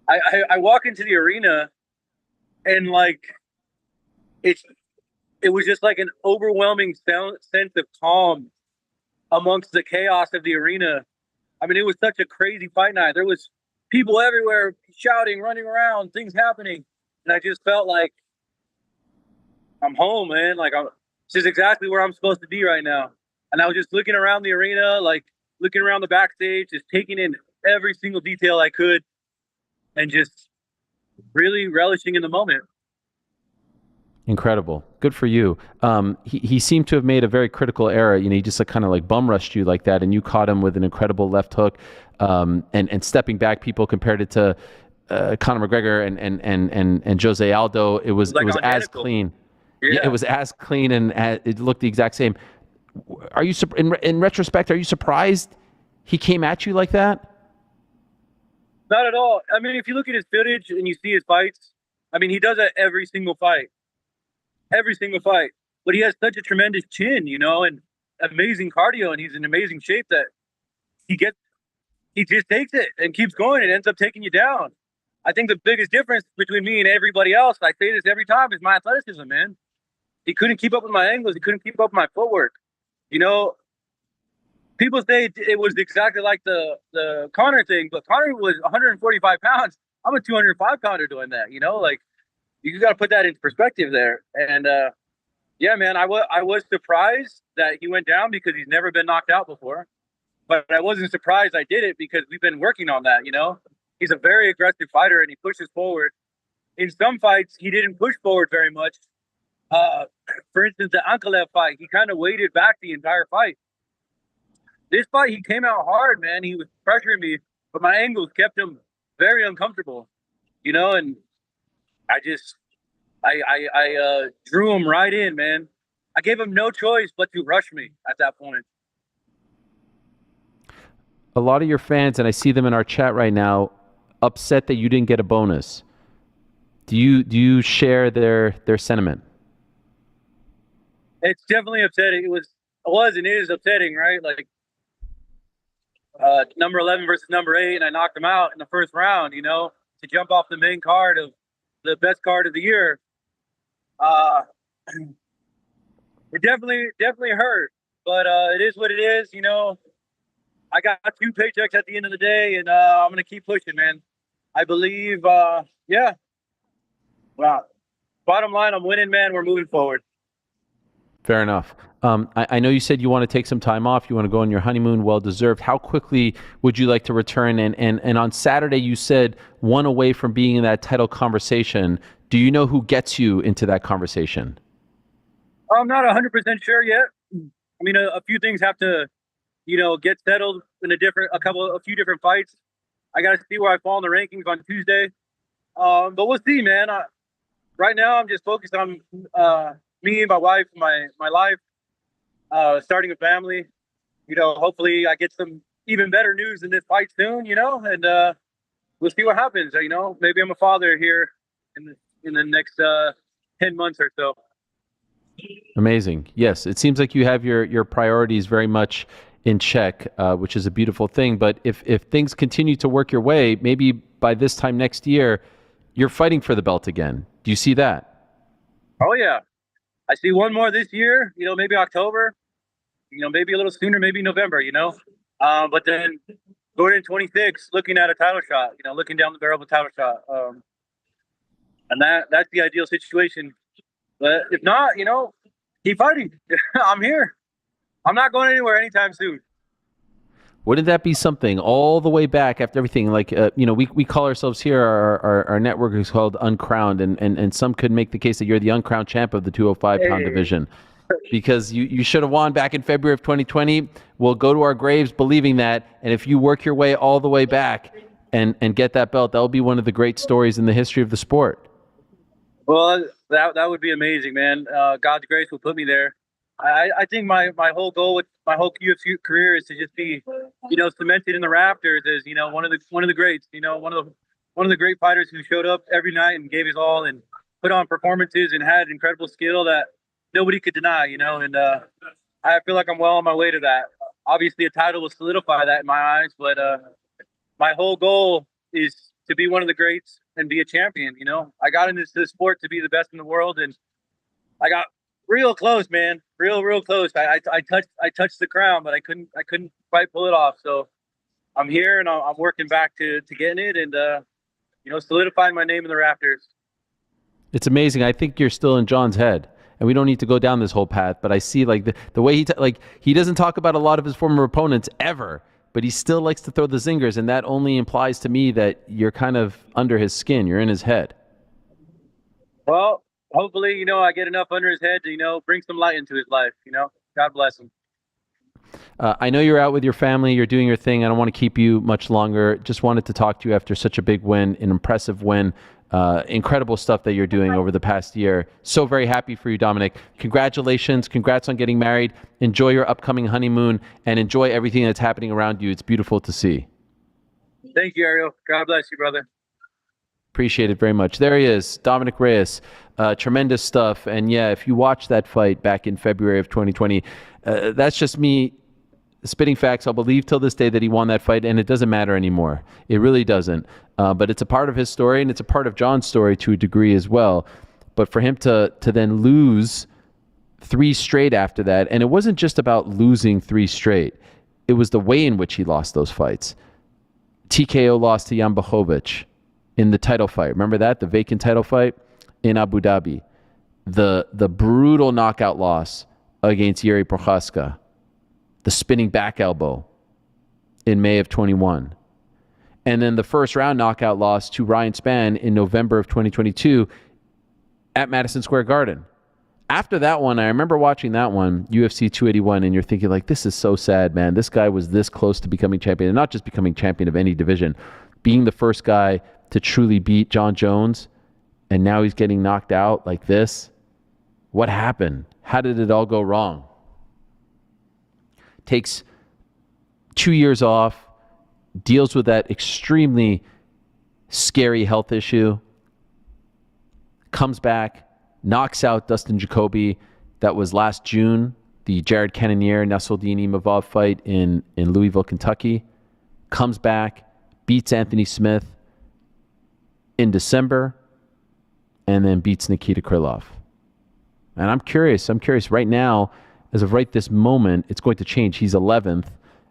I walk into the arena. And like, it was just like an overwhelming sense of calm amongst the chaos of the arena. I mean, it was such a crazy fight night. There was people everywhere shouting, running around, things happening. And I just felt like I'm home, man. Like, this is exactly where I'm supposed to be right now. And I was just looking around the arena, like looking around the backstage, just taking in every single detail I could and just really relishing in the moment. Incredible. Good for you. He seemed to have made a very critical error. He just kind of like bum rushed you like that, and you caught him with an incredible left hook. And stepping back, people compared it to Conor McGregor and Jose Aldo. It was as clean. Yeah, it was as clean, and it looked the exact same. Are you in retrospect? Are you surprised he came at you like that? Not at all. I mean, if you look at his footage and you see his fights, I mean, he does that every single fight. Every single fight. But he has such a tremendous chin, and amazing cardio, and he's in amazing shape that he just takes it and keeps going and ends up taking you down. I think the biggest difference between me and everybody else, I say this every time, is my athleticism, man. He couldn't keep up with my angles. He couldn't keep up with my footwork. People say it was exactly like the Conor thing, but Conor was 145 pounds. I'm a 205 pounder doing that, like you got to put that into perspective there. And yeah, man, I was surprised that he went down because he's never been knocked out before, but I wasn't surprised I did it because we've been working on that. He's a very aggressive fighter and he pushes forward. In some fights, he didn't push forward very much. For instance, the Ankalaev fight, he kind of waited back the entire fight. This fight, he came out hard, man. He was pressuring me, but my angles kept him very uncomfortable, and I drew him right in, man. I gave him no choice but to rush me at that point. A lot of your fans, and I see them in our chat right now, upset that you didn't get a bonus. Do you share their sentiment? It's definitely upsetting. It was and is upsetting, right? Like, number 11 versus number 8, and I knocked him out in the first round, to jump off the main card of the best card of the year. It definitely hurt, but it is what it is. I got 2 paychecks at the end of the day, and I'm going to keep pushing, man. I believe, yeah. Wow. Bottom line, I'm winning, man. We're moving forward. Fair enough. I know you said you want to take some time off. You want to go on your honeymoon, well-deserved. How quickly would you like to return? And on Saturday, you said 1 away from being in that title conversation. Do you know who gets you into that conversation? I'm not 100% sure yet. I mean, a few things have to, get settled in a few different fights. I got to see where I fall in the rankings on Tuesday. But we'll see, man. Right now, I'm just focused on me and my wife, my life, starting a family. Hopefully I get some even better news in this fight soon, and we'll see what happens. Maybe I'm a father here in the next 10 months or so. Amazing. Yes, it seems like you have your priorities very much in check, which is a beautiful thing. But if things continue to work your way, maybe by this time next year, you're fighting for the belt again. Do you see that? Oh, yeah. I see one more this year, maybe October, maybe a little sooner, maybe November, but then going in 26, looking at a title shot, looking down the barrel of a title shot. And that's the ideal situation. But if not, keep fighting. I'm here. I'm not going anywhere anytime soon. Wouldn't that be something all the way back after everything? Like, we call ourselves here, our network is called Uncrowned, and some could make the case that you're the uncrowned champ of the 205-pound division because you should have won back in February of 2020. We'll go to our graves believing that, and if you work your way all the way back and get that belt, that will be one of the great stories in the history of the sport. Well, that would be amazing, man. God's grace will put me there. I think my whole goal with my whole UFC career is to just be, cemented in the rafters as, one of the greats, one of the great fighters who showed up every night and gave his all and put on performances and had incredible skill that nobody could deny, and I feel like I'm well on my way to that. Obviously a title will solidify that in my eyes, but my whole goal is to be one of the greats and be a champion. I got into this sport to be the best in the world, and I got real close, man. Real close. I touched the crown, but I couldn't quite pull it off. So I'm here, and I'm working back to getting it, and solidifying my name in the rafters. It's amazing. I think you're still in John's head, and we don't need to go down this whole path. But I see like the way he doesn't talk about a lot of his former opponents ever, but he still likes to throw the zingers, and that only implies to me that you're kind of under his skin. You're in his head. Well, hopefully, I get enough under his head to, bring some light into his life, God bless him. I know you're out with your family. You're doing your thing. I don't want to keep you much longer. Just wanted to talk to you after such a big win, an impressive win, incredible stuff that you're doing over the past year. So very happy for you, Dominick. Congratulations. Congrats on getting married. Enjoy your upcoming honeymoon and enjoy everything that's happening around you. It's beautiful to see. Thank you, Ariel. God bless you, brother. Appreciate it very much. There he is, Dominick Reyes. Tremendous stuff. And yeah, if you watch that fight back in February of 2020, that's just me spitting facts. I'll believe till this day that he won that fight, and it doesn't matter anymore. It really doesn't. But it's a part of his story, and it's a part of John's story to a degree as well. But for him to then lose 3 straight after that, and it wasn't just about losing 3 straight. It was the way in which he lost those fights. TKO loss to Jan Blachowicz in the title fight. Remember that? The vacant title fight in Abu Dhabi. The brutal knockout loss against Jiří Procházka. The spinning back elbow in May of 21. And then the first round knockout loss to Ryan Spann in November of 2022 at Madison Square Garden. After that one, I remember watching that one, UFC 281, and you're thinking like, this is so sad, man. This guy was this close to becoming champion, and not just becoming champion of any division, being the first guy to truly beat John Jones, and now he's getting knocked out like this. What happened? How did it all go wrong? Takes 2 years off, deals with that extremely scary health issue, comes back, knocks out Dustin Jacoby. That was last June, the Jared Cannonier, Nassourdine Imavov fight in Louisville, Kentucky. comes back, beats Anthony Smith in December, and then beats Nikita Krylov. And I'm curious right now, as of right this moment, it's going to change. He's 11th.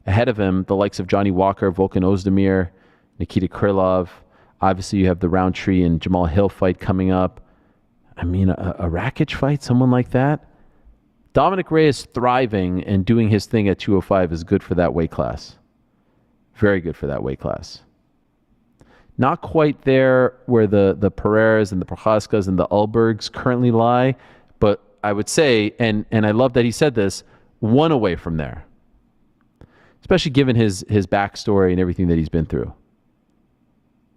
Ahead of him, the likes of Johnny Walker, Volkan Ozdemir, Nikita Krylov. Obviously, you have the Roundtree and Jamal Hill fight coming up. I mean, a Rakic fight, someone like that. Dominick Reyes thriving and doing his thing at 205 is good for that weight class. Very good for that weight class. Not quite there where the Pereiras and the Prochazkas and the Ulbergs currently lie, but I would say, and I love that he said this, one away from there. Especially given his backstory and everything that he's been through.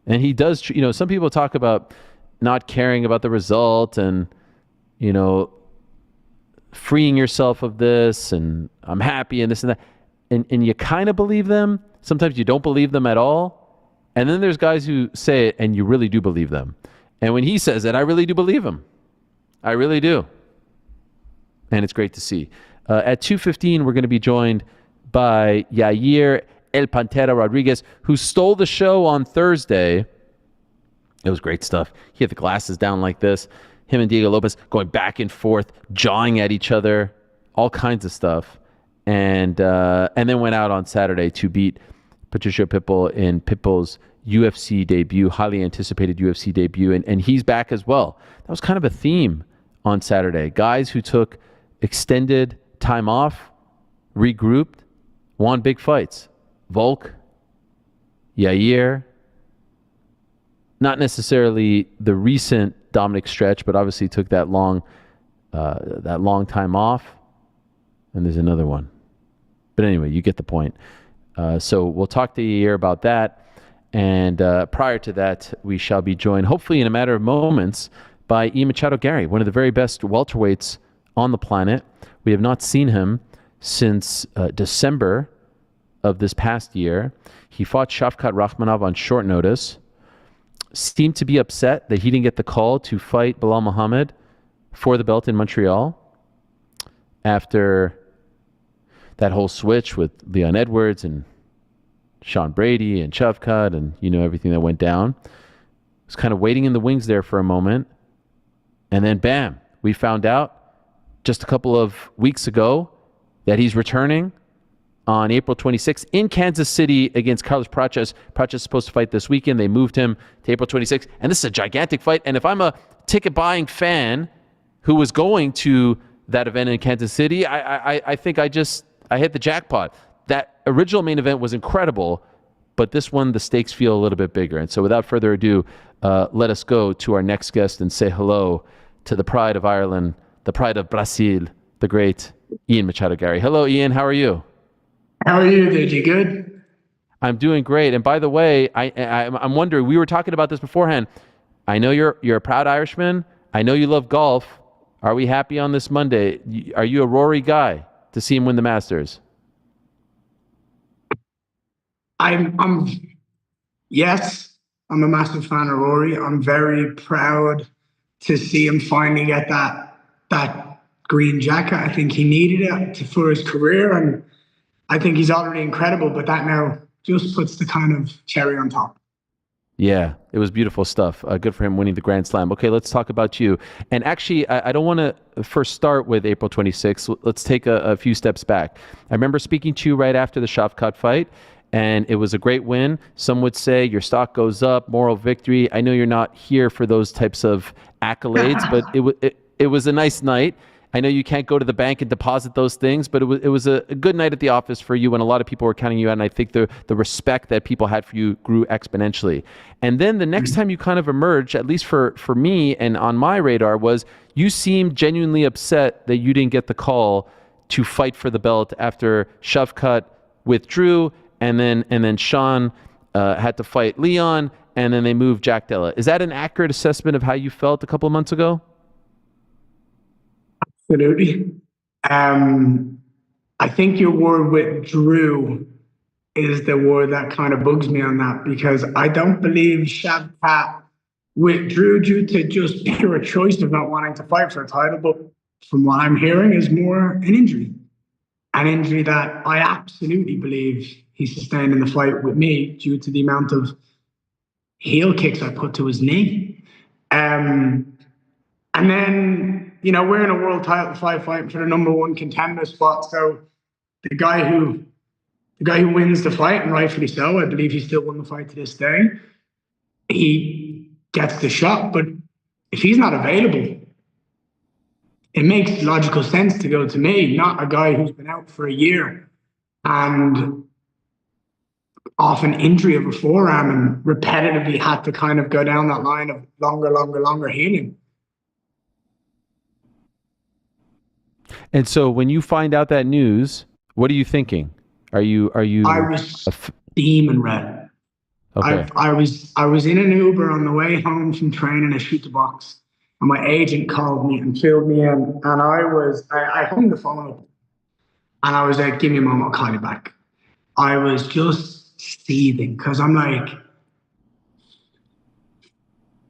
And he does, some people talk about not caring about the result and, freeing yourself of this and I'm happy and this and that. And you kind of believe them. Sometimes you don't believe them at all. And then there's guys who say it and you really do believe them. And when he says it, I really do believe him. I really do. And it's great to see. At 2:15, we're going to be joined by Yair El Pantera Rodriguez, who stole the show on Thursday. It was great stuff. He had the glasses down like this. Him and Diego Lopez going back and forth, jawing at each other, all kinds of stuff. And then went out on Saturday to beat Patricio Pitbull in Pitbull's UFC debut, highly anticipated UFC debut. And he's back as well. That was kind of a theme on Saturday. Guys who took extended time off, regrouped, won big fights. Volk, Yair, not necessarily the recent Dominic stretch, but obviously took that long time off. And there's another one. But anyway, you get the point. So we'll talk to Yair about that. And prior to that, we shall be joined, hopefully in a matter of moments, by Machado Garry, one of the very best welterweights on the planet. We have not seen him since December of this past year. He fought Shavkat Rakhmonov on short notice. Seemed to be upset that he didn't get the call to fight Bilal Muhammad for the belt in Montreal after that whole switch with Leon Edwards and Sean Brady and Shavkat and everything that went down. Was kind of waiting in the wings there for a moment. And then bam, we found out just a couple of weeks ago that he's returning on April 26th in Kansas City against Carlos Prates. Prates is supposed to fight this weekend. They moved him to April 26th. And this is a gigantic fight. And if I'm a ticket buying fan who was going to that event in Kansas City, I think I hit the jackpot. That original main event was incredible, but this one, the stakes feel a little bit bigger. And so without further ado, let us go to our next guest and say hello to the pride of Ireland, the pride of Brazil, the great Ian Machado Garry. Hello, Ian. How are you? How are you, dude? You good? I'm doing great. And by the way, I'm wondering, we were talking about this beforehand. I know you're a proud Irishman. I know you love golf. Are we happy on this Monday? Are you a Rory guy to see him win the Masters? Yes, I'm a massive fan of Rory. I'm very proud to see him finally get that green jacket. I think he needed it for his career, and I think he's already incredible, but that now just puts the kind of cherry on top. Yeah, it was beautiful stuff. Good for him winning the Grand Slam. Okay, let's talk about you. And actually, I don't want to first start with April 26th. Let's take a few steps back. I remember speaking to you right after the Shavkat fight, and it was a great win. Some would say your stock goes up, moral victory. I know you're not here for those types of accolades, but it was a nice night. I know you can't go to the bank and deposit those things, but it was a good night at the office for you, and a lot of people were counting you out, and I think the respect that people had for you grew exponentially. And then the next time you kind of emerged, at least for me and on my radar, was you seemed genuinely upset that you didn't get the call to fight for the belt after Shavkat withdrew, and then Sean had to fight Leon, and then they moved Jack Della. Is that an accurate assessment of how you felt a couple of months ago? Absolutely. I think your word withdrew is the word that kind of bugs me on that, because I don't believe Shavkat withdrew due to just pure choice of not wanting to fight for a title, but from what I'm hearing is more an injury that I absolutely believe he sustained in the fight with me due to the amount of heel kicks I put to his knee. And then, we're in a world title fight fighting for the number one contender spot. So the guy who wins the fight, and rightfully so, I believe he still won the fight to this day, he gets the shot. But if he's not available, it makes logical sense to go to me, not a guy who's been out for a year and off an injury of a forearm and repetitively had to kind of go down that line of longer healing. And so when you find out that news, what are you thinking? Are you? I was steaming red. Okay. I was in an Uber on the way home from training at Shoot the Box, and my agent called me and filled me in, and I hung the phone up, and I was like, "Give me a moment, I'll call you back." I was just seething because I'm like,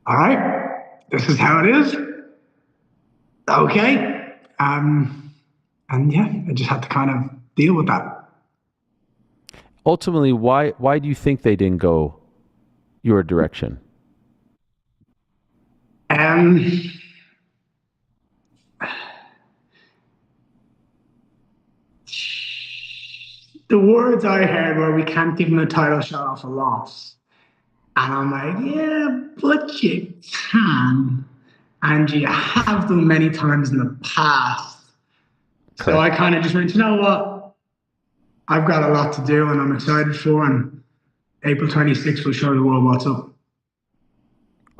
"All right, this is how it is." Okay, and yeah, I just had to kind of deal with that. Ultimately, why do you think they didn't go your direction? The words I heard were, "We can't give him a title shot off a loss." And I'm like, yeah, but you can. And you have them many times in the past. Correct. So I kind of just went, you know what? I've got a lot to do and I'm excited for, and April 26th will show the world what's up.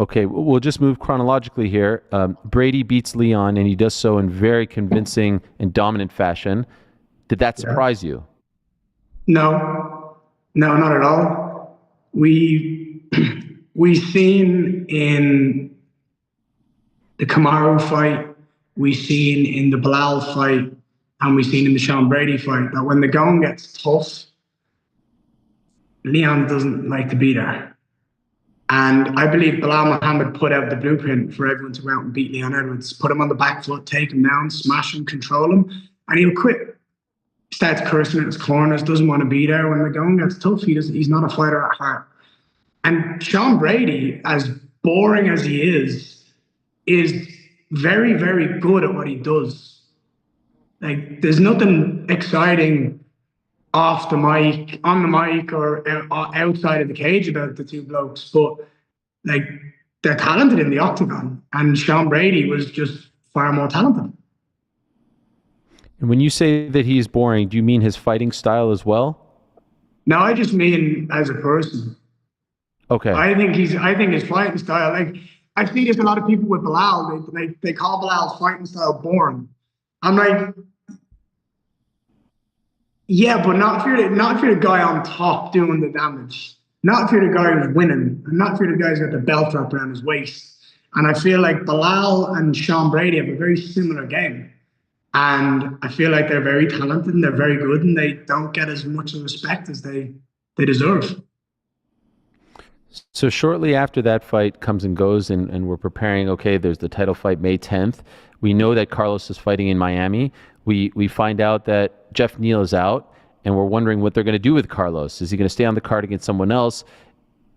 Okay, we'll just move chronologically here. Brady beats Leon, and he does so in very convincing and dominant fashion. Did that surprise you? No, not at all. We seen in the Kamaru fight, we seen in the Bilal fight, and we seen in the Sean Brady fight that when the going gets tough, Leon doesn't like to be there. And I believe Bilal Muhammad put out the blueprint for everyone to go out and beat Leon Edwards, put him on the back foot, take him down, smash him, control him, and he'll quit. Starts cursing at his corners, doesn't want to be there. When the going gets tough, he's not a fighter at heart. And Sean Brady, as boring as he is very, very good at what he does. Like, there's nothing exciting off the mic, on the mic, or outside of the cage about the two blokes, but like, they're talented in the octagon, and Sean Brady was just far more talented. And when you say that he's boring, do you mean his fighting style as well? No, I just mean as a person. Okay. I think his fighting style, like, I see there's a lot of people with Bilal, they call Bilal's fighting style boring. I'm like, yeah, but not if you're the guy on top doing the damage. Not if you're the guy who's winning. And not if you're the guy who's got the belt wrapped around his waist. And I feel like Bilal and Sean Brady have a very similar game. And I feel like they're very talented and they're very good, and they don't get as much respect as they deserve. So shortly after that fight comes and goes, and we're preparing, okay, there's the title fight May 10th. We know that Carlos is fighting in Miami. We find out that Jeff Neal is out, and we're wondering what they're going to do with Carlos. Is he going to stay on the card against someone else?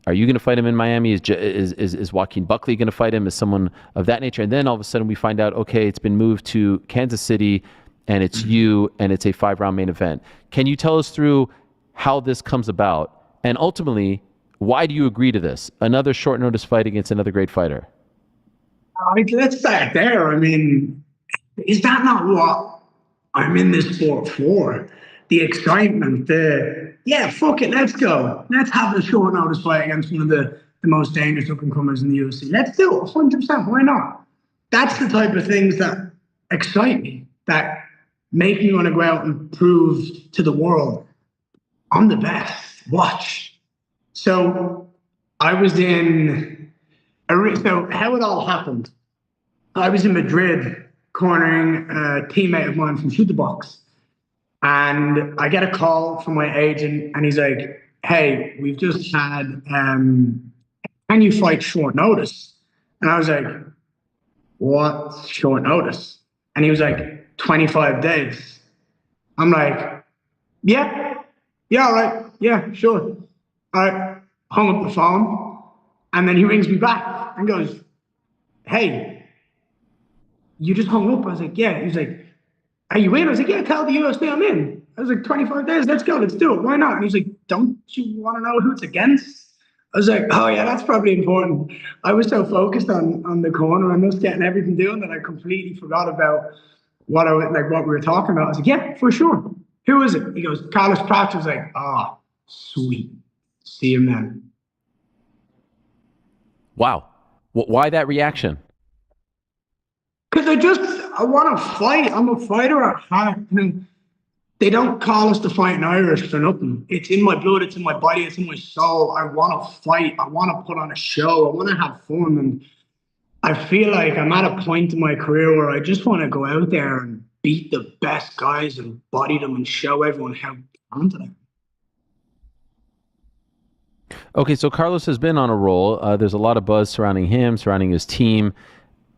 Are you going to fight him in Miami? Is Joaquin Buckley going to fight him? Is someone of that nature? And then all of a sudden we find out, okay, it's been moved to Kansas City, and it's you, and it's a 5-round main event. Can you tell us through how this comes about? And ultimately, why do you agree to this? Another short notice fight against another great fighter. Let's start there. I mean, is that not what I'm in this sport for? The excitement, fuck it, let's go. Let's have a short notice fight against one of the most dangerous up-and-comers in the UFC. Let's do it, 100%, why not? That's the type of things that excite me, that make me want to go out and prove to the world, I'm the best, watch. So I was so how it all happened, I was in Madrid cornering a teammate of mine from Shoot the Box. And I get a call from my agent, and he's like, hey, we've just had, can you fight short notice? And I was like, what's short notice? And he was like, 25 days. I'm like, yeah, all right. yeah, sure. I hung up the phone, and then he rings me back and goes, hey, you just hung up. I was like, yeah. He was like, are you in? I was like, yeah, tell the UFC I'm in. I was like, 25 days, let's go, let's do it. Why not? And he's like, don't you want to know who it's against? I was like, oh yeah, that's probably important. I was so focused on the corner and us getting everything doing that I completely forgot about what we were talking about. I was like, yeah, for sure. Who is it? He goes, Carlos Prates. I was like, oh, sweet. See him then. Wow. Why that reaction? Because I want to fight. I'm a fighter at heart. They don't call us the Fighting Irish for nothing. It's in my blood. It's in my body. It's in my soul. I want to fight. I want to put on a show. I want to have fun. And I feel like I'm at a point in my career where I just want to go out there and beat the best guys and body them and show everyone how talented I am. Okay, so Carlos has been on a roll. There's a lot of buzz surrounding him, surrounding his team.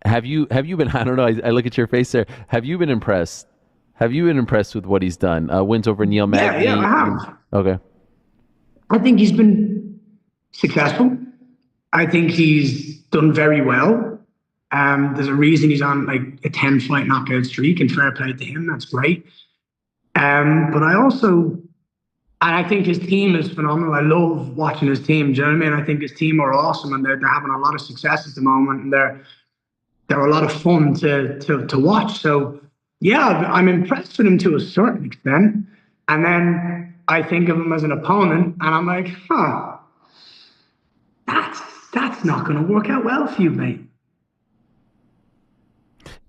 Have you been? I don't know. I look at your face there. Have you been impressed? Have you been impressed with what he's done? Wins over Neil Magny. Yeah, I have. Okay. I think he's been successful. I think he's done very well. There's a reason he's on like a 10-fight knockout streak, and fair play to him. That's great. But I think his team is phenomenal. I love watching his team. Do you know what I mean? I think his team are awesome, and they're having a lot of success at the moment, and they're a lot of fun to watch. So yeah, I'm impressed with him to a certain extent. And then I think of him as an opponent, and I'm like, that's not going to work out well for you, mate.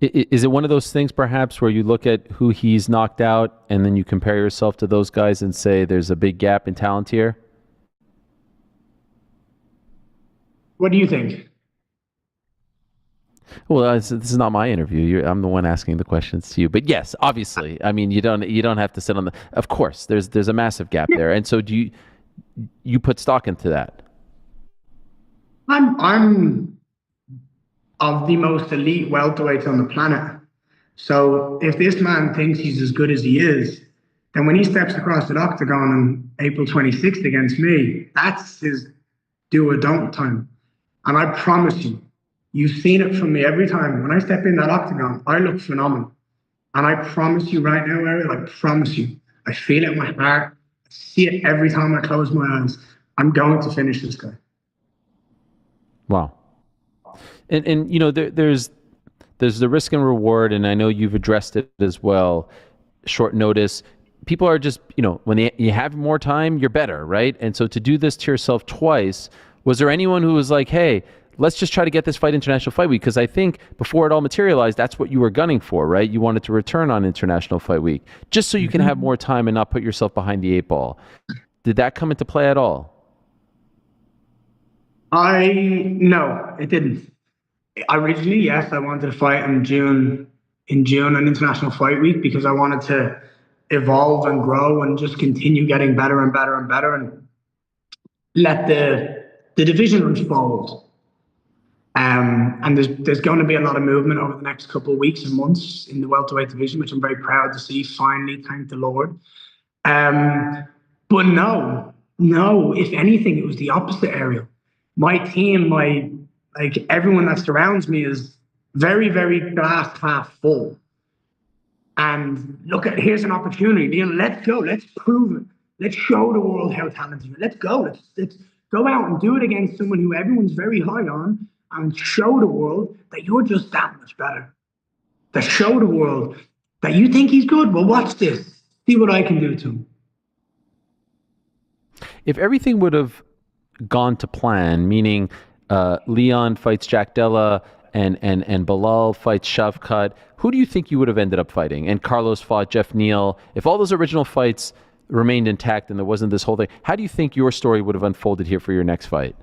Is it one of those things perhaps where you look at who he's knocked out and then you compare yourself to those guys and say there's a big gap in talent here? What do you think? Well, this is not my interview. I'm the one asking the questions to you. But yes, obviously, I mean, you don't have to sit on the. Of course, there's a massive gap there, and so do you put stock into that? I'm of the most elite welterweights on the planet. So if this man thinks he's as good as he is, then when he steps across the octagon on April 26th against me, that's his do or don't time. And I promise you, you've seen it from me every time. When I step in that octagon, I look phenomenal. And I promise you right now, Ariel, I promise you, I feel it in my heart. I see it every time I close my eyes. I'm going to finish this guy. Wow. And you know, there's the risk and reward, and I know you've addressed it as well. Short notice. People are just, you know, when you have more time, you're better, right? And so to do this to yourself twice, was there anyone who was like, hey, let's just try to get this fight International Fight Week? Because I think before it all materialized, that's what you were gunning for, right? You wanted to return on International Fight Week, just so you can have more time and not put yourself behind the 8-ball. Did that come into play at all? No, it didn't. Originally, yes, I wanted to fight in June on International Fight Week because I wanted to evolve and grow and just continue getting better and better and better and let the division unfold. And there's going to be a lot of movement over the next couple of weeks and months in the welterweight division, which I'm very proud to see. Finally, thank the Lord. But no, if anything, it was the opposite, Ariel. My team, everyone that surrounds me is very, very glass half full. And here's an opportunity. You know, let's go. Let's prove it. Let's show the world how talented you are. Let's go. Let's go out and do it against someone who everyone's very high on and show the world that you're just that much better. To show the world that you think he's good. Well, watch this. See what I can do to him. If everything would have gone to plan, meaning Leon fights Jack Della and Bilal fights Shavkat, who do you think you would have ended up fighting? And Carlos fought Jeff Neal. If all those original fights remained intact and there wasn't this whole thing, how do you think your story would have unfolded here for your next fight?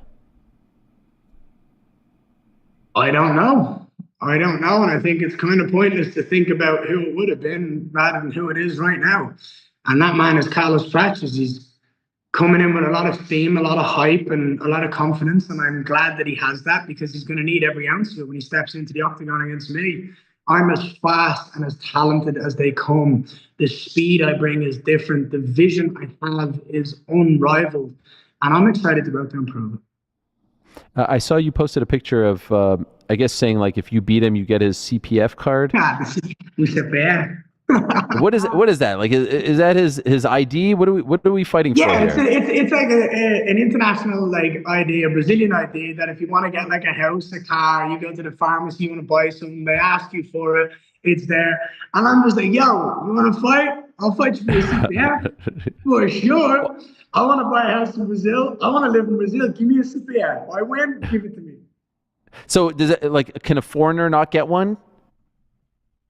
I don't know. And I think it's kind of pointless to think about who it would have been rather than who it is right now. And that man is Carlos Prates. He's coming in with a lot of steam, a lot of hype, and a lot of confidence. And I'm glad that he has that because he's going to need every ounce of it when he steps into the octagon against me. I'm as fast and as talented as they come. The speed I bring is different. The vision I have is unrivaled. And I'm excited to go out there and prove it. I saw you posted a picture of, I guess, saying like if you beat him, you get his CPF card. Yeah, this is fair. What is that? Like, is that his ID? What are we fighting for here? It's like an international like ID, a Brazilian ID that if you want to get like a house, a car, you go to the pharmacy, you want to buy something, they ask you for it, it's there. And I'm just like, yo, you want to fight? I'll fight you for your CPF. For sure. I want to buy a house in Brazil. I want to live in Brazil. Give me a CPF. I win, give it to me. So does it, like, can a foreigner not get one?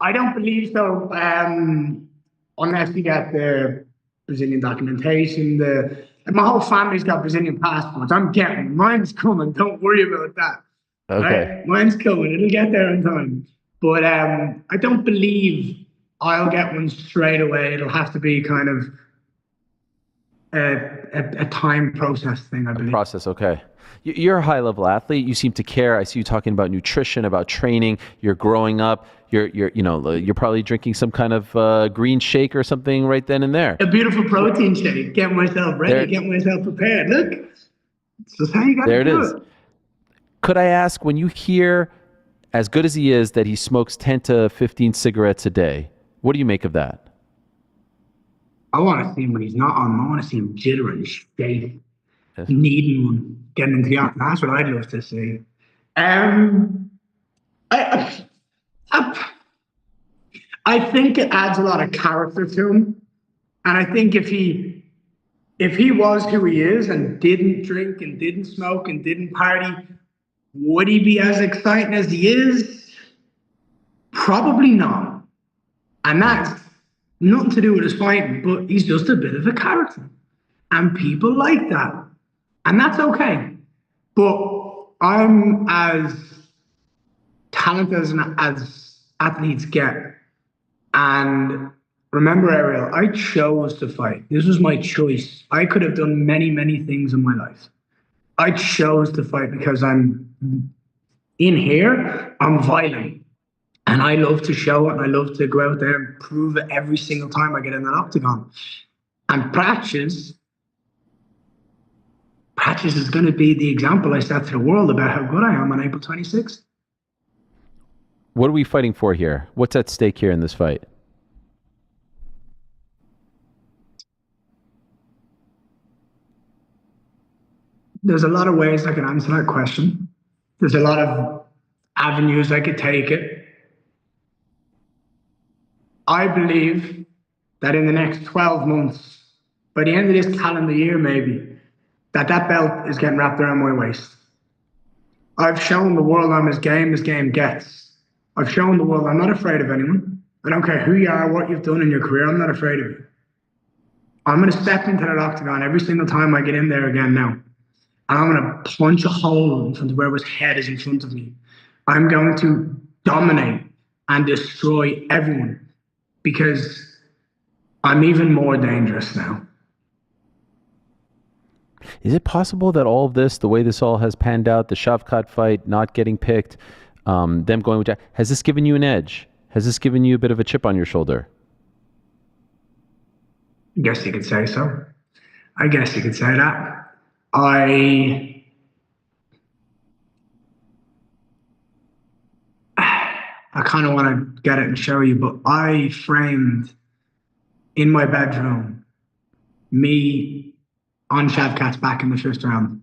I don't believe so, unless you get the Brazilian documentation. My whole family's got Brazilian passports. I'm getting mine's coming. Don't worry about that. Okay, right? Mine's coming. It'll get there in time. But I don't believe I'll get one straight away. It'll have to be kind of a time process thing, I believe. Process, okay. You're a high-level athlete. You seem to care. I see you talking about nutrition, about training. You're growing up. You're probably drinking some kind of green shake or something right then and there. A beautiful protein shake. Get myself ready. Get myself prepared. Look, it's just how you got to do it. There it is. Could I ask, when you hear, as good as he is, that he smokes 10 to 15 cigarettes a day, what do you make of that? I want to see him when he's not on. I want to see him jittering, shaking, needing one, getting into the octagon. That's what I'd love to see. I think it adds a lot of character to him, and I think if he was who he is and didn't drink and didn't smoke and didn't party, would he be as exciting as he is? Probably not. And that's nothing to do with his fighting, but he's just a bit of a character. And people like that. And that's okay. But I'm as talented as athletes get. And remember, Ariel, I chose to fight. This was my choice. I could have done many, many things in my life. I chose to fight because I'm in here, I'm violent. And I love to show it, and I love to go out there and prove it every single time I get in that octagon. And Prates is going to be the example I set to the world about how good I am on April 26th. What are we fighting for here? What's at stake here in this fight? There's a lot of ways I can answer that question. There's a lot of avenues I could take it. I believe that in the next 12 months, by the end of this calendar year maybe, that belt is getting wrapped around my waist. I've shown the world I'm as game gets. I've shown the world I'm not afraid of anyone. I don't care who you are, what you've done in your career, I'm not afraid of you. I'm going to step into that octagon every single time I get in there again now. And I'm going to punch a hole in front of whoever's head is in front of me. I'm going to dominate and destroy everyone because I'm even more dangerous now. Is it possible that all of this, the way this all has panned out, the Shavkat fight, not getting picked, them going with Jack, has this given you an edge? Has this given you a bit of a chip on your shoulder? I guess you could say so. I guess you could say that. I kind of want to get it and show you, but I framed in my bedroom me on Shavkat's back in the first round,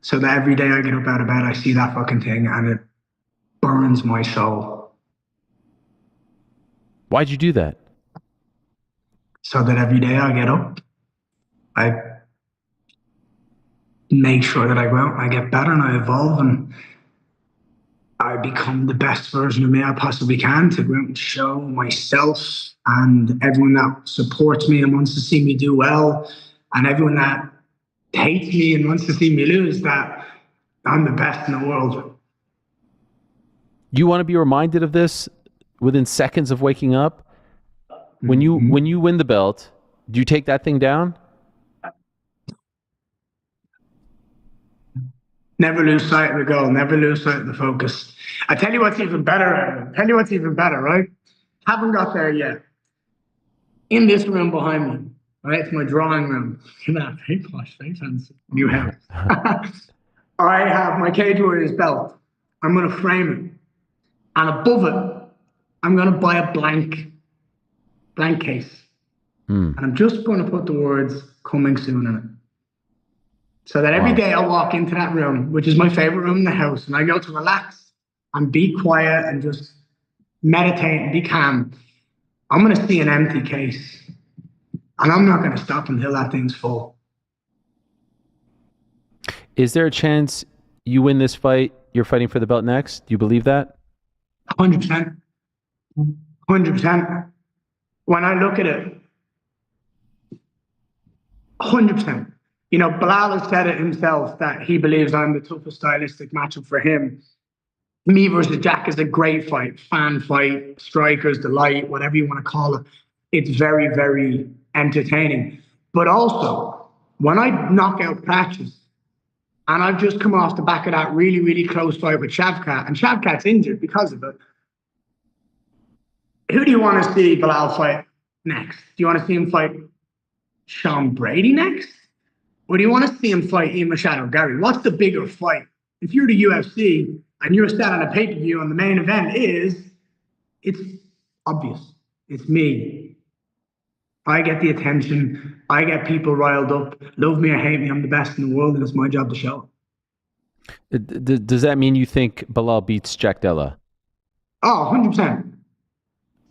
so that every day I get up out of bed, I see that fucking thing and it burns my soul. Why'd you do that? So that every day I get up, I make sure that I go out and I get better and I evolve and I become the best version of me I possibly can to go out and show myself and everyone that supports me and wants to see me do well and everyone that hates me and wants to see me lose that I'm the best in the world. You want to be reminded of this within seconds of waking up? When you win the belt, do you take that thing down? Never lose sight of the goal. Never lose sight of the focus. I tell you what's even better, Ariel. Tell you what's even better, right? Haven't got there yet. In this room behind me, right? It's my drawing room. Look at that, very posh, very fancy. New house. I have my Cage Warriors belt. I'm going to frame it. And above it, I'm going to buy a blank case. And I'm just going to put the words "coming soon" in it. So that every day I walk into that room, which is my favorite room in the house, and I go to relax and be quiet and just meditate and be calm, I'm going to see an empty case. And I'm not going to stop until that thing's full. Is there a chance you win this fight, you're fighting for the belt next? Do you believe that? 100%. 100%. When I look at it, 100%. You know, Bilal has said it himself that he believes I'm the toughest stylistic matchup for him. Me versus Jack is a great fight, fan fight, strikers, delight, whatever you want to call it. It's very, very entertaining. But also, when I knock out Prates, and I've just come off the back of that really, really close fight with Shavkat, and Shavkat's injured because of it, who do you want to see Bilal fight next? Do you want to see him fight Sean Brady next? Or do you want to see him fight Machado Garry? What's the bigger fight? If you're the UFC and you're selling a pay-per-view and the main event it's obvious. It's me. I get the attention. I get people riled up. Love me or hate me, I'm the best in the world, and it's my job to show it. Does that mean you think Bilal beats Jack Della? Oh, 100%.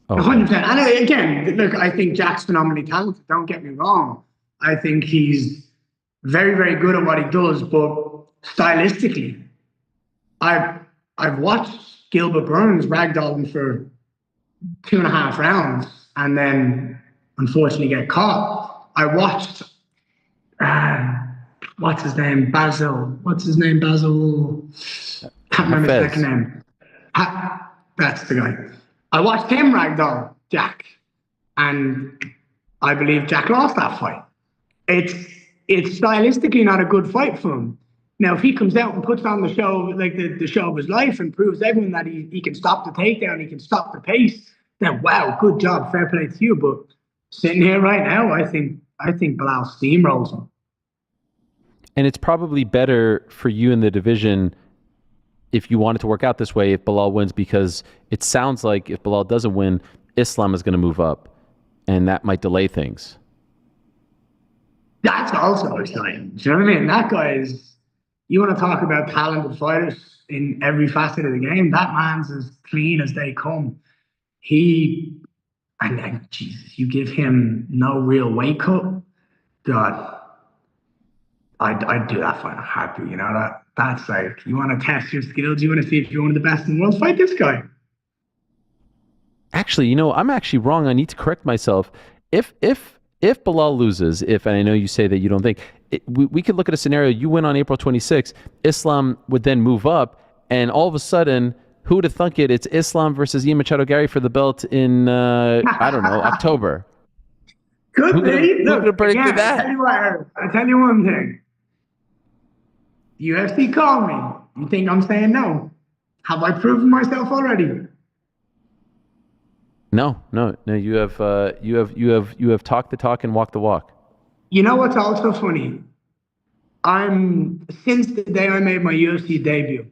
Okay. 100%. And again, look, I think Jack's phenomenally talented. Don't get me wrong. I think he's very, very good at what he does, but stylistically, I've watched Gilbert Burns ragdoll him for 2.5 rounds and then unfortunately get caught. I watched what's his name? Basil. Can't remember his second name. That's the guy. I watched him ragdoll Jack, and I believe Jack lost that fight. It's stylistically not a good fight for him. Now, if he comes out and puts on the show, like the show of his life, and proves everyone that he can stop the takedown, he can stop the pace, then wow, good job, fair play to you. But sitting here right now, I think Bilal steamrolls him. And it's probably better for you in the division if you want it to work out this way if Bilal wins, because it sounds like if Bilal doesn't win, Islam is going to move up, and that might delay things. That's also exciting. Do you know what I mean? That guy is, you want to talk about talented fighters in every facet of the game, that man's as clean as they come. And Jesus, you give him no real weight cut, God, I'd do that fight in a heartbeat. You know, that's like, you want to test your skills, you want to see if you're one of the best in the world, fight this guy. Actually, you know, I'm actually wrong. I need to correct myself. If Bilal loses, and I know you say that you don't think, we could look at a scenario, you win on April 26th, Islam would then move up, and all of a sudden, who would have thunk it? It's Islam versus Ian Machado Garry for the belt in, I don't know, October. Could be. Who could have predicted that? I tell you one thing. UFC called me. You think I'm saying no? Have I proven myself already? No. You have talked the talk and walked the walk. You know what's also funny? Since the day I made my UFC debut,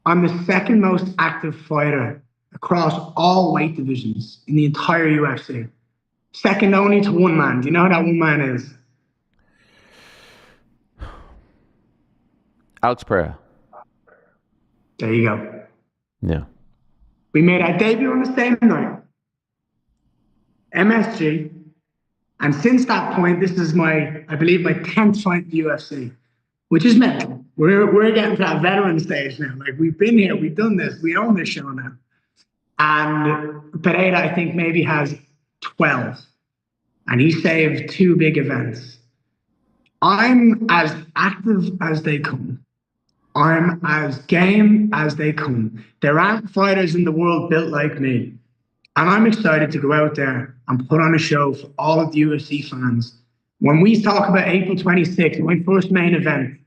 I'm the second most active fighter across all weight divisions in the entire UFC. Second only to one man. Do you know who that one man is? Alex Pereira. There you go. Yeah. We made our debut on the same night. MSG. And since that point, this is I believe my 10th fight in the UFC, which is mental. We're getting to that veteran stage now. Like, we've been here, we've done this, we own this show now. And Pereira, I think, maybe has 12. And he saved 2 big events. I'm as active as they come. I'm as game as they come. There aren't fighters in the world built like me. And I'm excited to go out there and put on a show for all of the UFC fans. When we talk about April 26th, my first main event,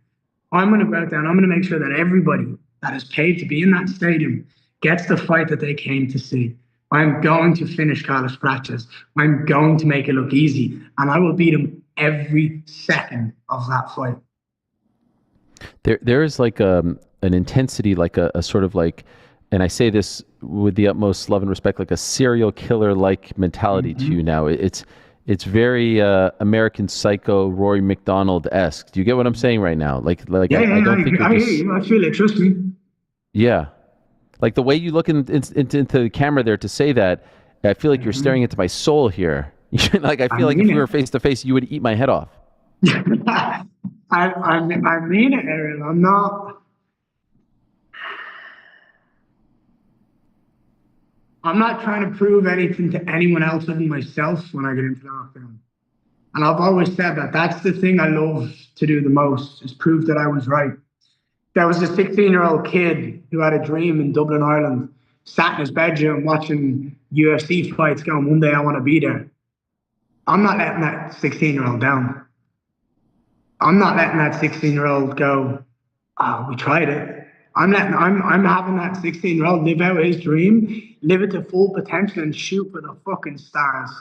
I'm going to go out there and I'm going to make sure that everybody that is paid to be in that stadium gets the fight that they came to see. I'm going to finish Carlos Prates. I'm going to make it look easy. And I will beat him every second of that fight. There is like an intensity, like a sort of like, and I say this with the utmost love and respect, like a serial killer-like mentality to you now. It's very American Psycho, Rory McDonald-esque. Do you get what I'm saying right now? I don't think you're I hear you. I feel it. Trust me. Yeah. Like the way you look into the camera there to say that, I feel like you're staring into my soul here. Like I feel like if we were face to face, you would eat my head off. I mean it, Ariel. I'm not trying to prove anything to anyone else other than myself when I get into the octagon. And I've always said that that's the thing I love to do the most, is prove that I was right. There was a 16-year-old kid who had a dream in Dublin, Ireland, sat in his bedroom watching UFC fights going, one day I want to be there. I'm not letting that 16-year-old down. I'm not letting that 16-year-old go, oh, we tried it. I'm having that 16-year-old live out his dream, live it to full potential and shoot for the fucking stars.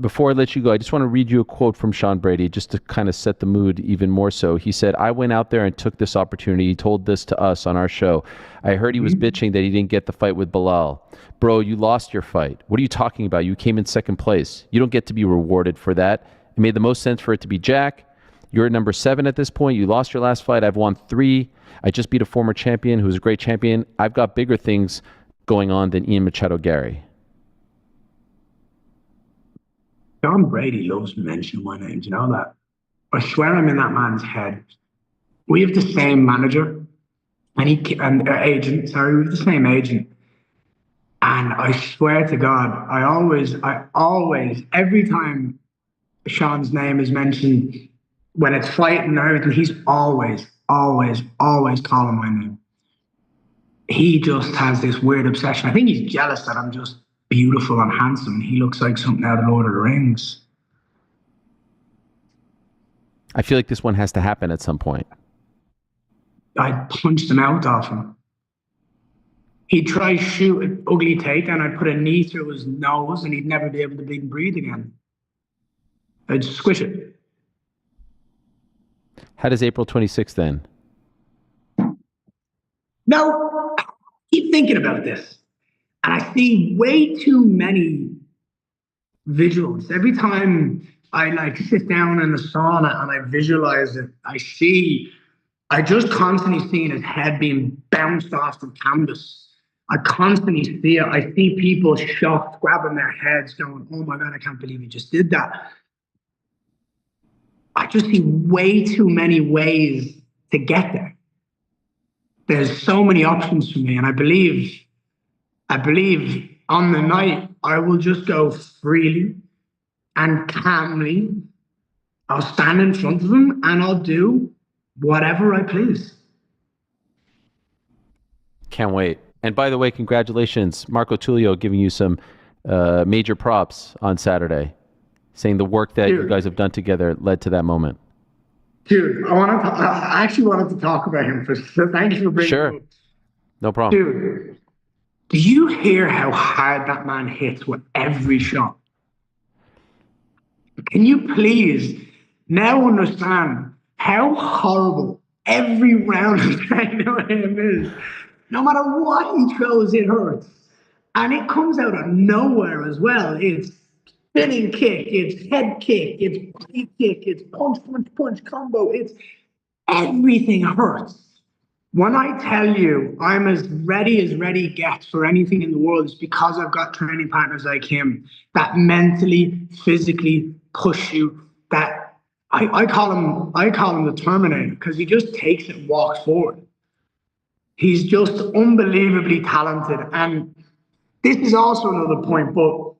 Before I let you go, I just want to read you a quote from Sean Brady just to kind of set the mood even more so. He said, I went out there and took this opportunity. He told this to us on our show. I heard he was bitching that he didn't get the fight with Bilal. Bro, you lost your fight. What are you talking about? You came in second place. You don't get to be rewarded for that. It made the most sense for it to be Jack. You're number 7 at this point. You lost your last fight. I've won 3. I just beat a former champion who's a great champion. I've got bigger things going on than Ian Machado Garry. John Brady loves mentioning my name. Do you know that? I swear I'm in that man's head. We have the same manager and agent. Sorry, we have the same agent. And I swear to God, I always, every time Sean's name is mentioned, when it's fighting and everything, he's always calling my name. He just has this weird obsession. I think he's jealous that I'm just beautiful and handsome. He looks like something out of Lord of the Rings. I feel like this one has to happen at some point. I'd punch the mouth off him. He'd try to shoot an ugly takedown. I'd put a knee through his nose and he'd never be able to bleed and breathe again. I'd squish it. How does April 26th end? No, I keep thinking about this. And I see way too many visuals. Every time I sit down in the sauna and I visualize it, I just constantly seeing his head being bounced off the canvas. I constantly see it. I see people shocked, grabbing their heads, going, oh my God, I can't believe he just did that. I just see way too many ways to get there. There's so many options for me. And I believe on the night, I will just go freely and calmly. I'll stand in front of him and I'll do whatever I please. Can't wait. And by the way, congratulations. Marco Tullio giving you some major props on Saturday, saying the work that you guys have done together led to that moment. Dude, I actually wanted to talk about him. So thank you for bringing Sure. him up. No problem. Dude, do you hear how hard that man hits with every shot? Can you please now understand how horrible every round of training with him is? No matter what he throws, it hurts. And it comes out of nowhere as well. It's spinning kick, it's head kick, it's body kick, it's punch, punch, punch combo. It's everything hurts. When I tell you I'm as ready gets for anything in the world, it's because I've got training partners like him that mentally, physically push you. That I call him the Terminator, because he just takes it and walks forward. He's just unbelievably talented. And this is also another point, but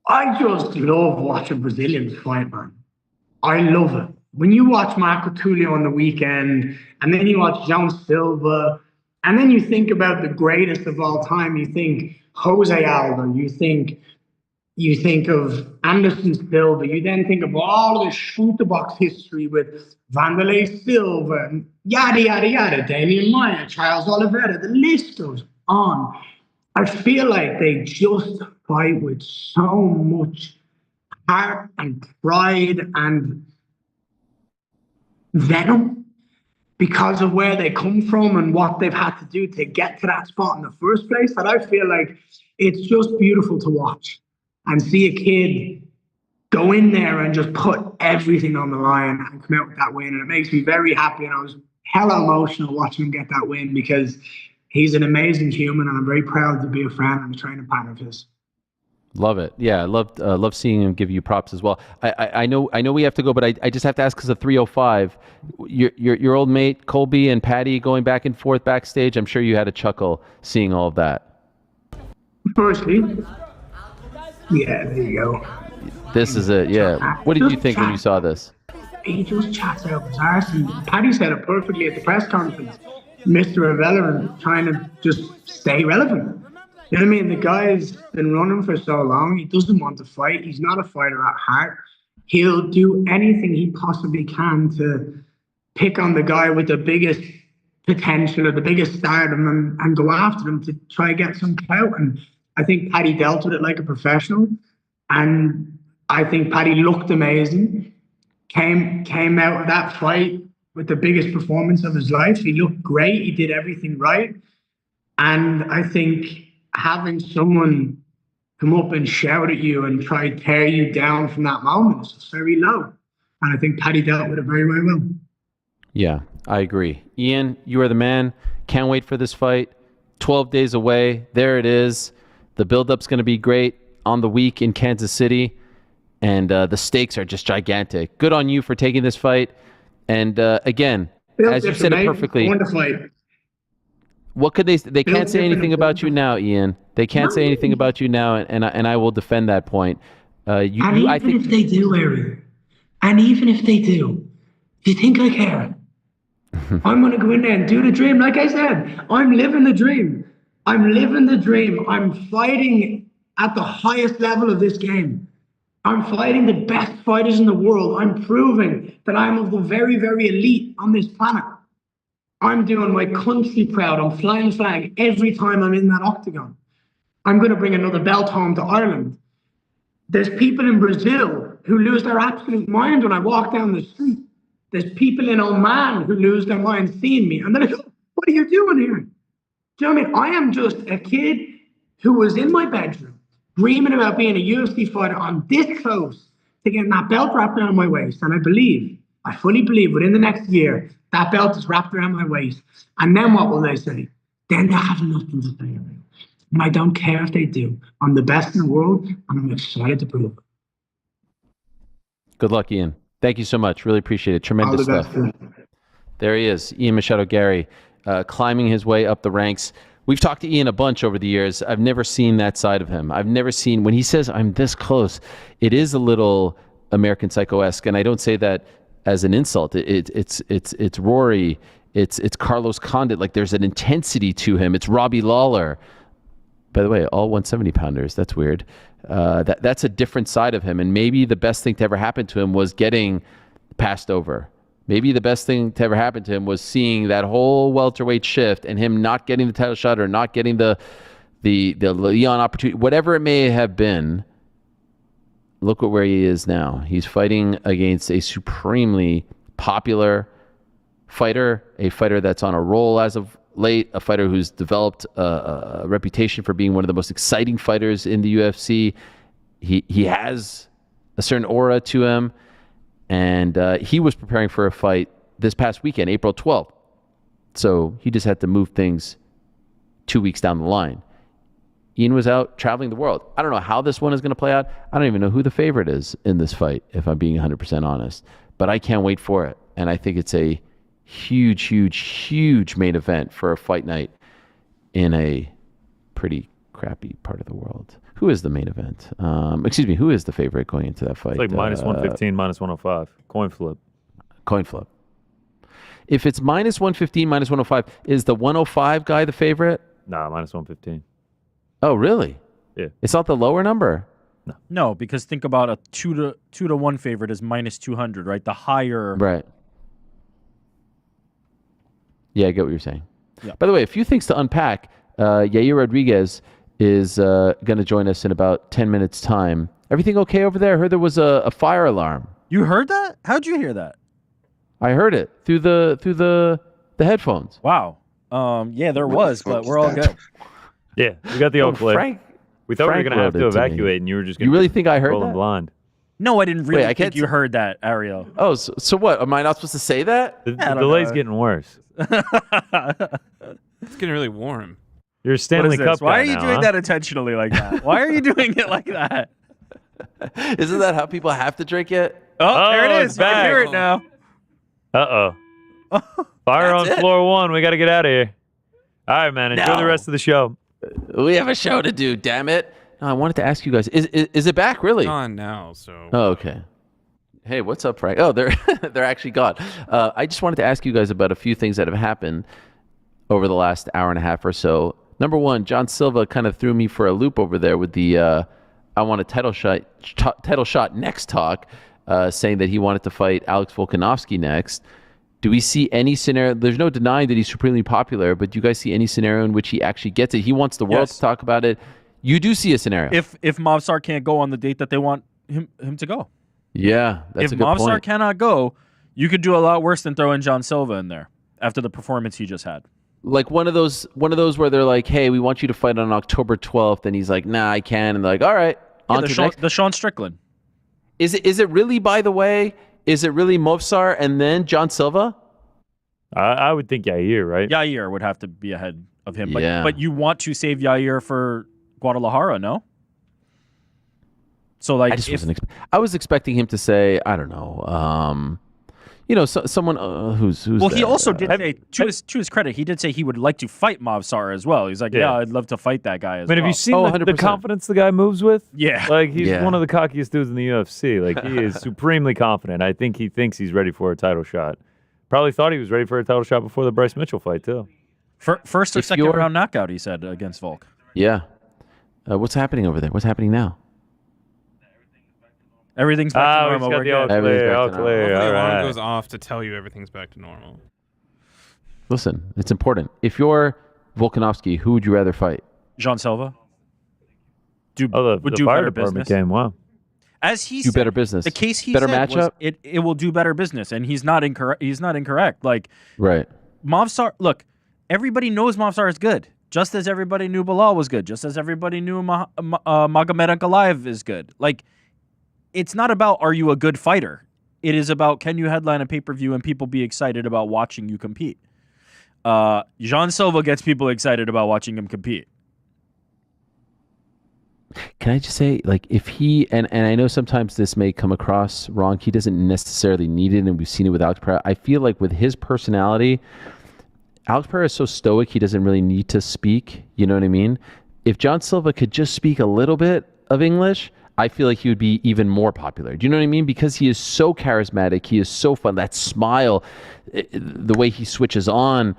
I just love watching Brazilians fight, man. I love it. When you watch Marco Tullio on the weekend, and then you watch Silva, and then you think about the greatest of all time, you think Jose Aldo, you think you think of Anderson Silva, you then think of all the shooter box history with Vanderlei Silva and yada, yada, yada, Damian Maia, Charles Oliveira, the list goes on. I feel like they just fight with so much heart and pride and venom because of where they come from and what they've had to do to get to that spot in the first place, that I feel like it's just beautiful to watch and see a kid go in there and just put everything on the line and come out with that win. And it makes me very happy. And I was hella emotional watching him get that win because he's an amazing human and I'm very proud to be a friend and a training partner of his. Love it. Yeah, I love seeing him give you props as well. I know we have to go, but I just have to ask because of 305. Your old mate Colby and Patty going back and forth backstage. I'm sure you had a chuckle seeing all of that. Firstly, yeah, there you go. This is it. Yeah. What did you think when you saw this? He just chats out his arse, and Patty said it perfectly at the press conference. Mr. Irrelevant, trying to just stay relevant. You know what I mean? The guy's been running for so long. He doesn't want to fight. He's not a fighter at heart. He'll do anything he possibly can to pick on the guy with the biggest potential or the biggest stardom and go after him to try to get some clout. And I think Paddy dealt with it like a professional. And I think Paddy looked amazing. Came out of that fight with the biggest performance of his life. He looked great. He did everything right. And I think having someone come up and shout at you and try to tear you down from that moment is just very low. And I think Paddy dealt with it very, very well. Yeah, I agree. Ian, you are the man. Can't wait for this fight. 12 days away. There it is. The build-up's going to be great on the week in Kansas City. And the stakes are just gigantic. Good on you for taking this fight. And again, as you said it perfectly, what could they can't say anything about you now, Ian. They can't say anything about you now, and I will defend that point. If they do, Ariel, and even if they do you think I care? I'm going to go in there and do the dream. Like I said, I'm living the dream. I'm living the dream. I'm fighting at the highest level of this game. I'm fighting the best fighters in the world. I'm proving that I'm of the very, very elite on this planet. I'm doing my country proud. I'm flying flag every time I'm in that octagon. I'm going to bring another belt home to Ireland. There's people in Brazil who lose their absolute mind when I walk down the street. There's people in Oman who lose their mind seeing me. And they're like, what are you doing here? Do you know what I mean? I am just a kid who was in my bedroom dreaming about being a UFC fighter. I'm this close to getting that belt wrapped around my waist. And I fully believe within the next year, that belt is wrapped around my waist. And then what will they say? Then they have nothing to say about it. And I don't care if they do. I'm the best in the world, and I'm excited to prove it. Good luck, Ian. Thank you so much. Really appreciate it. Tremendous stuff. There he is, Ian Machado Garry, climbing his way up the ranks. We've talked to Ian a bunch over the years. I've never seen that side of him. I've never seen, when he says, I'm this close, it is a little American Psycho-esque, and I don't say that as an insult. It's Rory. It's Carlos Condit. Like, there's an intensity to him. It's Robbie Lawler. By the way, all 170-pounders. That's weird. That's a different side of him. And maybe the best thing to ever happen to him was getting passed over. Maybe the best thing to ever happen to him was seeing that whole welterweight shift and him not getting the title shot or not getting the Leon opportunity, whatever it may have been. Look at where he is now. He's fighting against a supremely popular fighter, a fighter that's on a roll as of late, a fighter who's developed a reputation for being one of the most exciting fighters in the UFC. He has a certain aura to him, and he was preparing for a fight this past weekend, April 12th. So he just had to move things 2 weeks down the line. Ian was out traveling the world. I don't know how this one is going to play out. I don't even know who the favorite is in this fight, if I'm being 100% honest. But I can't wait for it. And I think it's a huge, huge, huge main event for a fight night in a pretty crappy part of the world. Who is the main event? Who is the favorite going into that fight? It's like minus 115, minus 105. Coin flip. Coin flip. If it's minus 115, minus 105, is the 105 guy the favorite? Nah, minus 115. Oh, really? Yeah. It's not the lower number? No, because think about a 2-1 favorite is -200, right? The higher. Right. Yeah, I get what you're saying. Yeah. By the way, a few things to unpack. Yair Rodriguez is going to join us in about 10 minutes' time. Everything okay over there? I heard there was a fire alarm. You heard that? How'd you hear that? I heard it through the headphones. Wow. Yeah, there was, but we're all good. Yeah, we got the all clear. Frank, We thought we were Frank going to have wrote to it to me. evacuate, and you were just going You to really think I heard rolling that? blind. No, I didn't really Wait, I think can't you s- heard that, Ariel. Oh, so what? Am I not supposed to say that? The I don't delay's know. getting worse. It's getting really warm. You're a What Stanley is this? Cup Why guy are you now, doing huh? that intentionally like that? Why are you doing it like that? Isn't that how people have to drink it? Oh, there Oh, it it's is. You can back. hear it now. Uh-oh. Fire on That's it? floor 1. We got to get out of here. All right, man. Enjoy the No. rest of the show. We have a show to do, damn it. No, I wanted to ask you guys, is it back, really? On now, so. Oh, okay. Hey, what's up, Frank? Oh, they're they're actually gone. I just wanted to ask you guys about a few things that have happened over the last hour and a half or so. Number one, John Silva kind of threw me for a loop over there with the I want a title shot next talk, saying that he wanted to fight Alex Volkanovski next. Do we see any scenario? There's no denying that he's supremely popular, but do you guys see any scenario in which he actually gets it? He wants the world Yes. to talk about it. You do see a scenario. If Mavsar can't go on the date that they want him to go. Yeah, that's If a good Mavsar point. cannot go, you could do a lot worse than throwing John Silva in there after the performance he just had. Like one of those where they're like, "Hey, we want you to fight on October 12th," and he's like, "Nah, I can." And they're like, "All right, on to next." The Sean Strickland. Is it really? By the way, is it really Movsar and then John Silva? I would think Yair, right? Yair would have to be ahead of him. But, Yeah. but you want to save Yair for Guadalajara, no? So, like, I just wasn't. I was expecting him to say, I don't know, someone who's. well, he there? also did say, to his credit, he did say he would like to fight Mavsar as well. He's like, yeah, I'd love to fight that guy as I mean, well. have you seen Oh, the 100%. confidence the guy moves with? Yeah. Like, he's Yeah. one of the cockiest dudes in the UFC. Like, he is supremely confident. I think he thinks he's ready for a title shot. Probably thought he was ready for a title shot before the Bryce Mitchell fight, too. First or If second you're- round knockout, he said, against Volk. Yeah. What's happening over there? What's happening now? Everything's back to We normal. just got We're the all good. Everything's clear, back all to normal. clear. Hopefully All alarm right. goes off to tell you everything's back to normal. Listen, it's important. If you're Volkanovski, who would you rather fight? Jean Silva. Oh, would the do fire better department business. came. Wow. As he Do said, better business. the case he Better said was matchup? it will do better business, and he's not incorrect. He's not incorrect. Like, Right. Mavsar, look, everybody knows Mavsar is good, just as everybody knew Bilal was good, just as everybody knew Magomed Ankalaev is good. Like, it's not about are you a good fighter. It is about can you headline a pay-per-view and people be excited about watching you compete. Jean Silva gets people excited about watching him compete. Can I just say, like, if he and I know sometimes this may come across wrong, he doesn't necessarily need it, and we've seen it with Alex Pereira. I feel like with his personality, Alex Pereira is so stoic, he doesn't really need to speak. You know what I mean? If John Silva could just speak a little bit of English, I feel like he would be even more popular. Do you know what I mean? Because he is so charismatic, he is so fun. That smile, the way he switches on,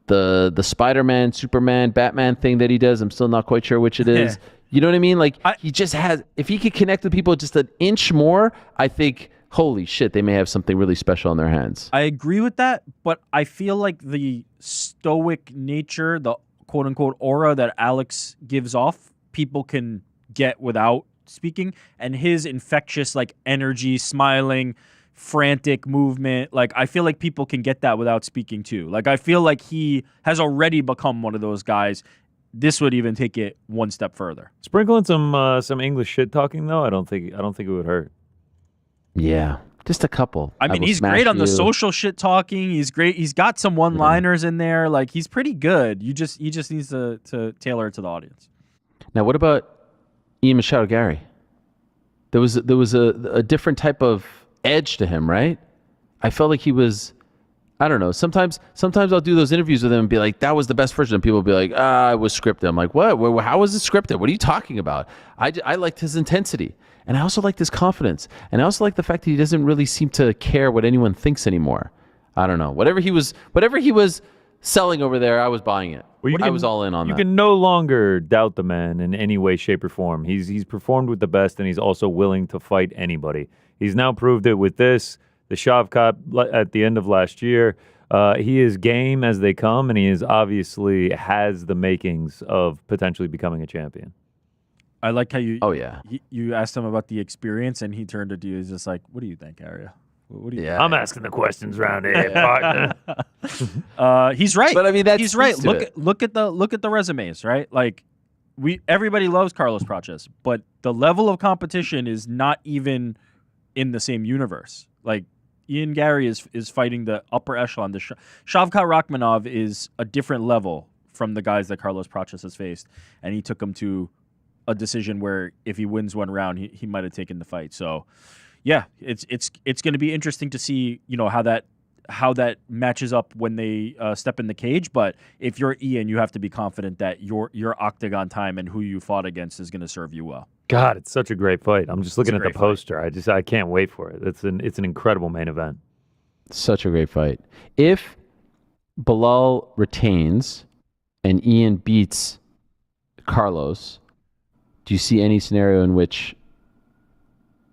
the Spider-Man, Superman, Batman thing that he does, I'm still not quite sure which it is. You know what I mean? Like, he just has, if he could connect with people just an inch more, I think, holy shit, they may have something really special on their hands. I agree with that, but I feel like the stoic nature, the quote-unquote aura that Alex gives off, people can get without speaking, and his infectious, like, energy, smiling, frantic movement, like, I feel like people can get that without speaking too. Like, I feel like he has already become one of those guys. This would even take it one step further. Sprinkling some English shit talking though, I don't think it would hurt. Yeah, just a couple. I mean, will he's smash great on the you. social shit talking. He's great. He's got some one-liners in there. Like, he's pretty good. He just needs to tailor it to the audience. Now, what about Ian Machado Garry? There was a different type of edge to him, right? I felt like he was, I don't know. Sometimes I'll do those interviews with him and be like, that was the best version. And people will be like, it was scripted. I'm like, what? How was it scripted? What are you talking about? I liked his intensity. And I also liked his confidence. And I also like the fact that he doesn't really seem to care what anyone thinks anymore. I don't know. Whatever he was selling over there, I was buying it. Well, I was all in on you that. can no longer doubt the man in any way, shape, or form. He's performed with the best, and he's also willing to fight anybody. He's now proved it with this, the Shavkat at the end of last year. He is game as they come, and he is obviously has the makings of potentially becoming a champion. I like how you. Oh, yeah. You asked him about the experience, and he turned to you. He's just like, "What do you think, Ariel? What do you?" Yeah. I'm asking the questions around here, partner. He's right. But I mean, he's right. Look at the resumes, right? Like everybody loves Carlos Prates, but the level of competition is not even in the same universe. Like Ian Garry is fighting the upper echelon. The Shavkat Rakhmonov is a different level from the guys that Carlos Prates has faced, and he took him to a decision where if he wins one round, he might have taken the fight. So, yeah, it's going to be interesting to see, how that matches up when they step in the cage. But if you're Ian, you have to be confident that your octagon time and who you fought against is going to serve you well. God, it's such a great fight. I'm just looking at the great poster. I can't wait for it. It's an incredible main event. Such a great fight. If Belal retains and Ian beats Carlos, do you see any scenario in which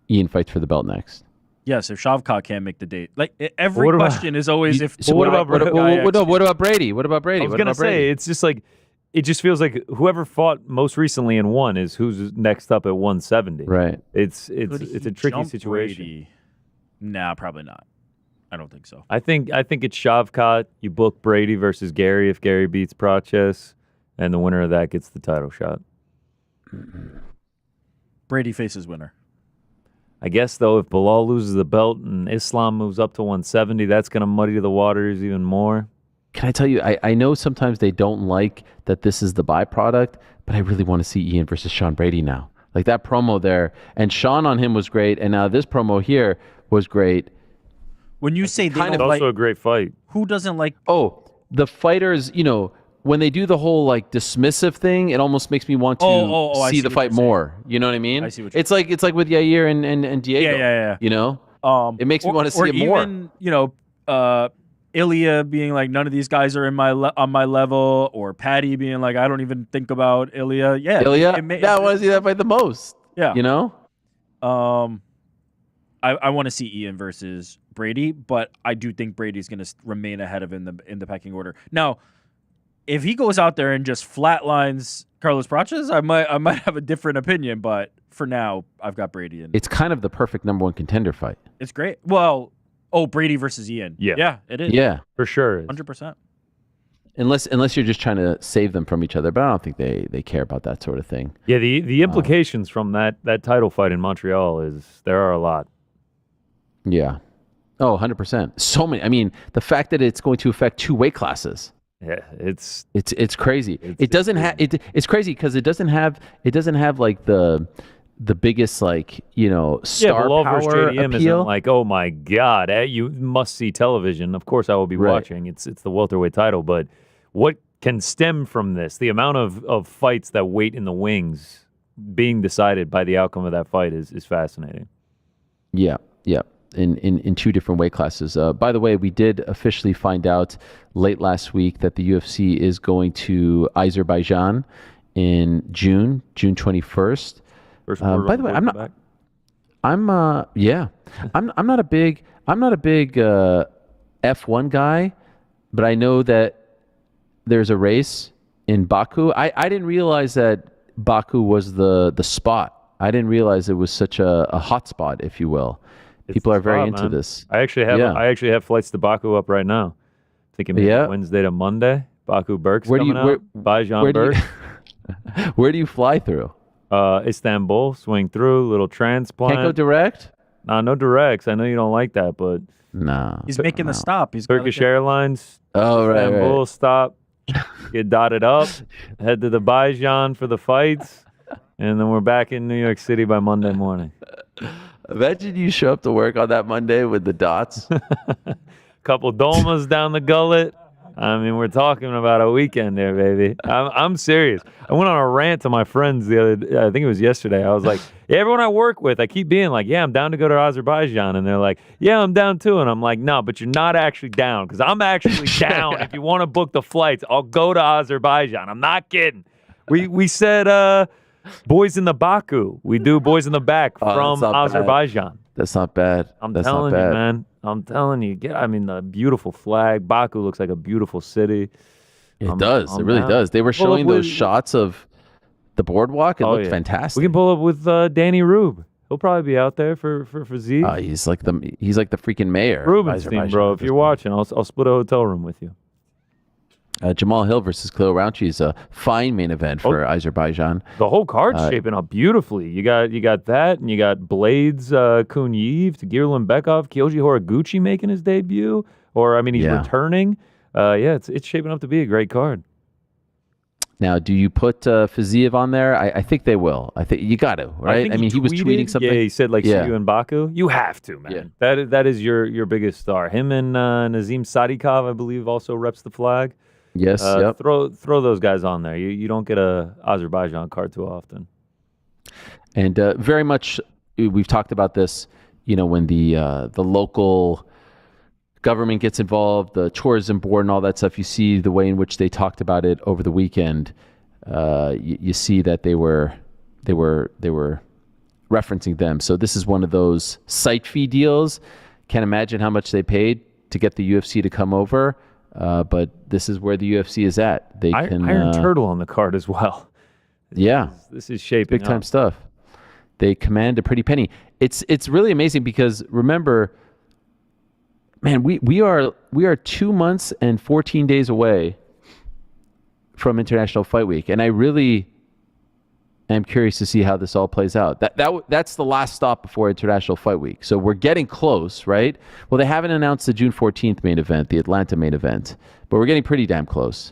Ian fights for the belt next? Yes, if Shavkat can't make the date. Like every What about- question is always if. So what about Brady? What about Brady? I was gonna say it's just like it just feels like whoever fought most recently and won is who's next up at 170. Right. It's Could a he tricky jump situation. Brady? Nah, probably not. I don't think so. I think it's Shavkat. You book Brady versus Gary if Gary beats Prates, and the winner of that gets the title shot. Brady faces winner. I guess, though, if Belal loses the belt and Islam moves up to 170, that's going to muddy the waters even more. Can I tell you, I know sometimes they don't like that this is the byproduct, but I really want to see Ian versus Sean Brady now. Like that promo there, and Sean on him was great, and now this promo here was great. When you say they It's don't like, also a great fight. who doesn't like? Oh, the fighters, when they do the whole like dismissive thing, it almost makes me want to I see see the what fight you're saying. more. You know what I mean? I see what you're it's like with Yair and Diego. Yeah. It makes me want to see it more. Even Ilya being like, none of these guys are on my level, or Patty being like, I don't even think about Ilya. Yeah, Ilya, I want to see that fight the most. Yeah. I I want to see Ian versus Brady, but I do think Brady's going to remain ahead of him in the pecking order. Now, if he goes out there and just flatlines Carlos Prates, I might have a different opinion, but for now, I've got Brady in. It's kind of the perfect number one contender fight. It's great. Well, Brady versus Ian. Yeah. It is. Yeah, For sure. 100%. unless you're just trying to save them from each other, but I don't think they care about that sort of thing. Yeah, the implications from that title fight in Montreal there are a lot. Yeah. Oh, 100%. So many. I mean, the fact that it's going to affect two weight classes. Yeah, it's crazy. It's It doesn't have it's crazy because it doesn't have like the biggest star Belal versus power JDM appeal. isn't like, oh my God, you must see television. Of course, I will be Right. watching. It's the welterweight title, but what can stem from this? The amount of fights that wait in the wings, being decided by the outcome of that fight is fascinating. Yeah. In two different weight classes. By the way, we did officially find out late last week that the UFC is going to Azerbaijan in June 21st. First By the way, I'm not a big F1 guy, but I know that there's a race in Baku. I didn't realize that Baku was the spot. I didn't realize it was such a hot spot, if you will. People are very into this. I actually have flights to Baku up right now. Thinking maybe Wednesday to Monday. Baku Berk's coming out. Bajan Berk. Where do you fly through? Istanbul, swing through, little transplant. Can't go direct? Nah, no directs. I know you don't like that, but No. He's making the stop. He's Turkish Airlines, Oh, Istanbul, right. stop, get dotted up, head to the Bajan for the fights, and then we're back in New York City by Monday morning. Imagine you show up to work on that Monday with the dots. Couple domas down the gullet, I mean, we're talking about a weekend there, baby. I'm serious. I went on a rant to my friends the other day. I think it was yesterday. I was like, yeah, everyone I work with, I keep being like, yeah, I'm down to go to Azerbaijan. And they're like, yeah, I'm down too. And I'm like, no, but you're not actually down because I'm actually down. If you want to book the flights, I'll go to Azerbaijan. I'm not kidding. We said boys in the Baku. We do boys in the back from Azerbaijan. That's not bad. I'm That's telling not bad. you, man. I'm telling you. I mean, the beautiful flag. Baku looks like a beautiful city. It does. It really does. They were showing those shots of the boardwalk. It looked fantastic. We can pull up with Danny Rube. He'll probably be out there for Zeke. He's like the freaking mayor. Rubenstein, bro. If you're watching, I'll split a hotel room with you. Jamal Hill versus Khalil Rountree is a fine main event for Azerbaijan. The whole card's shaping up beautifully. You got that, and you got Blades Kunyev, Tagir Limbekov, Kyoji Horiguchi making his debut, or I mean he's returning. It's shaping up to be a great card. Now, do you put Fiziev on there? I think they will. I think you got to, right? I mean, he was tweeting something. Yeah, he said see you in Baku. You have to, man. Yeah. That is your biggest star. Him and Nazim Sadikov, I believe, also reps the flag. Yes. Throw those guys on there. You don't get a Azerbaijan card too often. And very much, we've talked about this. You know, when the local government gets involved, the tourism board and all that stuff. You see the way in which they talked about it over the weekend. You see that they were referencing them. So this is one of those site fee deals. Can't imagine how much they paid to get the UFC to come over. But this is where the UFC is at. They can Iron Turtle on the card as well. This is shaping big time stuff. They command a pretty penny. It's really amazing because remember, man, we are 2 months and 14 days away from International Fight Week, and I really am curious to see how this all plays out. That's the last stop before International Fight Week. So we're getting close, right? Well, they haven't announced the June 14th main event, the Atlanta main event, but we're getting pretty damn close.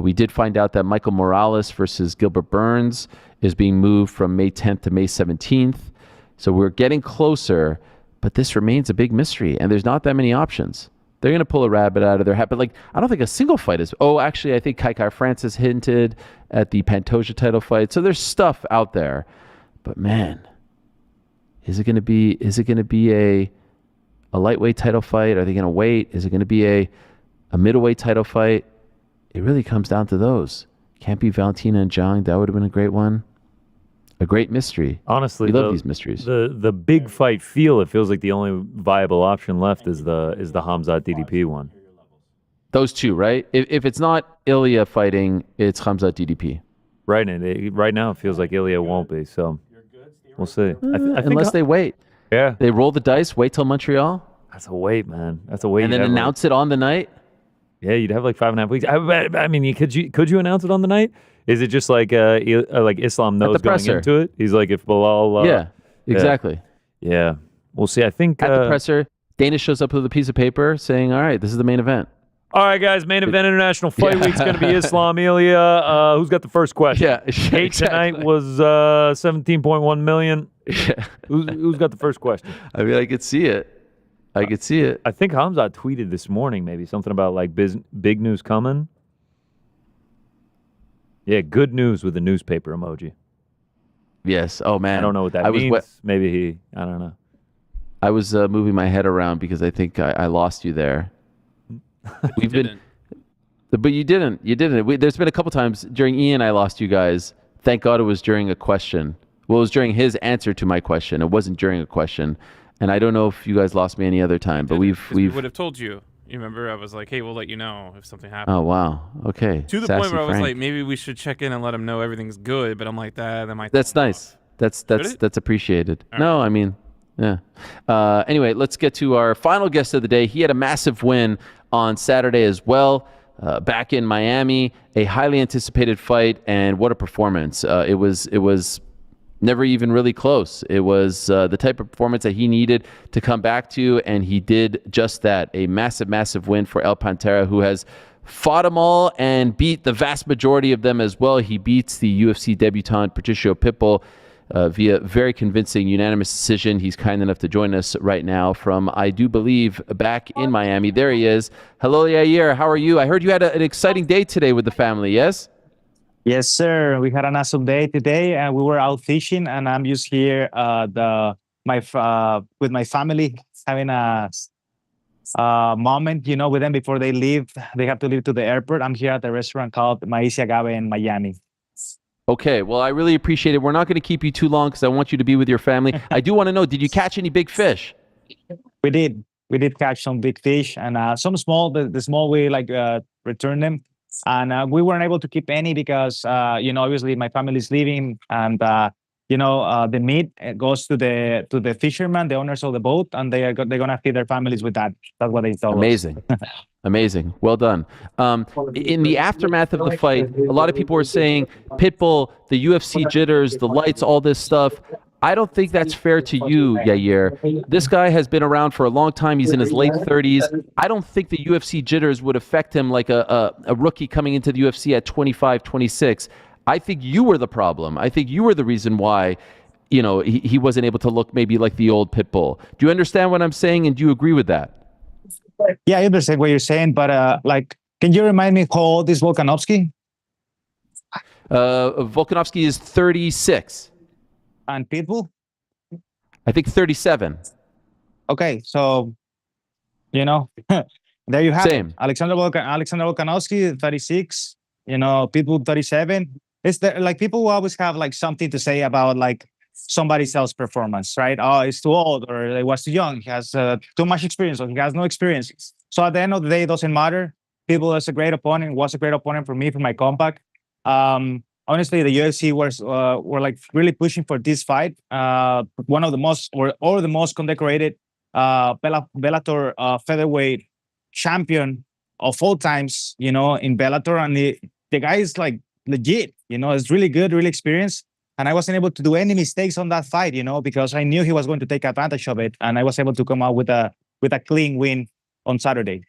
We did find out that Michael Morales versus Gilbert Burns is being moved from May 10th to May 17th. So we're getting closer, but this remains a big mystery, and there's not that many options. They're going to pull a rabbit out of their hat, but I don't think a single fight is. Oh, actually, I think Kai Francis hinted at the Pantoja title fight. So there's stuff out there, but man, is it going to be a lightweight title fight? Are they going to wait? Is it going to be a middleweight title fight? It really comes down to those. Can't be Valentina and Zhang. That would have been a great one. A great mystery. Honestly, we love these mysteries. The big fight feel. It feels like the only viable option left is the Khamzat DDP one. Those two, right? If it's not Ilya fighting, it's Khamzat DDP. Right, and right now it feels like Ilya won't be. So we'll see. I think unless they wait. Yeah, they roll the dice. Wait till Montreal. That's a wait, man. That's a wait. And then announce it on the night. Yeah, you'd have like 5.5 weeks. I mean, could you announce it on the night? Is it just like Islam knows going into it? He's like, if Bilal... yeah, exactly. Yeah. We'll see. I think... At the presser, Dana shows up with a piece of paper saying, all right, this is the main event. All right, guys, main event International Fight Week is going to be Islam Ilya. Who's got the first question? Yeah, exactly. Tonight was 17.1 million. Yeah. Who's got the first question? I mean, I could see it. I think Khamzat tweeted this morning maybe something about like big news coming. Yeah, good news with a newspaper emoji. Yes. Oh, man. I don't know what that means. Maybe I don't know. I was moving my head around because I think I lost you there. But you didn't. There's been a couple times during Ian I lost you guys. Thank God it was during a question. Well, it was during his answer to my question. It wasn't during a question. And I don't know if you guys lost me any other time, but we would have told you. You remember, I was like, "Hey, we'll let you know if something happens." Oh wow, okay. To the point where I was like, maybe we should check in and let him know everything's good. But I'm like, that might. That's nice. That's appreciated. All no, right. I mean, yeah. Anyway, let's get to our final guest of the day. He had a massive win on Saturday as well, back in Miami. A highly anticipated fight, and what a performance! It was. Never even really close. It was the type of performance that he needed to come back to, and he did just that. A massive, massive win for El Pantera, who has fought them all and beat the vast majority of them as well. He beats the UFC debutant Patricio Pitbull via very convincing unanimous decision. He's kind enough to join us right now from, I do believe, back in Miami. There he is. Hello, Yair. How are you? I heard you had an exciting day today with the family, yes? Yes, sir. We had an awesome day today, and we were out fishing. And I'm just here, with my family, having a moment, with them before they leave. They have to leave to the airport. I'm here at the restaurant called Maicia Agave in Miami. Okay, well, I really appreciate it. We're not going to keep you too long because I want you to be with your family. I do want to know, did you catch any big fish? We did. We did catch some big fish and some small. The small we return them, and we weren't able to keep any because obviously my family's leaving, and the meat goes to the fishermen, the owners of the boat, and they're gonna feed their families with that. That's what they told Amazing. us. Amazing. Well done. In the aftermath of the fight, a lot of people were saying, Pitbull, the UFC jitters, the lights, all this stuff. I don't think that's fair to you, Yair. This guy has been around for a long time. He's in his late 30s. I don't think the UFC jitters would affect him like a rookie coming into the UFC at 25, 26. I think you were the problem. I think you were the reason why, he wasn't able to look maybe like the old Pitbull. Do you understand what I'm saying, and do you agree with that? Yeah, I understand what you're saying, but can you remind me how old is Volkanovski? Volkanovski is 36. And Pitbull? I think 37. Okay, so there you have Same. it. Alexander Volkanovski, 36. Pitbull, 37. It's people will always have something to say about somebody else's performance, right? Oh, he's too old, or he was too young. He has too much experience, or he has no experience. So at the end of the day, it doesn't matter. Pitbull is a great opponent. Was a great opponent for me, for my comeback. Honestly, the UFC were really pushing for this fight. One of the most, or the most condecorated Bellator featherweight champion of all times, in Bellator, and the guy is legit. It's really good, really experienced. And I wasn't able to do any mistakes on that fight, because I knew he was going to take advantage of it, and I was able to come out with a clean win on Saturday.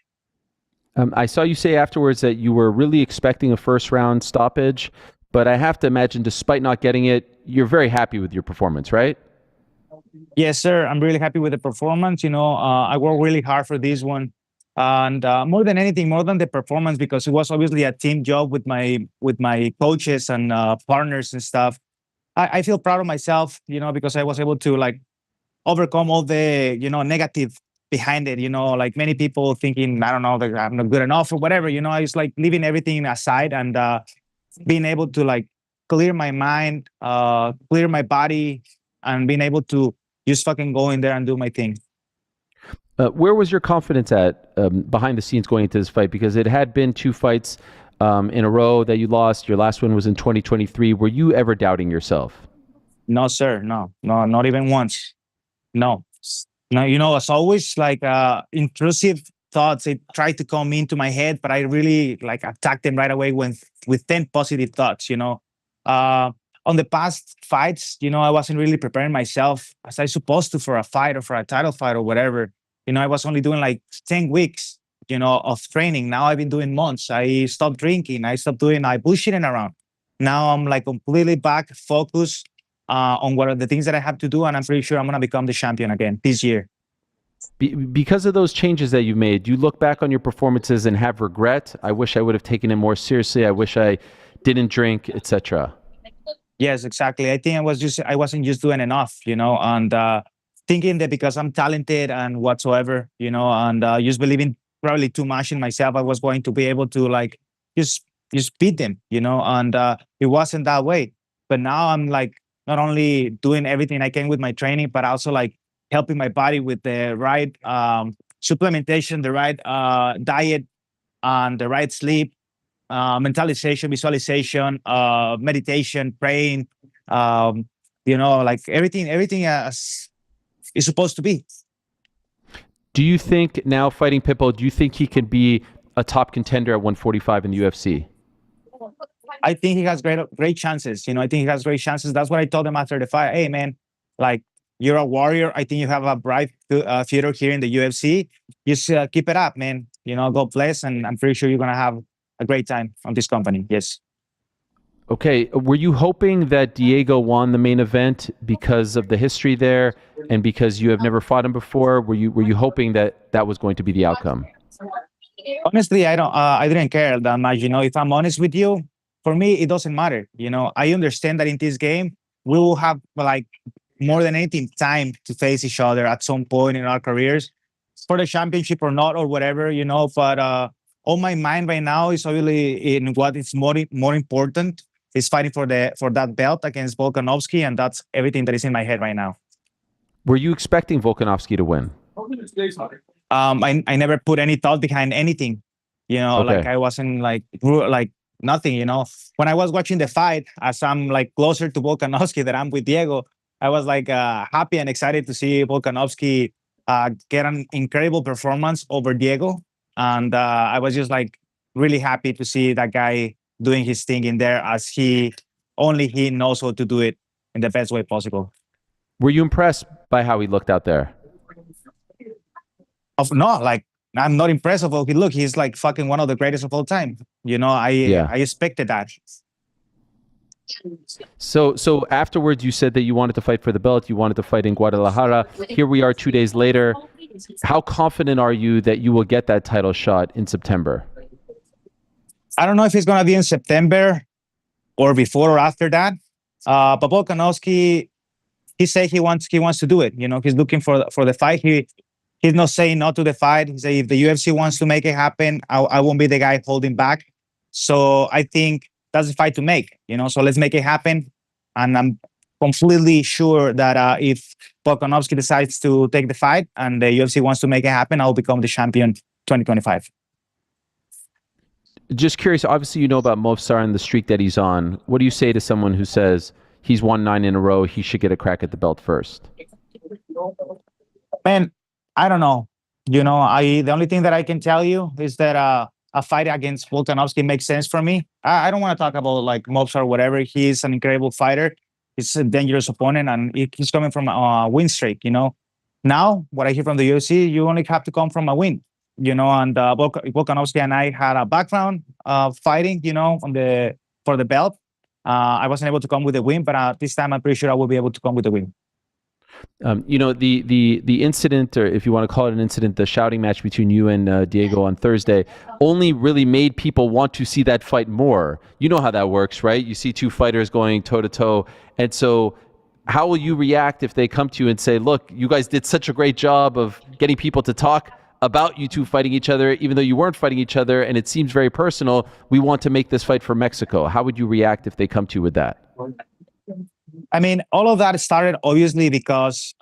I saw you say afterwards that you were really expecting a first-round stoppage, but I have to imagine, despite not getting it, you're very happy with your performance, right? Yes, sir. I'm really happy with the performance. I worked really hard for this one, and more than anything, more than the performance, because it was obviously a team job with my coaches and partners and stuff. I feel proud of myself, because I was able to overcome all the negative behind it. Many people thinking, I don't know, that I'm not good enough or whatever. I was leaving everything aside and being able to clear my mind, clear my body, and being able to just fucking go in there and do my thing. Where was your confidence at behind the scenes going into this fight? Because it had been 2 fights in a row that you lost. Your last one was in 2023. Were you ever doubting yourself? No, sir. No, not even once. No. As always, intrusive thoughts, they try to come into my head, but I really attack them right away with 10 positive thoughts. On the past fights, I wasn't really preparing myself as I supposed to for a fight or for a title fight or whatever. I was only doing 10 weeks, of training. Now I've been doing months. I stopped drinking. I stopped doing bullshitting around. Now I'm completely back, focused on what are the things that I have to do, and I'm pretty sure I'm gonna become the champion again this year. Because of those changes that you've made, do you look back on your performances and have regret? I wish I would have taken it more seriously. I wish I didn't drink, etc. Yes, exactly. I think I wasn't just doing enough, and thinking that because I'm talented and whatsoever, and just believing probably too much in myself, I was going to be able to just beat them, and it wasn't that way. But now I'm not only doing everything I can with my training, but also helping my body with the right supplementation, the right diet, and the right sleep, mentalization, visualization, meditation, praying, everything as is supposed to be. Do you think now fighting Pitbull, do you think he can be a top contender at 145 in the UFC? I think he has great chances. I think he has great chances. That's what I told him after the fight. Hey, man, you're a warrior. I think you have a bright future here in the UFC. Just keep it up, man. God bless, and I'm pretty sure you're going to have a great time on this company. Yes. Okay, were you hoping that Diego won the main event because of the history there and because you have never fought him before? Were you hoping that that was going to be the outcome? Honestly, I didn't care that much. If I'm honest with you, for me, it doesn't matter. I understand that in this game, we will have like more than anything time to face each other at some point in our careers for the championship or not or whatever. But all my mind right now is obviously in what is more important is fighting for that belt against Volkanovski, and that's everything that is in my head right now. Were you expecting Volkanovski to win? I never put any thought behind anything, Okay. like I wasn't like nothing, When I was watching the fight, as I'm like closer to Volkanovski than I'm with Diego, I was like happy and excited to see Volkanovski get an incredible performance over Diego. And I was just like really happy to see that guy doing his thing in there as only he knows how to do it in the best way possible. Were you impressed by how he looked out there? No, like I'm not impressed of how he look. He's like fucking one of the greatest of all time. I expected that. So afterwards, you said that you wanted to fight for the belt. You wanted to fight in Guadalajara. Here we are 2 days later. How confident are you that you will get that title shot in September? I don't know if it's gonna be in September or before or after that. But Volkanovski, he said he wants to do it. He's looking for the fight. He's not saying no to the fight. He said if the UFC wants to make it happen, I won't be the guy holding back. So I think that's the fight to make. So let's make it happen. And I'm completely sure that if Volkanovski decides to take the fight and the UFC wants to make it happen, I'll become the champion 2025. Just curious, obviously you know about Movsar and the streak that he's on. What do you say to someone who says he's won 9 in a row, he should get a crack at the belt first? Man, I don't know. The only thing that I can tell you is that a fight against Volkanovski makes sense for me. I don't want to talk about like Movsar or whatever. He's an incredible fighter. He's a dangerous opponent, and he's coming from a win streak. Now, what I hear from the UFC, you only have to come from a win. And Volkanovski and I had a background fighting, for the belt. I wasn't able to come with a win, but this time I'm pretty sure I will be able to come with a win. The incident, or if you want to call it an incident, the shouting match between you and Diego on Thursday only really made people want to see that fight more. You know how that works, right? You see two fighters going toe to toe. And so how will you react if they come to you and say, look, you guys did such a great job of getting people to talk about you two fighting each other, even though you weren't fighting each other, and it seems very personal. We want to make this fight for Mexico. How would you react if they come to you with that? I mean, all of that started obviously because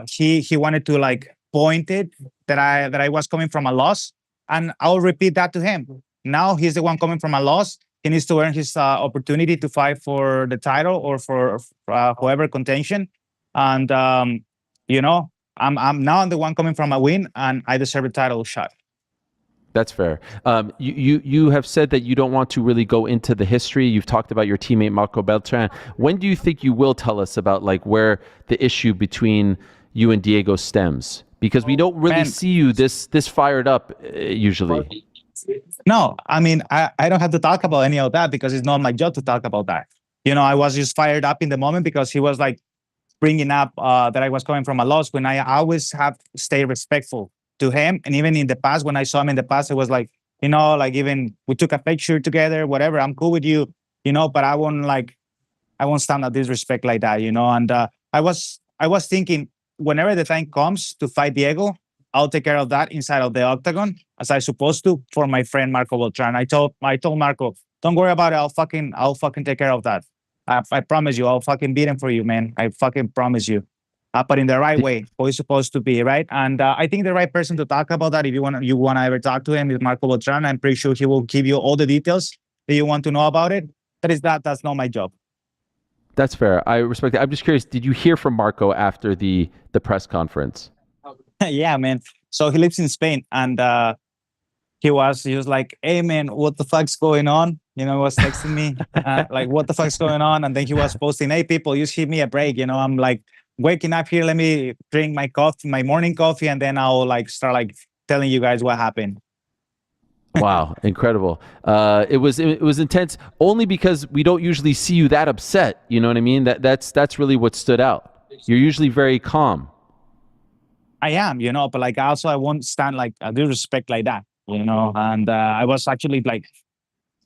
he wanted to like point it that I was coming from a loss, and I'll repeat that to him. Now he's the one coming from a loss. He needs to earn his opportunity to fight for the title or for whoever contention, and I'm now the one coming from a win, and I deserve a title shot. That's fair. You have said that you don't want to really go into the history. You've talked about your teammate Marco Beltran. When do you think you will tell us about like where the issue between you and Diego stems? Because we don't really see you this fired up usually. No, I mean I don't have to talk about any of that because it's not my job to talk about that. I was just fired up in the moment because he was like bringing up that I was coming from a loss when I always have to stay respectful to him. And even in the past, when I saw him in the past, it was like, like even we took a picture together, whatever, I'm cool with you, but I won't stand at disrespect like that, and I was thinking whenever the time comes to fight Diego, I'll take care of that inside of the octagon as I supposed to for my friend Marco Beltran. I told Marco, don't worry about it. I'll fucking take care of that. I promise you, I'll fucking beat him for you, man. I fucking promise you. But in the right way, how it's supposed to be, right? And I think the right person to talk about that, if you want to ever talk to him, is Marco Beltran. I'm pretty sure he will give you all the details that you want to know about it. That's not my job. That's fair. I respect that. I'm just curious, did you hear from Marco after the press conference? Yeah, man. So he lives in Spain, and he was like, hey, man, what the fuck's going on? He was texting me, like, what the fuck's going on? And then he was posting, hey, people, just give me a break. I'm like, waking up here, let me drink my morning coffee, and then I'll like start like telling you guys what happened. Wow, incredible. It was intense only because we don't usually see you that upset. You know what I mean? That's really what stood out. You're usually very calm. I am, but like also I won't stand like a disrespect like that, And I was actually like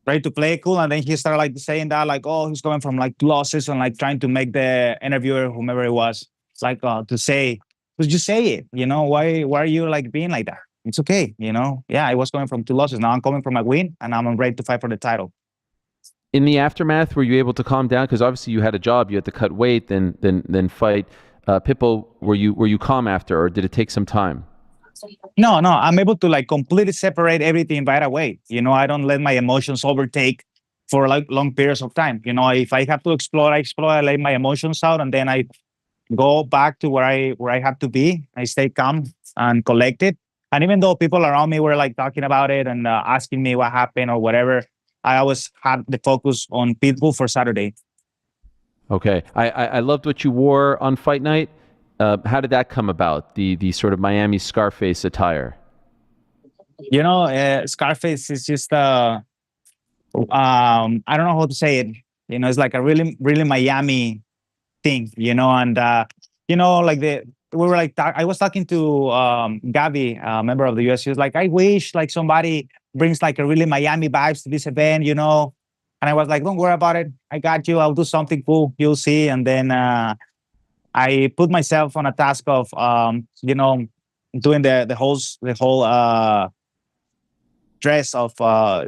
ready to play cool, and then he started like saying that like, oh, he's coming from like losses and like trying to make the interviewer, whomever it was, like to say, just say it, Why are you like being like that? It's okay, Yeah, I was coming from 2 losses. Now I'm coming from a win, and I'm ready to fight for the title. In the aftermath, were you able to calm down? Because obviously you had a job, you had to cut weight, then fight. Pitbull, were you calm after, or did it take some time? No, I'm able to like completely separate everything right away. I don't let my emotions overtake for like long periods of time. If I have to explore, I explore. I let my emotions out, and then I go back to where I have to be. I stay calm and collected. And even though people around me were like talking about it and asking me what happened or whatever, I always had the focus on Pitbull for Saturday. Okay, I loved what you wore on fight night. How did that come about? The sort of Miami Scarface attire. Scarface is just I don't know how to say it. It's like a really really Miami thing. And like we were like I was talking to Gabby, a member of the UFC. She was like, I wish like somebody brings like a really Miami vibes to this event, And I was like, don't worry about it. I got you. I'll do something cool. You'll see. And then I put myself on a task of, doing the whole dress of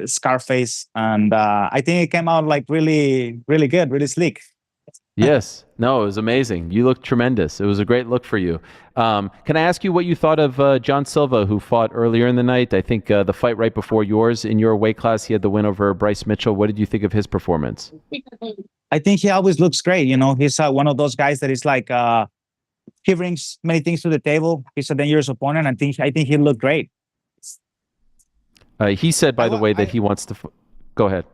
Scarface, and I think it came out like really, really good, really sleek. Yes, no, it was amazing. You looked tremendous. It was a great look for you. Can I ask you what you thought of John Silva, who fought earlier in the night? I think the fight right before yours in your weight class, he had the win over Bryce Mitchell. What did you think of his performance? I think he always looks great. He's one of those guys that is like he brings many things to the table. He's a dangerous opponent. I think he looked great. He said, by the way, that he wants to. Go ahead.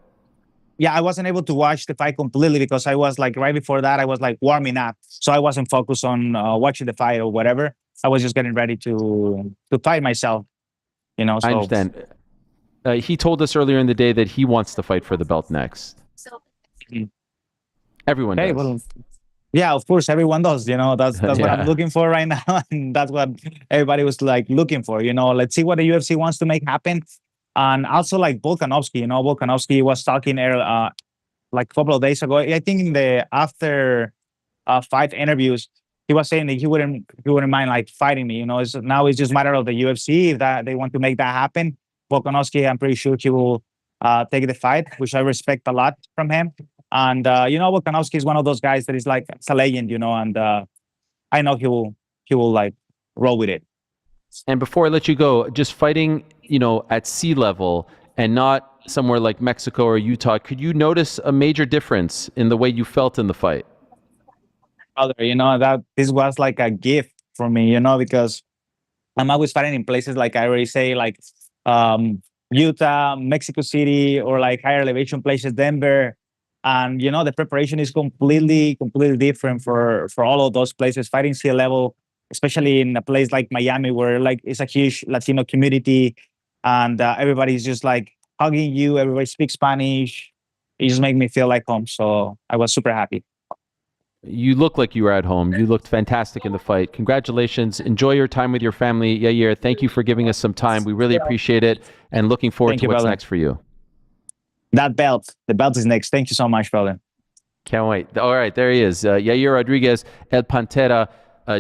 Yeah, I wasn't able to watch the fight completely because I was like right before that I was like warming up, so I wasn't focused on watching the fight or whatever. I was just getting ready to fight myself. So. I understand. He told us earlier in the day that he wants to fight for the belt next. Everyone does. Well, yeah, of course, everyone does. That's what I'm looking for right now, and that's what everybody was like looking for. Let's see what the UFC wants to make happen. And also like Volkanovski, Volkanovski was talking like a couple of days ago. I think in the after fight interviews, he was saying that he wouldn't mind like fighting me. Now it's just a matter of the UFC if that they want to make that happen. Volkanovski, I'm pretty sure he will take the fight, which I respect a lot from him. And Volkanovski is one of those guys that is like it's a legend, and I know he will like roll with it. And before I let you go, just fighting, at sea level and not somewhere like Mexico or Utah, could you notice a major difference in the way you felt in the fight? That this was like a gift for me, because I'm always fighting in places like I already say, like Utah, Mexico City, or like higher elevation places, Denver. And, the preparation is completely different for all of those places. Fighting sea level, especially in a place like Miami, where like it's a huge Latino community, and everybody's just like hugging you. Everybody speaks Spanish. It just made me feel like home. So I was super happy. You look like you were at home. You looked fantastic in the fight. Congratulations. Enjoy your time with your family. Yair, thank you for giving us some time. We really appreciate it, and looking forward to what's next for you. The belt is next. Thank you so much, brother. Can't wait. All right, there he is. Yair Rodriguez, El Pantera,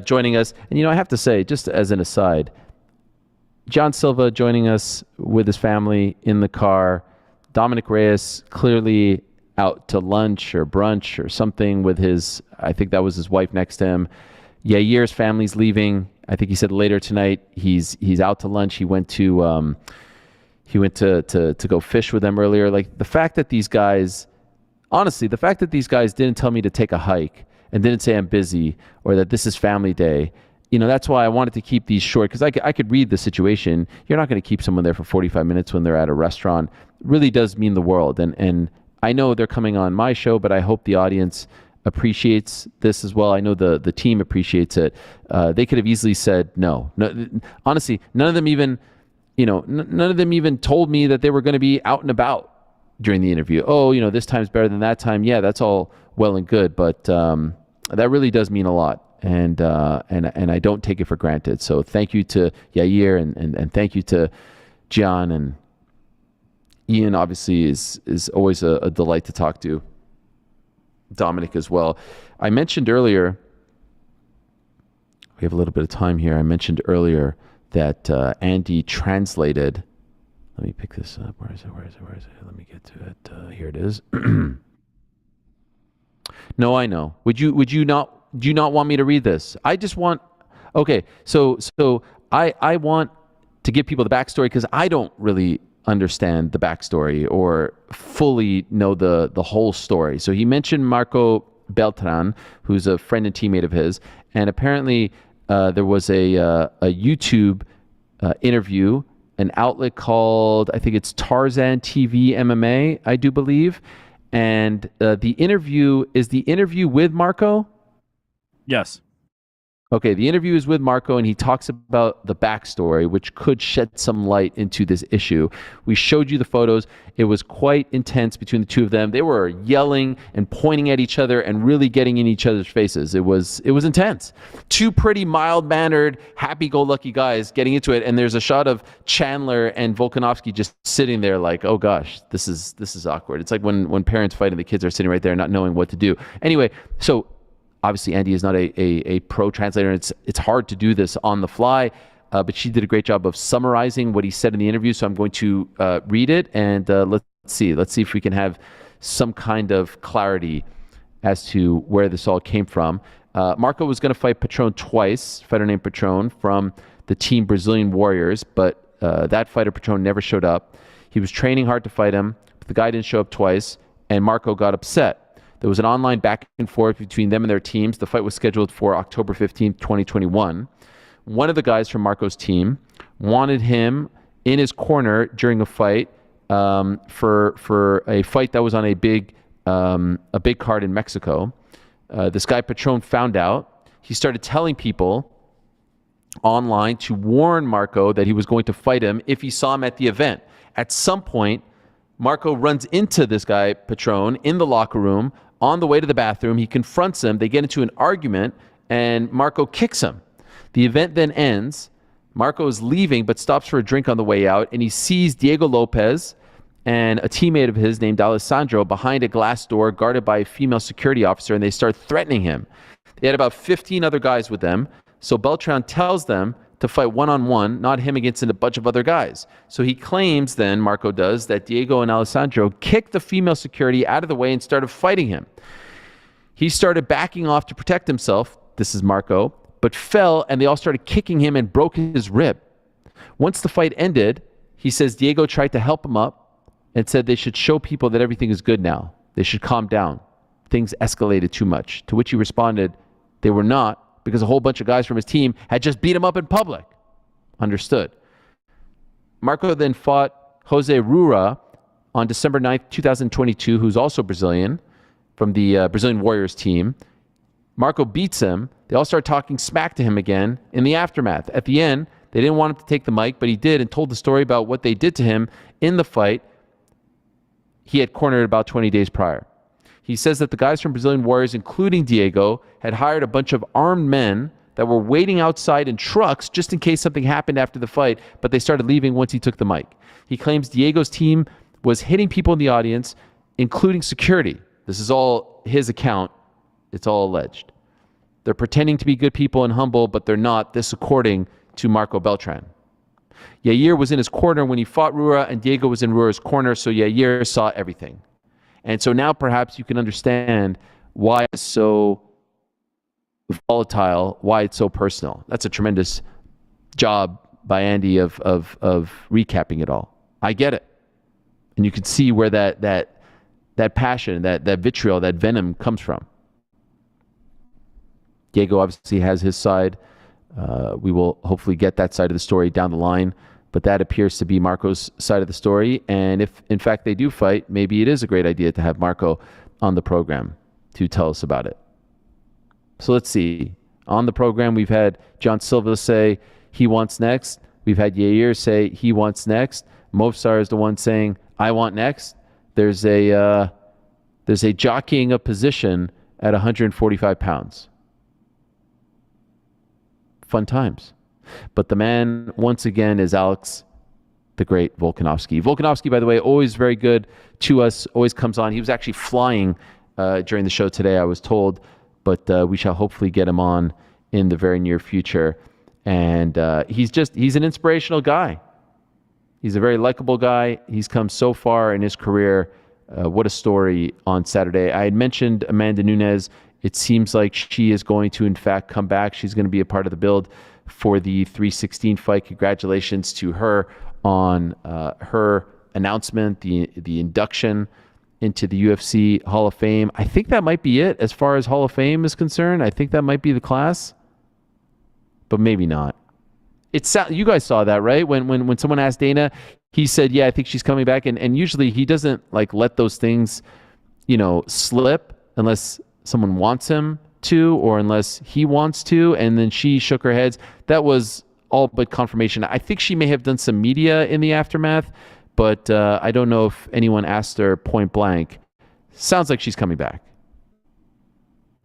joining us. And, I have to say, just as an aside, John Silva joining us with his family in the car. Dominick Reyes clearly out to lunch or brunch or something with I think that was his wife next to him. Yair's family's leaving. I think he said later tonight he's out to lunch. He went to go fish with them earlier. Like the fact that these guys didn't tell me to take a hike and didn't say I'm busy or that this is family day, that's why I wanted to keep these short, because I could read the situation. You're not going to keep someone there for 45 minutes when they're at a restaurant. It really does mean the world. And I know they're coming on my show, but I hope the audience appreciates this as well. I know the team appreciates it. They could have easily said no. Honestly, none of them even none of them even told me that they were going to be out and about during the interview. Oh, this time's better than that time. Yeah, that's all well and good, but that really does mean a lot. And I don't take it for granted. So thank you to Yair and thank you to Gian, and Ian obviously is always a delight to talk to. Dominic as well. I mentioned earlier, we have a little bit of time here. I mentioned earlier that Andy translated. Let me pick this up. Where is it? Let me get to it. Here it is. No, I know. Would you not? Do you not want me to read this? I just want. Okay, so I want to give people the backstory because I don't really understand the backstory or fully know the whole story. So he mentioned Marco Beltran, who's a friend and teammate of his, and apparently there was a YouTube interview, an outlet called, I think it's Tarzan TV MMA, I do believe, and the interview with Marco. Yes. Okay, the interview is with Marco, and he talks about the backstory, which could shed some light into this issue. We showed you the photos. It was quite intense between the two of them. They were yelling and pointing at each other and really getting in each other's faces. It was intense. Two pretty mild-mannered, happy-go-lucky guys getting into it, and there's a shot of Chandler and Volkanovski just sitting there like, oh gosh, this is awkward. It's like when parents fight and the kids are sitting right there not knowing what to do. Anyway, so obviously, Andy is not a pro translator. It's hard to do this on the fly, but she did a great job of summarizing what he said in the interview. So I'm going to read it, and let's see if we can have some kind of clarity as to where this all came from. Marco was going to fight Patron twice, fighter named Patron from the team Brazilian Warriors, but that fighter Patron never showed up. He was training hard to fight him, but the guy didn't show up twice, and Marco got upset. There was an online back and forth between them and their teams. The fight was scheduled for October 15th, 2021. One of the guys from Marco's team wanted him in his corner during a fight for a fight that was on a big card in Mexico. This guy Patron found out. He started telling people online to warn Marco that he was going to fight him if he saw him at the event. At some point, Marco runs into this guy Patron in the locker room. On the way to the bathroom, he confronts him. They get into an argument, and Marco kicks him. The event then ends. Marco is leaving, but stops for a drink on the way out, and he sees Diego Lopez and a teammate of his named Alessandro behind a glass door guarded by a female security officer, and they start threatening him. They had about 15 other guys with them, so Beltran tells them to fight one-on-one, not him against a bunch of other guys. So he claims then, Marco does, that Diego and Alessandro kicked the female security out of the way and started fighting him. He started backing off to protect himself, this is Marco, but fell and they all started kicking him and broke his rib. Once the fight ended, he says Diego tried to help him up and said they should show people that everything is good now. They should calm down. Things escalated too much. To which he responded, they were not, because a whole bunch of guys from his team had just beat him up in public. Understood. Marco then fought Jose Rura on December 9th, 2022, who's also Brazilian, from the Brazilian Warriors team. Marco beats him. They all start talking smack to him again in the aftermath. At the end, they didn't want him to take the mic, but he did and told the story about what they did to him in the fight he had cornered about 20 days prior. He says that the guys from Brazilian Warriors, including Diego, had hired a bunch of armed men that were waiting outside in trucks just in case something happened after the fight, but they started leaving once he took the mic. He claims Diego's team was hitting people in the audience, including security. This is all his account. It's all alleged. They're pretending to be good people and humble, but they're not. This according to Marco Beltran. Yair was in his corner when he fought Rura, and Diego was in Rura's corner, so Yair saw everything. And so now perhaps you can understand why it's so volatile, why it's so personal. That's a tremendous job by Andy of recapping it all. I get it. And you can see where that passion, that vitriol, that venom comes from. Diego obviously has his side. We will hopefully get that side of the story down the line. But that appears to be Marco's side of the story. And if, in fact, they do fight, maybe it is a great idea to have Marco on the program to tell us about it. So let's see. On the program, we've had John Silva say he wants next. We've had Yair say he wants next. Movsar is the one saying, I want next. There's a jockeying of position at 145 pounds. Fun times. But the man, once again, is Alex the Great Volkanovski. Volkanovski, by the way, always very good to us, always comes on. He was actually flying during the show today, I was told, but we shall hopefully get him on in the very near future. And he's an inspirational guy. He's a very likable guy. He's come so far in his career. What a story on Saturday. I had mentioned Amanda Nunes. It seems like she is going to, in fact, come back. She's going to be a part of the build for the 316 fight. Congratulations to her on her announcement, the induction into the UFC Hall of Fame. I think that might be it as far as Hall of Fame is concerned. I think that might be the class, but maybe not. You guys saw that, right? When someone asked Dana, he said, yeah, I think she's coming back. And usually he doesn't like let those things, slip unless someone wants him to or unless he wants to. And then she shook her heads. That was all but confirmation. I think she may have done some media in the aftermath, but I don't know if anyone asked her point blank. Sounds like she's coming back.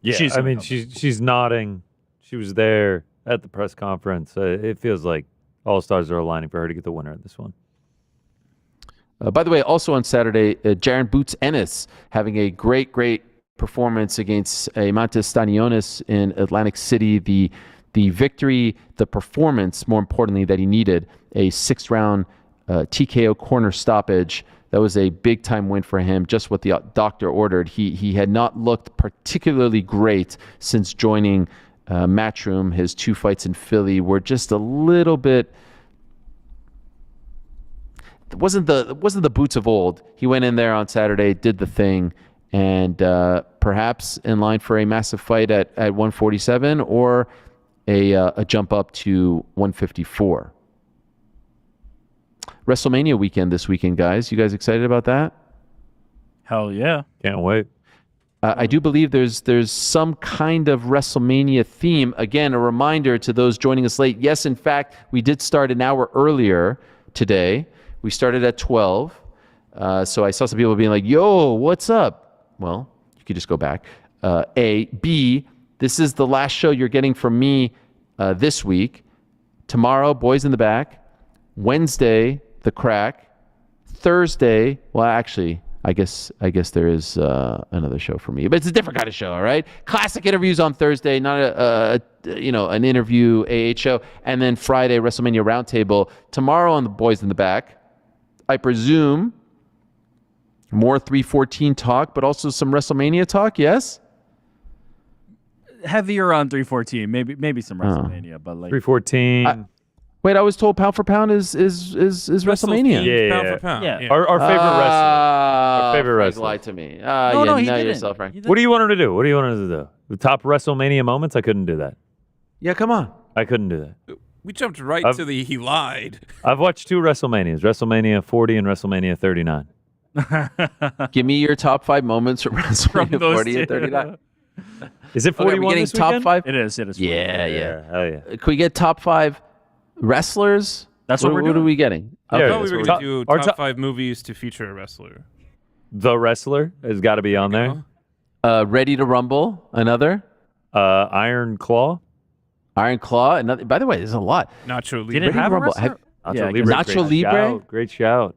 Yeah, she's nodding. She was there at the press conference. It feels like all stars are aligning for her to get the winner of this one. By the way, also on Saturday, Jaron Boots Ennis having a great performance against Eimantas Stanionis in Atlantic City. The victory, the performance, more importantly, that he needed, a 6-round TKO corner stoppage. That was a big-time win for him, just what the doctor ordered. He had not looked particularly great since joining Matchroom. His 2 fights in Philly were just a little bit... It wasn't the Boots of old. He went in there on Saturday, did the thing, and perhaps in line for a massive fight at 147 or a jump up to 154. WrestleMania weekend this weekend, guys. You guys excited about that? Hell yeah. Can't wait. I do believe there's some kind of WrestleMania theme. Again, a reminder to those joining us late. Yes, in fact, we did start an hour earlier today. We started at 12. So I saw some people being like, yo, what's up? Well, you could just go back. A. B, this is the last show you're getting from me this week. Tomorrow, Boys in the Back. Wednesday, The Crack. Thursday, well, actually, I guess there is another show for me, but it's a different kind of show. All right, classic interviews on Thursday, not an interview AH show, and then Friday WrestleMania Roundtable. Tomorrow on the Boys in the Back, I presume more 314 talk, but also some WrestleMania talk. Yes, heavier on 314, maybe some WrestleMania, but like 314. Wait, I was told pound for pound is WrestleMania. Yeah, pound for pound. Yeah. Our favorite wrestler. Our favorite Frank wrestler. lied to me. No, he didn't. Yourself, Frank. What do you want her to do? What do you want her to do? The top WrestleMania moments? I couldn't do that. Yeah, come on. I couldn't do that. We jumped right to the he lied. I've watched 2 WrestleManias, WrestleMania 40 and WrestleMania 39. Give me your top 5 moments from WrestleMania 40 and 39. Is it 41 Okay, are we getting this top weekend? 5? It is. Yeah. Hell yeah. Can we get top 5 wrestlers? That's what we're What are doing. we getting? Yeah, I Okay, thought we that's were what going to do our top top- 5 movies to feature a wrestler. The Wrestler has got to be on there. Ready to Rumble, another. Iron Claw. Iron Claw, another. By the way, there's a lot. Nacho Libre. Did it have a Rumble. wrestler? Nacho Yeah, I Libre. guess. Nacho great Libre? Shout, great shout.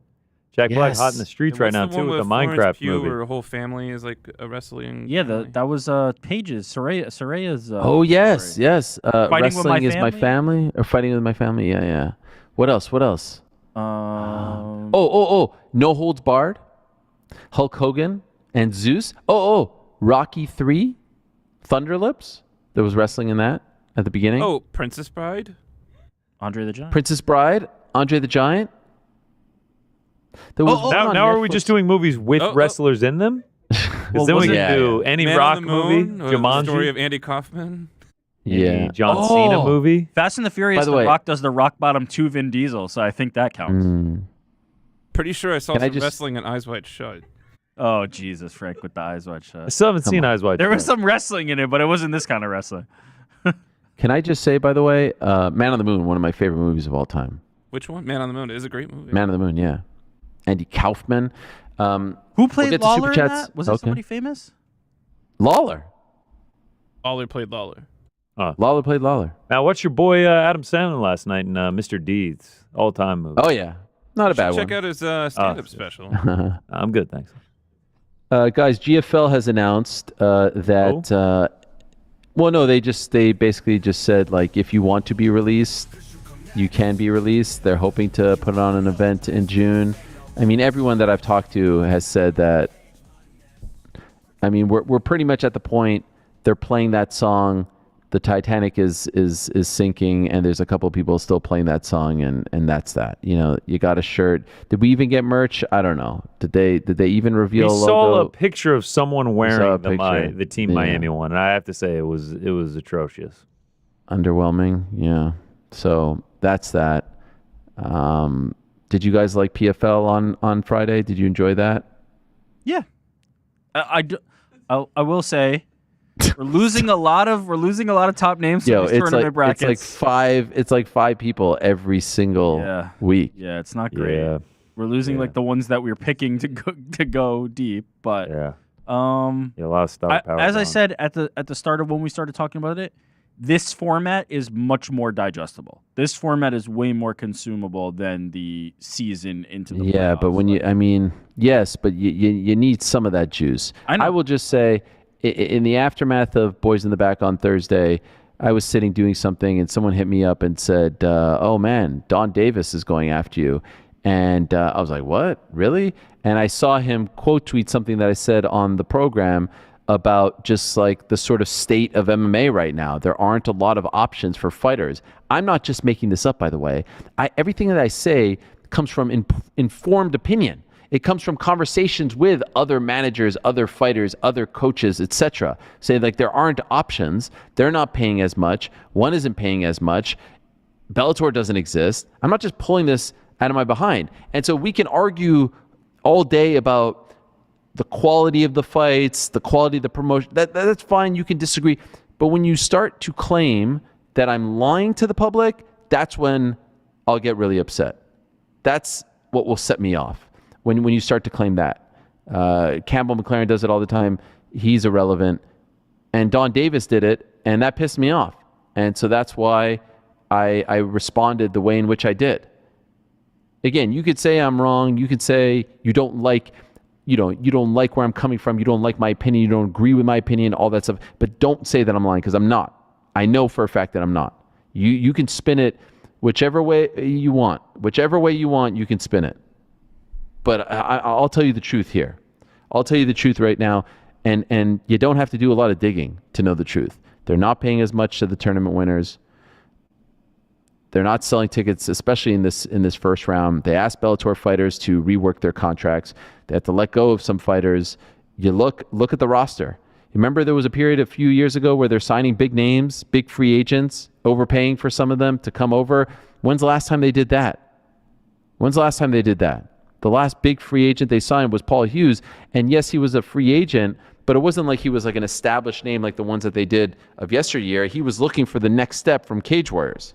Jack Black Yes. hot in the streets right now, What's the too, one with the Florence Minecraft Pugh, movie. where her whole family is like a wrestling. Yeah, family? that was Paige's, Soraya's. Oh yes, story. yes. Fighting with Wrestling My is my Family? family, or fighting with my family. Yeah. What else? Um, No Holds Barred, Hulk Hogan and Zeus. Rocky 3, Thunderlips. There was wrestling in that at the beginning. Oh, Princess Bride. Andre the Giant. Princess Bride, Andre the Giant. There was one on Now are we Netflix. just doing movies with wrestlers in them? Because then we can do any Man Rock on the Moon, movie, or the Jumanji, story of Andy Kaufman. Yeah. John Cena movie. Fast and the Furious. By the The way- Rock does the Rock Bottom to Vin Diesel, so I think that counts. Pretty sure I saw Can I some just- wrestling in Eyes Wide Shut. Oh Jesus, Frank, with the eyes wide shut. I still haven't seen Eyes Wide There was Shut. some wrestling in it, but it wasn't this kind of wrestling. Can I just say, by the way, Man on the Moon, one of my favorite movies of all time. Which one? Man on the Moon is a great movie. Man on the Moon, yeah. Andy Kaufman. Who played get to Lawler Super in Chats. that? Was it somebody famous? Lawler. Lawler played Lawler. Lawler played Lawler. Now, what's your boy Adam Sandler last night in Mr. Deeds? All-time movie. Oh, yeah. Not a bad one. Check out his stand-up special. I'm good, thanks. Guys, GFL has announced that. Well, no, they basically just said, like, if you want to be released, you can be released. They're hoping to put on an event in June. I mean, everyone that I've talked to has said that. I mean, we're pretty much at the point they're playing that song. The Titanic is sinking, and there's a couple of people still playing that song, and that's that. You know, you got a shirt. Did we even get merch? I don't know. Did they even reveal a logo? We saw a picture of someone wearing the Team Miami one, and I have to say it was atrocious. Underwhelming, yeah. So that's that. Did you guys like PFL on Friday? Did you enjoy that? Yeah, I will say. We're losing a lot of top names to these tournament brackets. It's like five people every single week. Yeah, it's not great. Yeah. We're losing like the ones that we were picking to go deep, but a lot of stuff. As I said at the start of when we started talking about it, this format is much more digestible. This format is way more consumable than the season into the playoffs. But yes, but you need some of that juice. I will just say. In the aftermath of Boys in the Back on Thursday, I was sitting doing something, and someone hit me up and said, oh, man, Don Davis is going after you. And I was like, what? Really? And I saw him quote tweet something that I said on the program about just like the sort of state of MMA right now. There aren't a lot of options for fighters. I'm not just making this up, by the way. Everything that I say comes from informed opinion. It comes from conversations with other managers, other fighters, other coaches, etc. Say like there aren't options. They're not paying as much. One isn't paying as much. Bellator doesn't exist. I'm not just pulling this out of my behind. And so we can argue all day about the quality of the fights, the quality of the promotion. That's fine. You can disagree. But when you start to claim that I'm lying to the public, that's when I'll get really upset. That's what will set me off. When you start to claim that. Campbell McLaren does it all the time. He's irrelevant. And Don Davis did it, and that pissed me off. And so that's why I responded the way in which I did. Again, you could say I'm wrong. You could say you don't like where I'm coming from. You don't like my opinion. You don't agree with my opinion, all that stuff. But don't say that I'm lying, because I'm not. I know for a fact that I'm not. You can spin it whichever way you want. Whichever way you want, you can spin it. But I'll tell you the truth here. I'll tell you the truth right now, and you don't have to do a lot of digging to know the truth. They're not paying as much to the tournament winners. They're not selling tickets, especially in this first round. They asked Bellator fighters to rework their contracts. They have to let go of some fighters. You look at the roster. Remember there was a period a few years ago where they're signing big names, big free agents, overpaying for some of them to come over. When's the last time they did that? The last big free agent they signed was Paul Hughes. And yes, he was a free agent, but it wasn't like he was like an established name like the ones that they did of yesteryear. He was looking for the next step from Cage Warriors.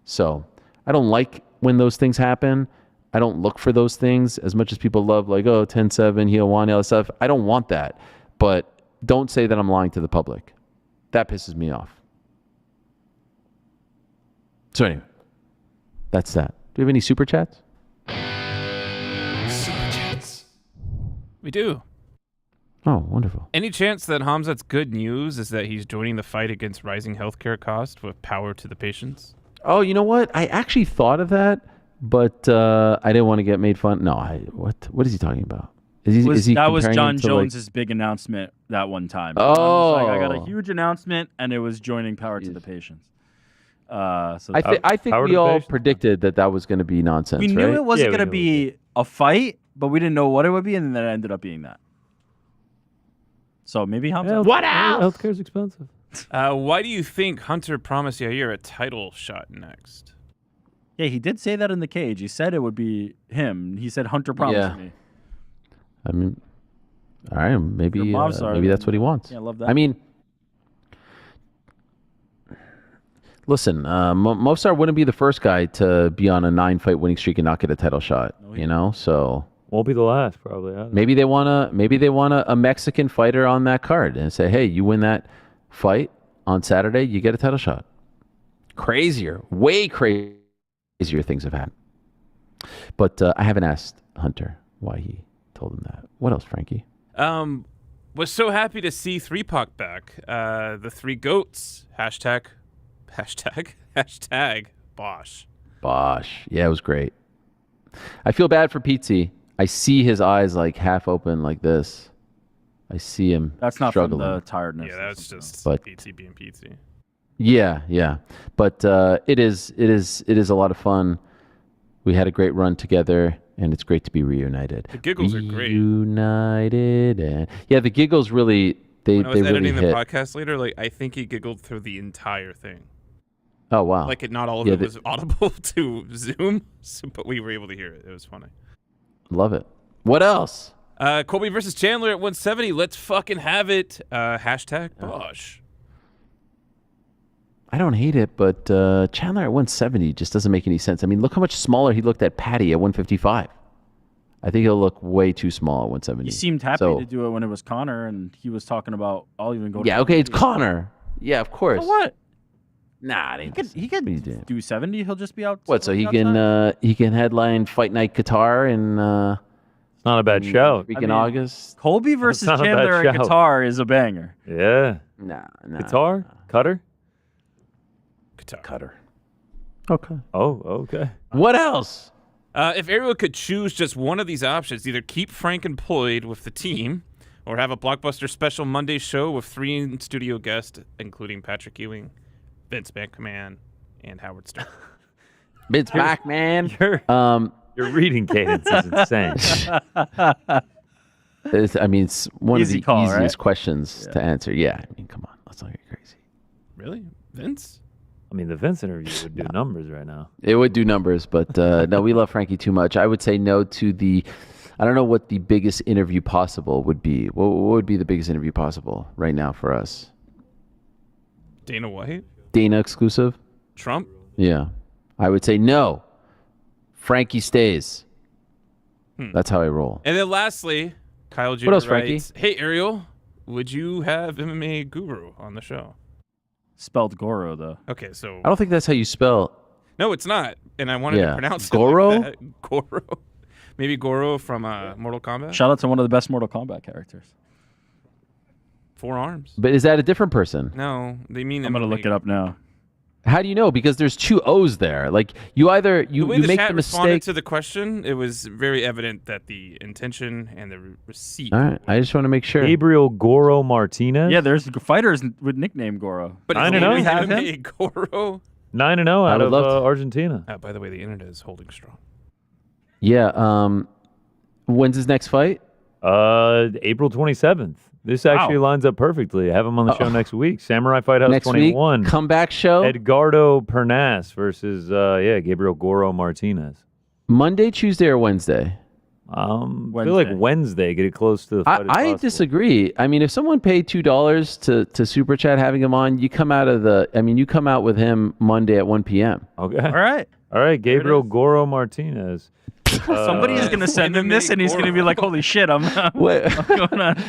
So I don't like when those things happen. I don't look for those things as much as people love like, 10-7, Helwani, all that stuff. I don't want that. But don't say that I'm lying to the public. That pisses me off. So anyway, that's that. Do we have any super chats? We do. Oh, wonderful. Any chance that Hamzat's good news is that he's joining the fight against rising healthcare costs with power to the patients? Oh, you know what? I actually thought of that, but I didn't want to get made fun. No, what is he talking about? That was John Jones's big announcement that one time. I got a huge announcement, and it was joining power to the patients. I think we all predicted that was going to be nonsense. We knew it wasn't going to be a fight, but we didn't know what it would be, and then it ended up being that. So maybe Hamzat. What else? Healthcare's expensive. Why do you think Hunter promised Yair a title shot next? Yeah, he did say that in the cage. He said it would be him. He said Hunter promised me. I mean, all right, maybe that's what he wants. Yeah, I love that. I mean, Listen, Mofsar wouldn't be the first guy to be on a 9-fight winning streak and not get a title shot. So Won't be the last, probably. maybe they want a Mexican fighter on that card and say, hey, you win that fight on Saturday, you get a title shot. Way crazier things have happened. But I haven't asked Hunter why he told him that. What else, Frankie? Was so happy to see 3-Pac back. The 3 goats. Hashtag Bosch. Yeah, it was great. I feel bad for Pizzi. I see his eyes like half open like this. I see him That's not struggling. from the tiredness. Yeah, that's just Pizzi being Pizzi. Yeah. But it is a lot of fun. We had a great run together, and it's great to be reunited. The giggles are great. Reunited, and the giggles really they when I was really editing hit. the podcast later, like I think he giggled through the entire thing. Oh wow! Like not all of it was audible to Zoom, but we were able to hear it. It was funny. Love it. What else? Colby versus Chandler at 170. Let's fucking have it. Hashtag Bosch. I don't hate it, but Chandler at 170 just doesn't make any sense. I mean, look how much smaller he looked at Patty at 155. I think he'll look way too small at 170. He seemed happy to do it when it was Connor, and he was talking about, I'll even go to... Yeah, okay, it's Connor. Yeah, of course. So what? Nah, he could do 70. He'll just be out. What? So he can headline Fight Night Qatar in it's not a bad show. In August. Colby versus Chandler at Qatar is a banger. Yeah. Nah. Qatar? Cutter? Cutter. Okay. Oh, okay. What else? If Ariel could choose just one of these options, either keep Frank employed with the team or have a blockbuster special Monday show with 3 in-studio guests, including Patrick Ewing, Vince McMahon, and Howard Stern. Vince McMahon. Your reading cadence is insane. It's one Easy of the call, easiest right? questions to answer. Yeah, I mean, come on. Let's not get crazy. Really? Vince? I mean, the Vince interview would do numbers right now. It would do numbers, but no, we love Frankie too much. I would say no to I don't know what the biggest interview possible would be. What would be the biggest interview possible right now for us? Dana White? Dana exclusive? Trump? Yeah. I would say no. Frankie stays. That's how I roll. And then lastly, Kyle Jr. What else, Frankie? writes, hey, Ariel, would you have MMA Guru on the show? Spelled Goro, though. Okay, so... I don't think that's how you spell... No, it's not. And I wanted to pronounce Goro? it like that. Goro? Maybe Goro from Mortal Kombat? Shout out to one of the best Mortal Kombat characters. 4 arms. But is that a different person? No, they mean... I'm going to look it up now. How do you know? Because there's 2 O's there. Like, you either... You the way the make chat the responded mistake... to the question, it was very evident that the intention and the receipt... All right, I just want to make sure. Gabriel Goro Martinez? Yeah, there's fighters with nickname Goro. But I is don't know. we have have him? Goro? 9-0 out of Argentina. By the way, the internet is holding strong. Yeah, when's his next fight? April 27th. This actually lines up perfectly. I have him on the show next week. Samurai Fight House Next 21. week, comeback show? Edgardo Pernas versus Gabriel Goro Martinez. Monday, Tuesday, or Wednesday? I feel like Wednesday. Get it close to the fight as I possible. disagree. I mean, if someone paid $2 to Super Chat having him on, you come out with him Monday at 1 p.m. Okay. All right. Gabriel Goro Martinez. Somebody is going to send him this, and he's going to be like, holy shit, I'm what's going on?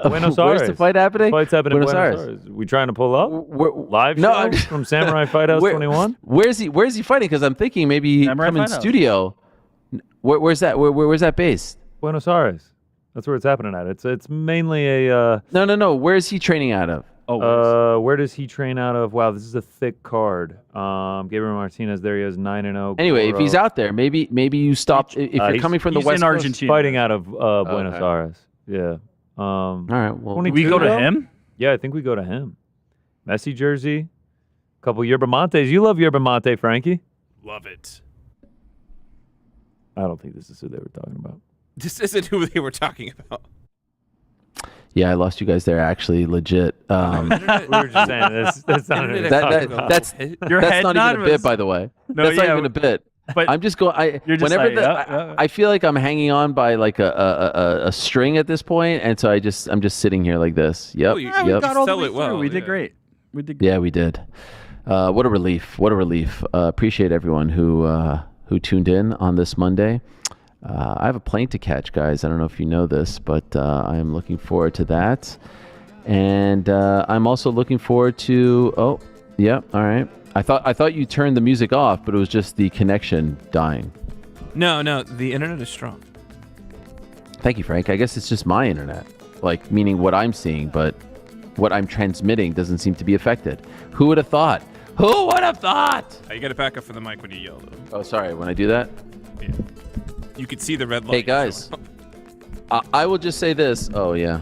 Buenos Aires. Where's the fight happening? Fight's happening in Buenos Aires. We trying to pull up? Live No, show from Samurai Fight House 21? Where's he fighting? Because I'm thinking maybe he Samurai come in Fight House. studio. Where's that? Where's that based? Buenos Aires. That's where it's happening at. It's mainly a... No. Where is he training out of? Where does he train out of? Wow, this is a thick card. Gabriel Martinez, there he is, 9-0. Anyway, if he's out there, maybe you stop. If you're coming from the West in Coast, Argentina. Fighting out of Buenos Aires. Yeah. All right. Well, we go to him? Yeah, I think we go to him. Messi jersey. A couple Yerba Mates. You love Yerba Mate, Frankie. Love it. I don't think this is who they were talking about. This isn't who they were talking about. Yeah, I lost you guys there. Actually, legit. We were just saying that's not That's not even a bit, by the way. No, that's not even a bit. But I'm just going. you're just whenever like, I feel like I'm hanging on by like a string at this point, and so I'm just sitting here like this. Yep. Oh, yep. We got all the Sell way it well, through. We did yeah. great. We did. Yeah, we did. What a relief. What a relief. Appreciate everyone who tuned in on this Monday. I have a plane to catch, guys. I don't know if you know this, but I am looking forward to that. And I'm also looking forward to... Oh, yeah, all right. I thought you turned the music off, but it was just the connection dying. No, the internet is strong. Thank you, Frank. I guess it's just my internet. Like, meaning what I'm seeing, but what I'm transmitting doesn't seem to be affected. Who would have thought? Who would have thought? You got to back up from the mic when you yell, though. Oh, sorry. When I do that? Yeah. You could see the red light. Hey, guys. I will just say this. Oh, yeah.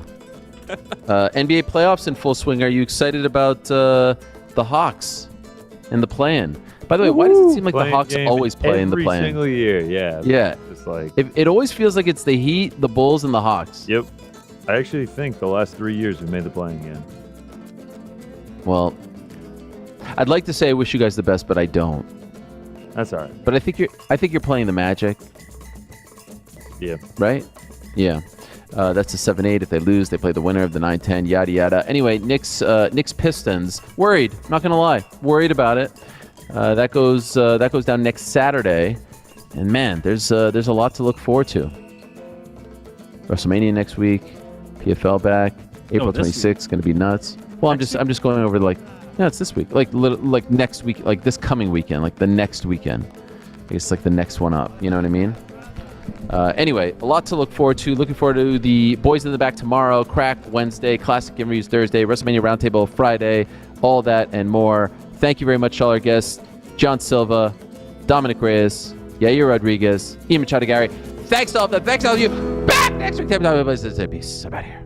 NBA playoffs in full swing. Are you excited about the Hawks and the play-in? By the way, why does it seem like the Hawks always play in the play-in? Every single year, yeah. Yeah. It's like... It always feels like it's the Heat, the Bulls, and the Hawks. Yep. I actually think the last 3 years we made the play-in game. Well, I'd like to say I wish you guys the best, but I don't. That's all right. But I think you're playing the Magic. Yeah. Right? Yeah. That's a 7-8. If they lose, they play the winner of the 9-10, yada, yada. Anyway, Knicks Pistons. Worried. Not going to lie. Worried about it. That goes down next Saturday. And, man, there's a lot to look forward to. WrestleMania next week. PFL back. April 26th. Going to be nuts. Well, I'm just going over it's this week. Like next week. Like this coming weekend. Like the next weekend. I guess like the next one up. You know what I mean? Anyway, a lot to look forward to. Looking forward to the Boys in the Back tomorrow, Crack Wednesday, Classic Game Reviews Thursday, WrestleMania Roundtable Friday, all that and more. Thank you very much to all our guests, John Silva, Dominick Reyes, Yair Rodriguez, Machado Garry. Thanks to all of them. Thanks to all of you. Back next week. Peace. I'm out of here.